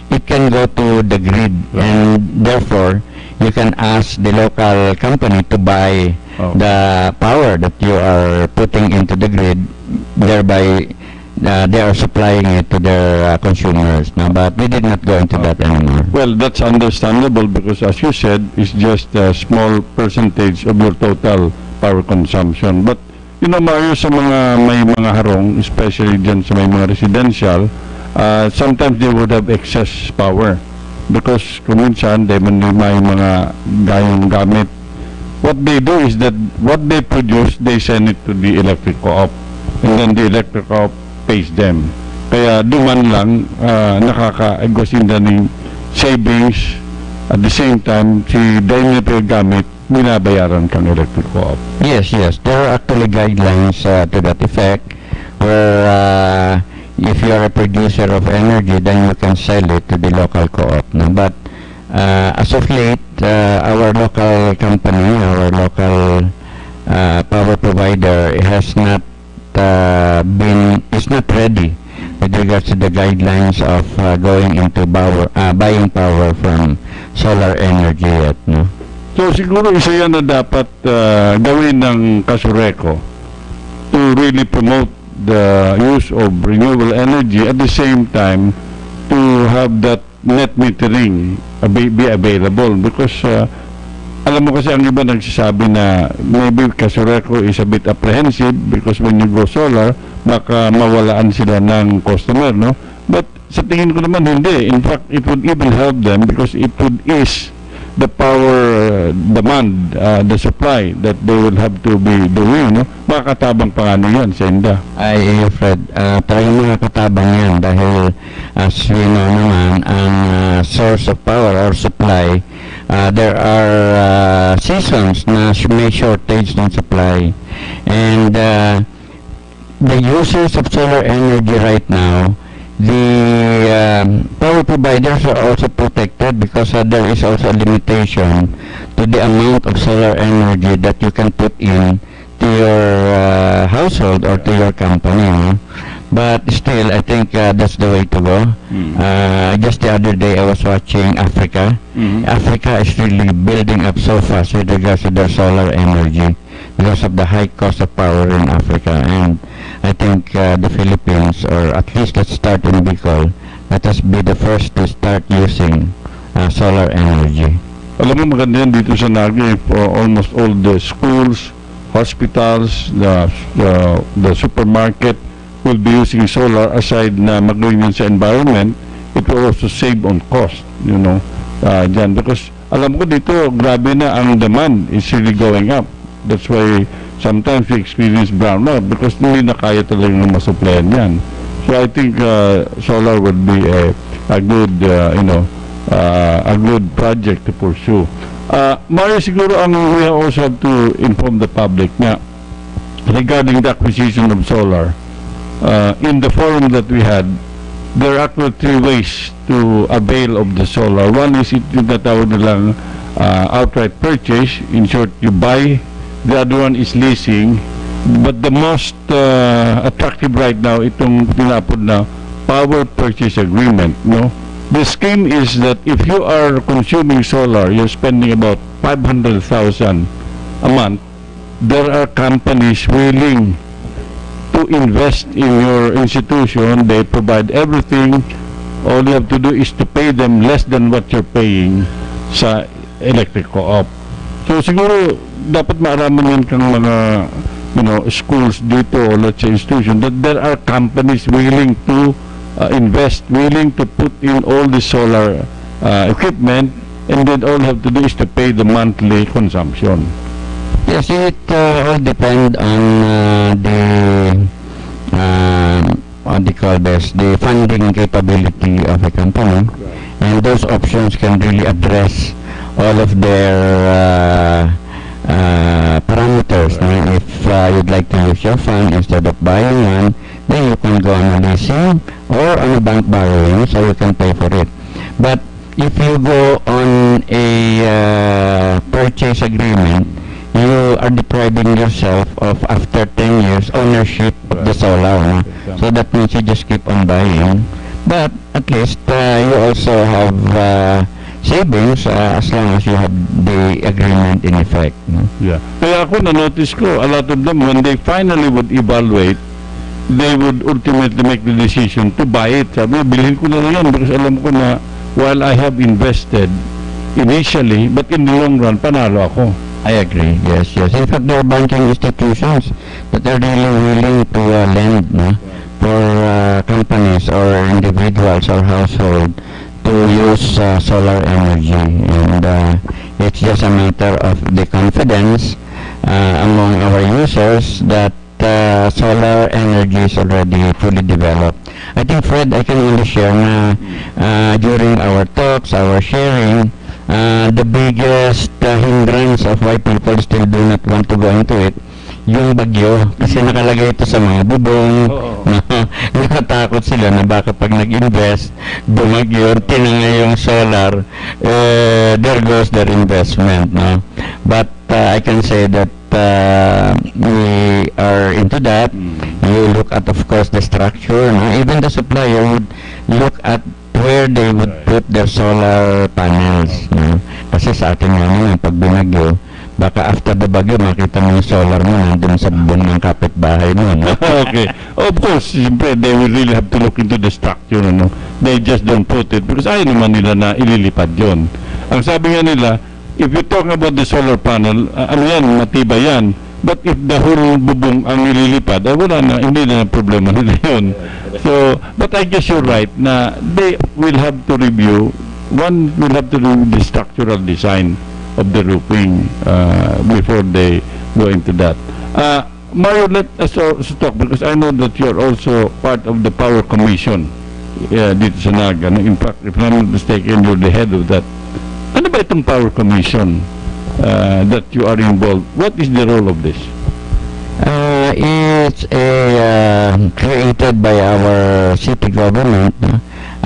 it can go to the grid, and therefore you can ask the local company to buy the power that you are putting into the grid, thereby they are supplying it to their consumers. No? But we did not go into that anymore. Well, that's understandable because, as you said, it's just a small percentage of your total power consumption. But, Mario, sa may mga harong, especially dyan sa may mga residential, sometimes they would have excess power because kung minsan, may mga gayong gamit. What they do is that what they produce, they send it to the electric co-op, and then the electric co-op pays them. Kaya duman lang nakaka-agwasinda ng savings, at the same time si dahil na gamit binabayaran kang electric co-op. Yes. There are actually guidelines to that effect where if you are a producer of energy, then you can sell it to the local co-op. No? But as of late, our local company, our local power provider has not is not ready with regards to the guidelines of going into buying power from solar energy yet, no? So siguro isa yan na dapat gawin ng Kasureco to really promote the use of renewable energy, at the same time to have that net metering be available, because alam mo kasi ang iba nagsasabi na maybe Kasureco is a bit apprehensive because when you go solar, baka mawalaan sila ng customer, no? But sa tingin ko naman hindi. In fact, it would even help them because it would ease the power demand, the supply that they will have to be doing, no? Makakatabang pa nga yan sa inda. Ay, Fred, talagang makakatabang yan dahil as we know naman, ang source of power or supply, there are seasons na may shortage ng supply, and the users of solar energy right now, the power providers are also protected because there is also a limitation to the amount of solar energy that you can put in to your household or to your company, no? But still, I think that's the way to go. Just the other day, I was watching Africa. Africa is really building up so fast with regards to their solar energy because of the high cost of power in Africa. And I think the Philippines, or at least let's start in Bicol, let us be the first to start using solar energy. Alam mo, maganda yan dito sa Naga, for almost all the schools, hospitals, the supermarket will be using solar. Aside na magawin yan sa environment, it will also save on cost, dyan. Because alam ko dito, grabe na ang demand is really going up. That's why sometimes we experience brownout because hindi na kaya talagang masuplayan yan. So I think solar would be a good, a good project to pursue. Mario, siguro we also have to inform the public na regarding the acquisition of solar. In the forum that we had, there are actually three ways to avail of the solar. One is yung tatawag nilang outright purchase. In short, you buy. The other one is leasing. But the most attractive right now, itong tinapod na power purchase agreement. No? The scheme is that if you are consuming solar, you're spending about 500,000 a month. There are companies willing to invest in your institution. They provide everything. All you have to do is to pay them less than what you're paying sa electric co-op. So siguro dapat maaraman yan kang mga schools dito o let's say institution that there are companies willing to invest, willing to put in all the solar equipment, and then all you have to do is to pay the monthly consumption. Yes, it all depend on what do you call this, the funding capability of a company, and those options can really address all of their parameters. If you'd like to use your fund instead of buying one, then you can go on a leasing or on a bank borrowing, so you can pay for it. But if you go on a purchase agreement, you are depriving yourself of, after 10 years, ownership of the solar. So that means you just keep on buying. But at least you also have savings as long as you have the agreement in effect. Yeah. Kaya ako na-notice ko, a lot of them, when they finally would evaluate, they would ultimately make the decision to buy it. Sabi, bilhin ko na lang yan because alam ko na while I have invested initially, but in the long run, panalo ako. I agree. Yes. In fact, there are banking institutions that are really willing to lend for companies or individuals or household to use solar energy, and it's just a matter of the confidence among our users that solar energy is already fully developed. I think, Fred, I can only share na during our talks, our sharing, the biggest hindrance of why people still do not want to go into it, yung bagyo, kasi nakalagay ito sa mga bubong, nakatakot sila na baka pag nag-invest, bumagyo, tinangay yung solar, there goes their investment. But I can say that we are into that. You look at, of course, the structure. Even the supplier would look at where they would put their solar panels. Kasi sa atin naman, pag binagyo, baka after the bagyo, makita mo yung solar mo nandun sa bubong ng kapitbahay mo. Okay. Of course, siyempre, they will really have to look into the structure. They just don't put it because ayaw naman nila na ililipad yon. Ang sabi nga nila, if you talk about the solar panel, matibay yan. But if the whole bubong ang ililipad, wala na, hindi na problema nila yun. So, but I guess you're right na they will have to review, one will have to review the structural design of the roofing before they go into that. Mario, let us also talk, because I know that you're also part of the Power Commission dito sa Naga. In fact, if I'm not mistaken, you're the head of that. Ano ba itong Power Commission that you are involved? What is the role of this? It's created by our city government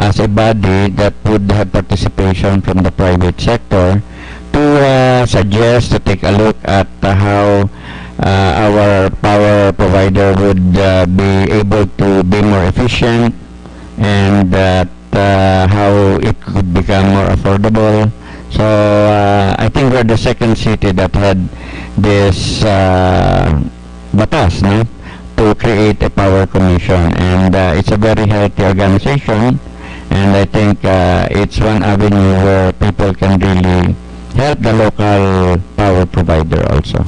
as a body that would have participation from the private sector to suggest, to take a look at how our power provider would be able to be more efficient, and that how it could become more affordable. So I think we're the second city that had this batas to create a power commission, and it's a very healthy organization, and I think it's one avenue where people can really help the local power provider also.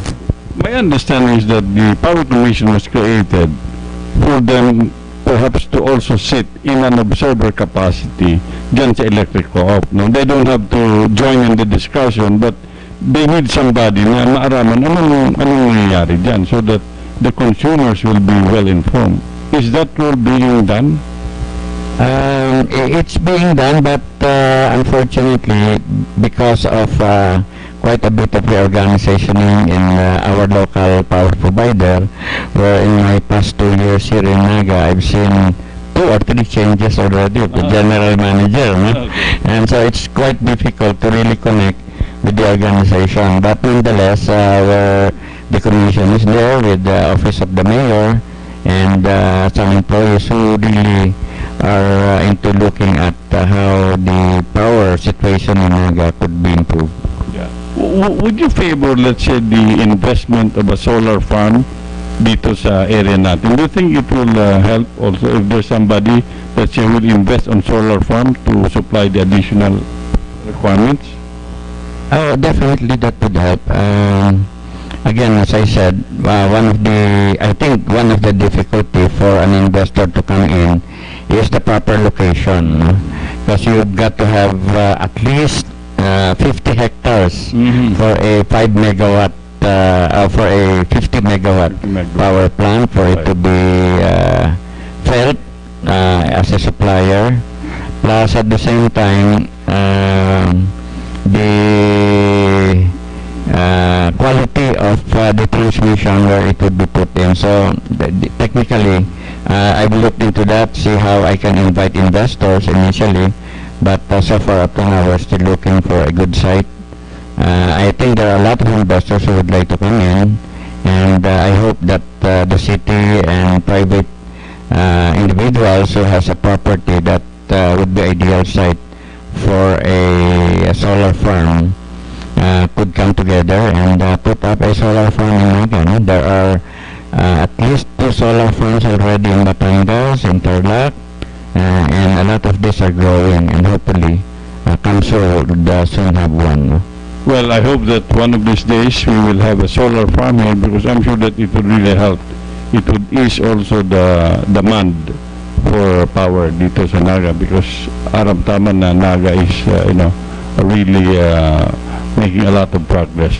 My understanding is that the Power Commission was created for them perhaps to also sit in an observer capacity dyan sa electric co-op. They don't have to join in the discussion, but they need somebody na maaraman anong nangyayari dyan so that the consumers will be well informed. Is that role being done? It's being done, but unfortunately, because of quite a bit of reorganizationing in our local power provider, where in my past 2 years here in Naga, I've seen 2 or 3 changes already of the general manager, no? And so it's quite difficult to really connect with the organization. But nonetheless, the commission is there with the office of the mayor and some employees who really are into looking at how the power situation in Naga could be improved. Yeah. Would you favor, let's say, the investment of a solar farm dito sa area natin? Do you think it will help also if there's somebody that will invest on solar farm to supply the additional requirements? Oh, definitely that would help. Again, as I said, I think one of the difficulty for an investor to come in is the proper location, because you've got to have at least 50 hectares for a 5 megawatt for a 50 megawatt power plant, for it to be felt as a supplier, plus at the same time the quality of the transmission where it would be put in. So technically I've looked into that, see how I can invite investors initially, but so far up to now we're still looking for a good site. I think there are a lot of investors who would like to come in, and I hope that the city and private individuals who has a property that would be ideal site for a solar farm could come together and put up a solar farm in Naga. There are at least 2 solar farms already in Batangas, in Tarlac, and a lot of these are growing, and hopefully Kamsur would soon have one. Well, I hope that one of these days we will have a solar farm here, because I'm sure that it would really help. It would ease also the demand for power dito sa Naga, because aram-tama na Naga is really making a lot of progress.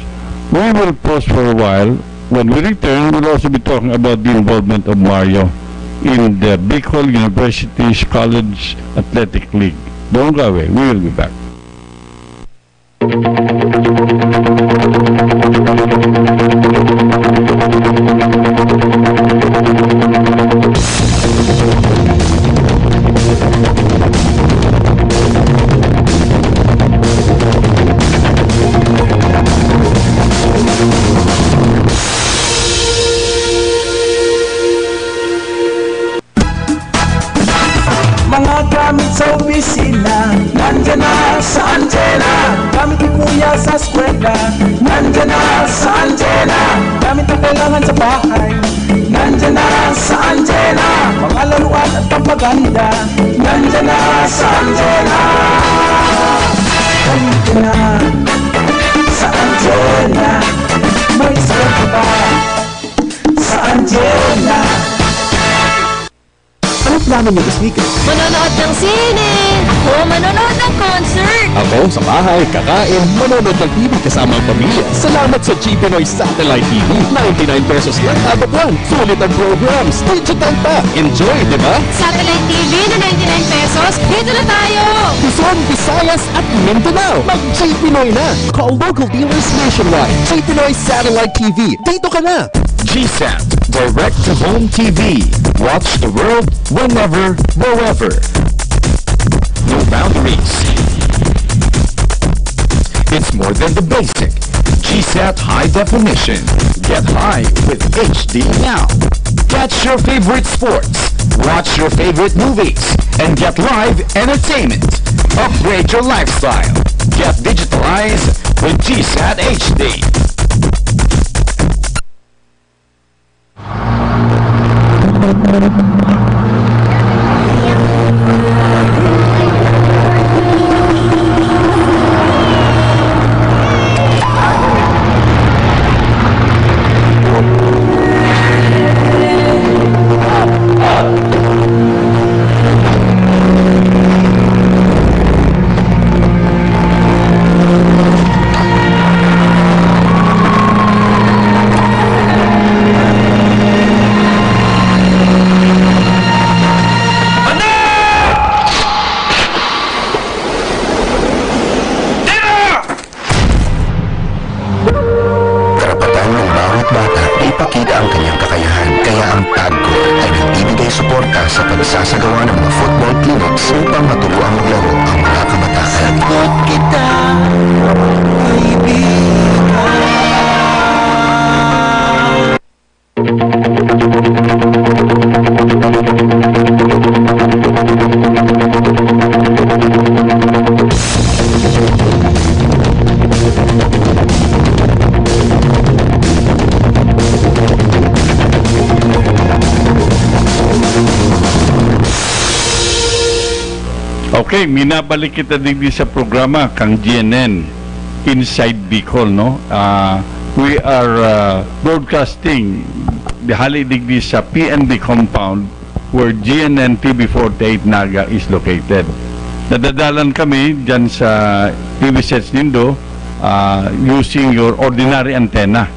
We will pause for a while. When we return, we'll also be talking about the involvement of Mario in the Bicol University's College Athletic League. Don't go away. We will be back. Mga gamit sa opisina, nandyan na sa antena. Gamit ni kuya sa eskwela, nandyan na sa antena. Gamit na kailangan sa bahay, nandyan na sa antena. Mga laruan at pampaganda, nandyan na sa antena. Nandyan na sa antena. May eskwela ba sa antena? Ano plano niyo this weekend? Manonood ng sine! O manonood ng concert! Ako, sa bahay, kakain, manonood ng TV kasama ang pamilya. Salamat sa G Pinoy Satellite TV. 99 pesos lang kada buwan. Sulit ang programs. Digital pa. Enjoy, di ba? Satellite TV na 99 pesos, dito na tayo! Luzon, Visayas at Mindanao. Mag-G Pinoy na. Call local dealers nationwide. G Pinoy Satellite TV. Dito ka na. GSAT, direct-to-home TV. Watch the world whenever, wherever. No boundaries. It's more than the basic. GSAT High Definition. Get high with HD now. Catch your favorite sports. Watch your favorite movies. And get live entertainment. Upgrade your lifestyle. Get digitalized with GSAT HD. Ang TAGCO ay nagbibigay suporta sa pagsasagawa ng mga football clinics upang maturuan maglaro ang mga kabataan. Sagot kita, Okay, minabalik kita digdi sa programa kang GNN Inside Bicol, no? We are broadcasting the hali digdi sa PNB compound where GNN TV48 Naga is located. Nadadalan kami dyan sa TV sets nindo using your ordinary antenna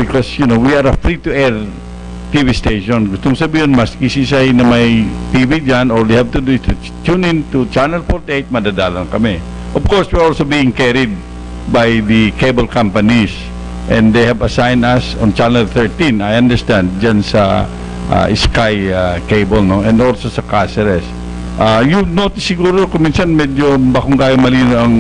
because, you know, we are a free-to-air TV station. Gustong sabihin, mas isisay na may TV dyan, all you have to do is to tune in to Channel 48, madadalang kami. Of course, we're also being carried by the cable companies and they have assigned us on Channel 13, I understand, dyan sa Sky Cable, no? And also sa Caceres. You notice siguro kung minsan medyo bakong kaya malino ang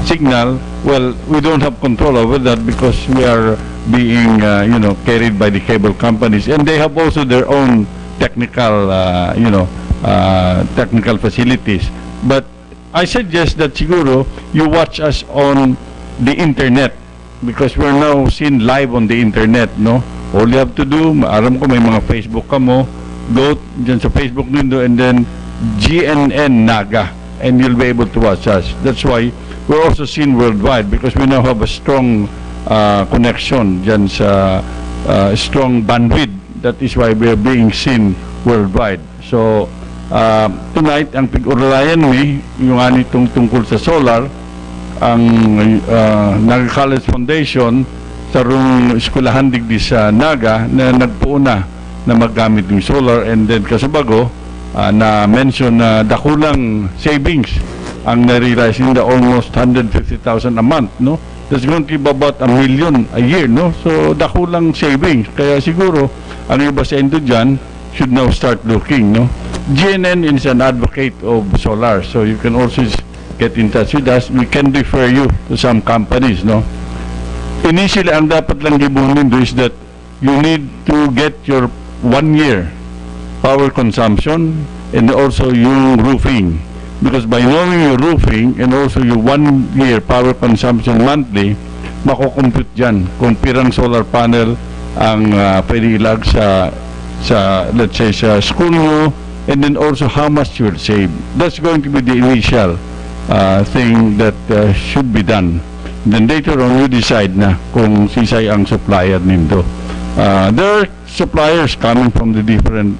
signal. Well, we don't have control over that because we are being you know, carried by the cable companies, and they have also their own technical technical facilities. But I suggest that siguro you watch us on the internet because we're now seen live on the internet, no? All you have to do, alam ko may mga Facebook ka mo, go dyan sa Facebook nindo and then GNN Naga and you'll be able to watch us. That's why we're also seen worldwide because we now have a strong connection dyan sa strong bandwidth. That is why we are being seen worldwide. So tonight ang pag-uralayan mi yung anitong tungkol sa solar, ang Naga College Foundation sa rong eskwelahan digdi sa Naga na nagpuuna na maggamit ng solar, and then kasabago na mention na dakulang savings ang na-realize in the almost 150,000 a month, no? That's going to be about $1 million a year, no? So dakulang savings. Kaya siguro ang iba sa indo dyan should now start looking, no? GNN is an advocate of solar, so you can also get in touch with us. We can refer you to some companies, no? Initially, ang dapat lang gibunin do is that you need to get your 1 year power consumption and also yung roofing. Because by knowing your roofing and also your 1 year power consumption monthly, makukompute dyan kung pirang solar panel ang pwede ilag sa let's say sa school mo, and then also how much you will save. That's going to be the initial thing that should be done. Then later on you decide na kung sisay ang supplier nindo. There are suppliers coming from the different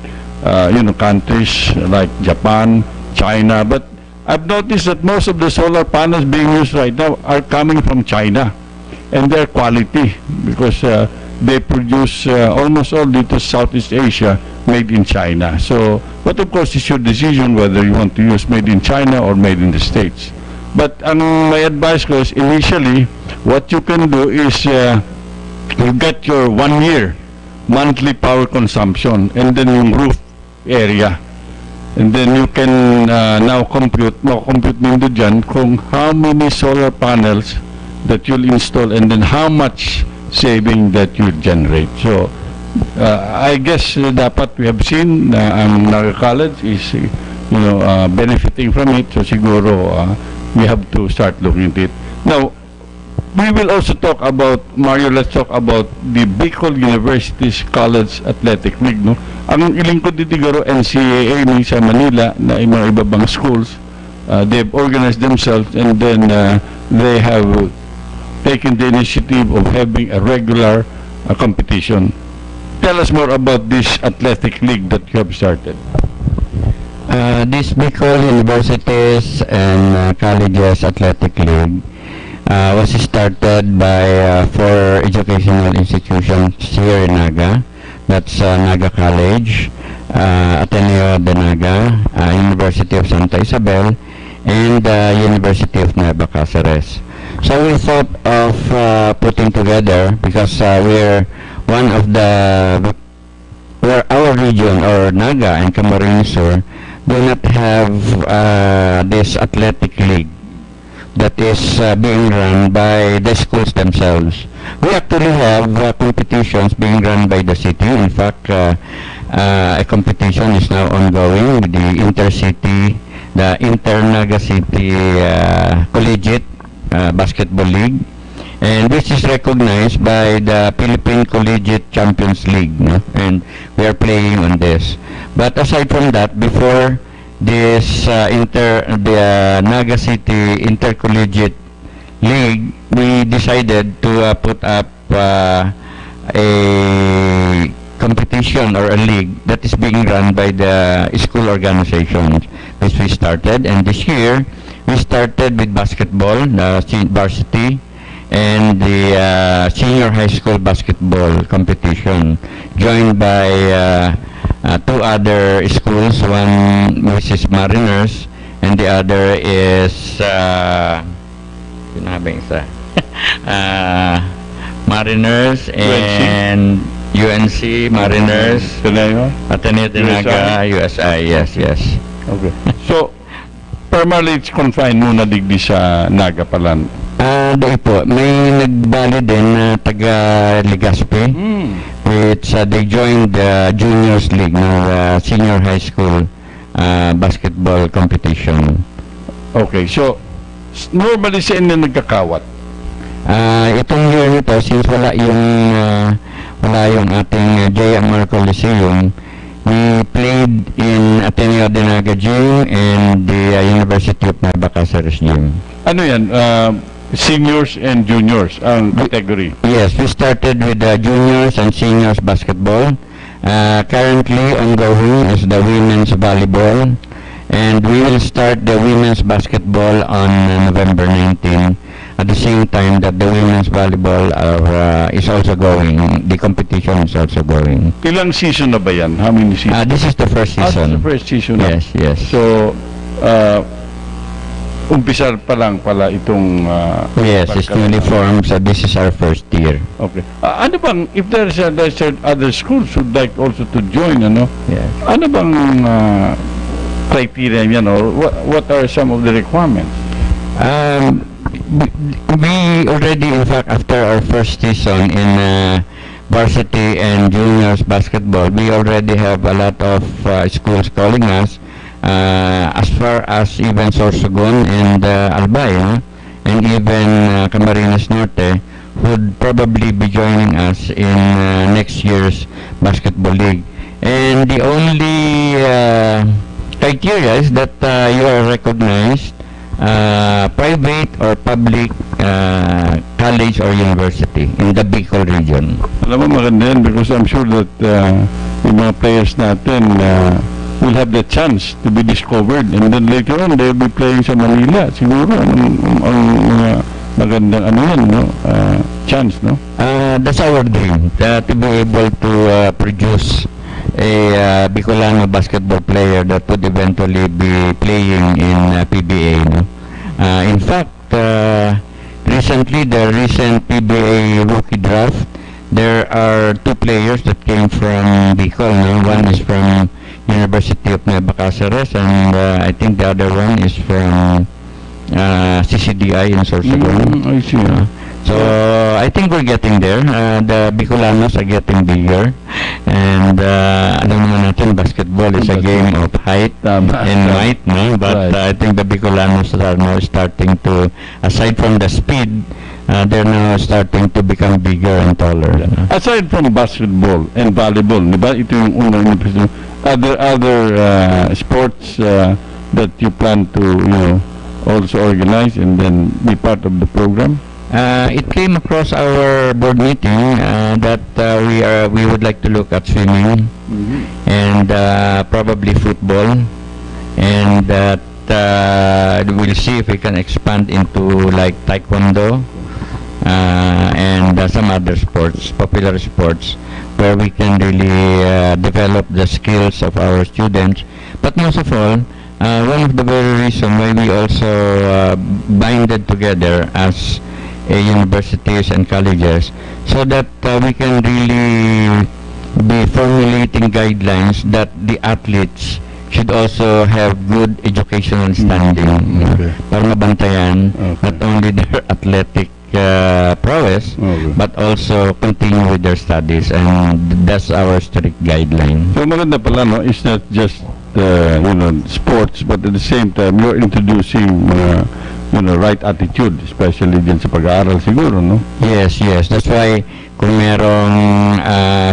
countries like Japan, China, but I've noticed that most of the solar panels being used right now are coming from China, and they're quality because they produce almost all dito Southeast Asia made in China. So, but of course it's your decision whether you want to use made in China or made in the States. But my advice ko is initially what you can do is you get your 1 year monthly power consumption and then yung roof area. And then you can now compute nindo dyan kung how many solar panels that you'll install and then how much saving that you'll generate. So, I guess dapat we have seen na ang Naga College is, benefiting from it. So, siguro we have to start looking at it. Now, we will also talk about, Mario, let's talk about the Bicol University's College Athletic League, no? Ang ilingkod dito garo NCAA ni sa Manila na mga ibabang schools, they've organized themselves and then they have taken the initiative of having a regular competition. Tell us more about this athletic league that you have started. This Bicol Universities and Colleges Athletic League was started by 4 educational institutions here in Naga. That's Naga College, Ateneo de Naga, University of Santa Isabel, and University of Nueva Cáceres. So we thought of putting together, because we're one of the where our region, or Naga and Camarines Sur, do not have this athletic league that is being run by the schools themselves. We actually have competitions being run by the city. In fact, a competition is now ongoing with the Intercity, the Inter-Naga City Collegiate Basketball League, and this is recognized by the Philippine Collegiate Champions League, no? And we are playing on this. But aside from that, before this the Naga City Intercollegiate League, we decided to put up a competition or a league that is being run by the school organizations, which we started. And this year, we started with basketball, the varsity, and the senior high school basketball competition, joined by two other schools, one which is Mariners, and the other is Mariners and UNC, Mariners, Ateneo de Naga, USI, yes. Okay. So, primarily it's confined muna digdi sa Naga Palan. Doon po, may nagbali din na taga Legazpi, which they joined the Juniors League, no, senior high school basketball competition. Okay, so normally sa inyo nagkakawat? Itong year nito, since wala yung ating JMR Coliseum, we played in Ateneo de Naga Gym and the University of Nueva Cáceres Gym. Ano yan? Seniors and juniors ang category? Yes, we started with the juniors and seniors basketball. Currently ongoing is the women's volleyball, and we will start the women's basketball on November 19, at the same time that the women's volleyball is also going. The competition is also going. Ilang season na ba yan? How many seasons? This is the first season. This is the first season. Yes. So, umpisa pa lang pala itong yes, it's newly formed, so this is our first year. Okay. Ano bang, if there's other schools who'd like also to join, yes. Ano bang criteria yan, or what are some of the requirements? We already, in fact, after our first season in varsity and juniors basketball, we already have a lot of schools calling us, as far as even Sorsogon and Albay, and even Camarines Norte, would probably be joining us in next year's basketball league. And the only criteria is that you are recognized private or public college or university in the Bicol region. Alam mo, maganda yan, because I'm sure that yung mga players natin will have the chance to be discovered, and then later on they'll be playing sa Manila. Siguro ang mga magandang chance, no? That's our dream, to be able to produce a Bicolano basketball player that would eventually be playing in PBA, no? In fact, recently, the recent PBA rookie draft, there are two players that came from Bicol, no? One is from University of Nueva Cáceres, and I think the other one is from CCDI in Sorsogon. I see. So I think we're getting there. The Bicolanos are getting bigger, and alam naman natin, basketball is a game of height and weight, no? But I think the Bicolanos are now starting to, aside from the speed, they're now starting to become bigger and taller. Aside from basketball and volleyball, di ba? Ito yung unang other sports that you plan to also organize and then be part of the program? It came across our board meeting that we would like to look at swimming, and probably football, and that we'll see if we can expand into like taekwondo and some other sports, popular sports, where we can really develop the skills of our students. But most of all, one of the very reasons why we also binded together as universities and colleges, so that we can really be formulating guidelines that the athletes should also have good educational standing. Para mabantayan not only their athletic prowess, but also continue with their studies, and that's our strict guideline. So maganda pala, no? It's not just sports, but at the same time you're introducing right attitude, especially din sa pag-aaral siguro, no? Yes, that's why kung merong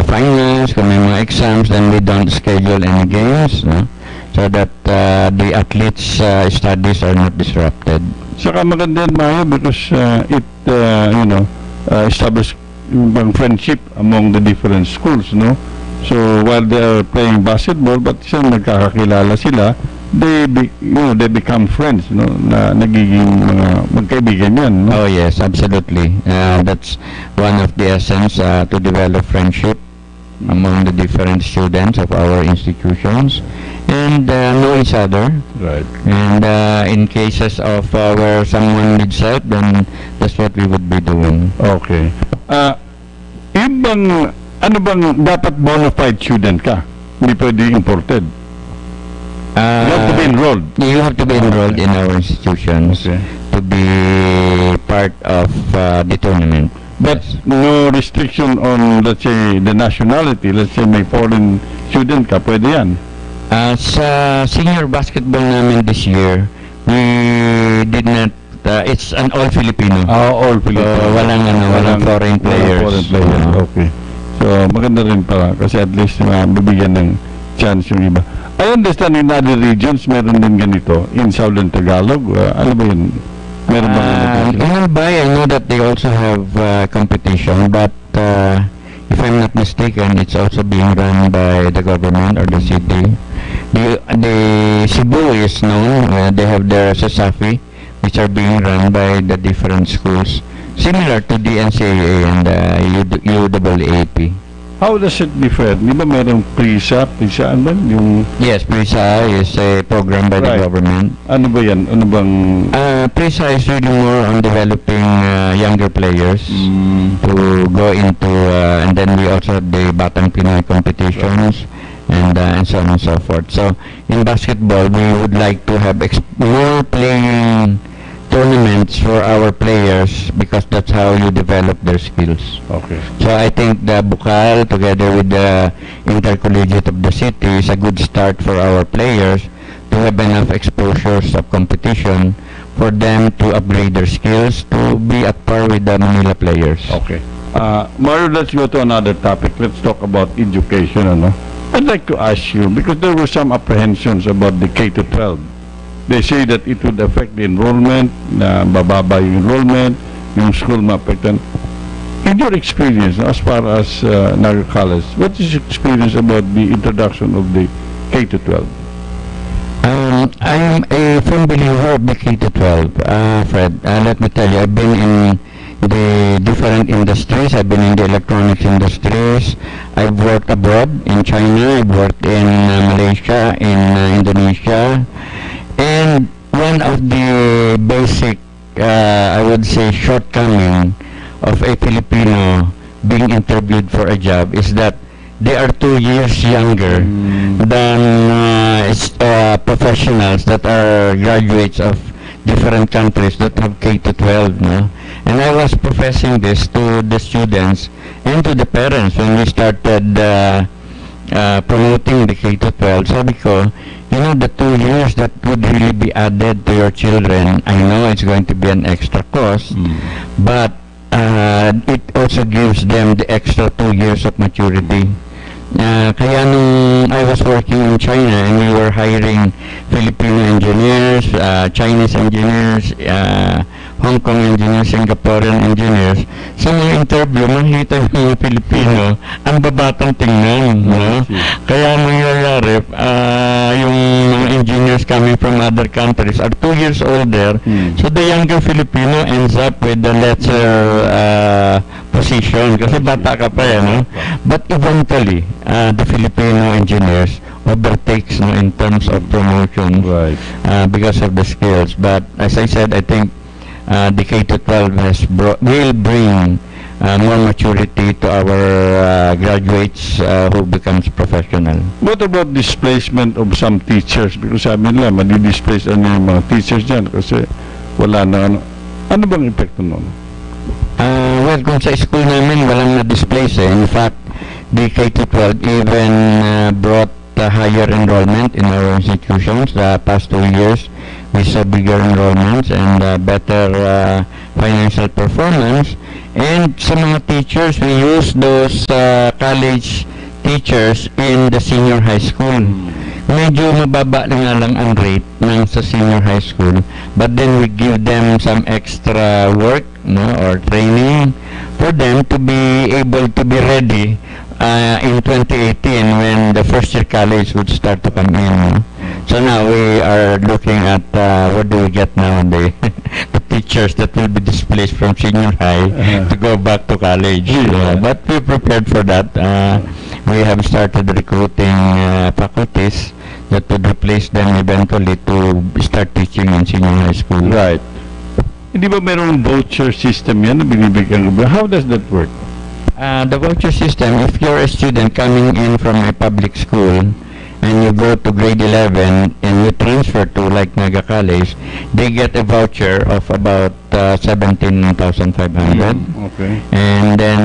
finals, kung may mga exams, then we don't schedule any games, no? So that the athletes' studies are not disrupted. Saka maganda yan, Maya, because it establish friendship among the different schools, no? So while they are playing basketball, but isang nagkakakilala sila, they become friends, no? Na nagiging magkaibigan yan, no? Oh yes, absolutely. That's one of the essence to develop friendship among the different students of our institutions, and know each other. Right. And in cases of where someone needs help, then that's what we would be doing. Okay. Ano bang dapat bona fide student ka? Hindi pwede imported. You have to be enrolled. You have to be enrolled in our institutions to be part of the tournament. But no restriction on, let's say, the nationality. Let's say may foreign student ka, pwede yan. Sa senior basketball namin this year, we did not, it's an all Filipino. All Filipino. Walang foreign players. Foreign players, okay. So, maganda rin pala, kasi at least bibigyan ng chance yung iba. I understand in other regions, meron din ganito. In Southern Tagalog, ano ba yun? Meron ba in Albay, I know that they also have competition, but if I'm not mistaken, it's also being run by the government or the city. The Cebu is known, they have their SESAFI, which are being run by the different schools, similar to the NCAA and UAAP. How does it differ? Di ba merong PRISA? PRISA, ano ba? Yes, PRISA is a program by the government. Ano ba yan? Ano bang... PRISA is really more on developing younger players to go into, and then we also have the Batang Pinoy competitions, and so on and so forth. So, in basketball, we would like to have more playing tournaments for our players, because that's how you develop their skills. Okay. So I think the Bukal, together with the Intercollegiate of the city, is a good start for our players to have enough exposures of competition for them to upgrade their skills to be at par with the Manila players. Okay. Mario, let's go to another topic. Let's talk about education. I'd like to ask you, because there were some apprehensions about the K-12. They say that it would affect the enrollment, bababa yung enrollment, yung school maapektan. In your experience, as far as Naga College, what is your experience about the introduction of the K-12? I am a firm believer of the K-12, Fred. Let me tell you, I've been in the different industries. I've been in the electronics industries. I've worked abroad in China. I've worked in Malaysia, in Indonesia. And one of the basic, I would say, shortcoming of a Filipino being interviewed for a job is that they are 2 years younger than professionals that are graduates of different countries that have K-12, no? And I was professing this to the students and to the parents when we started promoting the K-12. Sabi ko, the 2 years that would really be added to your children, I know it's going to be an extra cost, but it also gives them the extra 2 years of maturity. Kaya nung I was working in China and we were hiring Filipino engineers, Chinese engineers, Hong Kong engineers, Singaporean engineers, sa mga interview, makikita yung mga Pilipino, ang babatang tingnan, no? Kaya nangyayari, yung mga engineers coming from other countries are 2 years older, so the younger Filipino ends up with the lesser position, kasi bata ka pa no? But eventually, the Filipino engineers overtakes in terms of promotion, because of the skills. But as I said, I think the K-12 will bring more maturity to our graduates who becomes professional. What about displacement of some teachers? Because sabi nila, madi-displace yung mga teachers dyan kasi wala na ano. Ano bang epekto nun? Well, kung sa school namin, walang na-displace eh. In fact, the K-12 even brought higher enrollment in our institutions the past 2 years. We saw bigger enrollments and better financial performance. And sa mga teachers, we use those college teachers in the senior high school. Medyo mababa na lang ang rate ng sa senior high school, but then we give them some extra work, no, or training for them to be able to be ready in 2018 when the first year college would start to come in. So now we are looking at what do we get now, the teachers that will be displaced from senior high to go back to college. But we prepared for that. We have started recruiting faculties that would replace them eventually to start teaching in senior high school. Right. Hindi ba merong voucher system yan na binibigyan ko? How does that work? The voucher system, if you're a student coming in from a public school and you go to grade 11 and you transfer to like Naga College, they get a voucher of about 17,500. Okay. And then,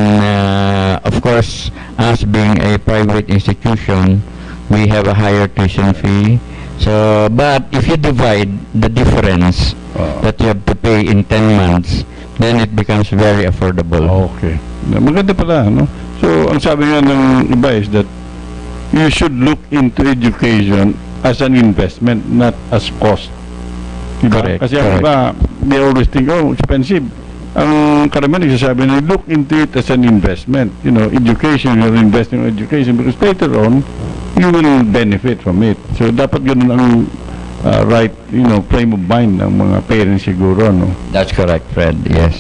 of course, us being a private institution, we have a higher tuition fee. So, but if you divide the difference that you have to pay in 10 months, then it becomes very affordable. Okay. Maganda pala, no? So, ang sabi nga ng iba is that you should look into education as an investment, not as cost. Diba? Correct. Kasi ang iba, they always think, oh, expensive. Ang karamihan nagsasabi na look into it as an investment. You know, education, you're investing in education because later on, you will benefit from it. So, dapat ganun ang right, frame of mind ng mga parents siguro, no? That's correct, Fred. Yes.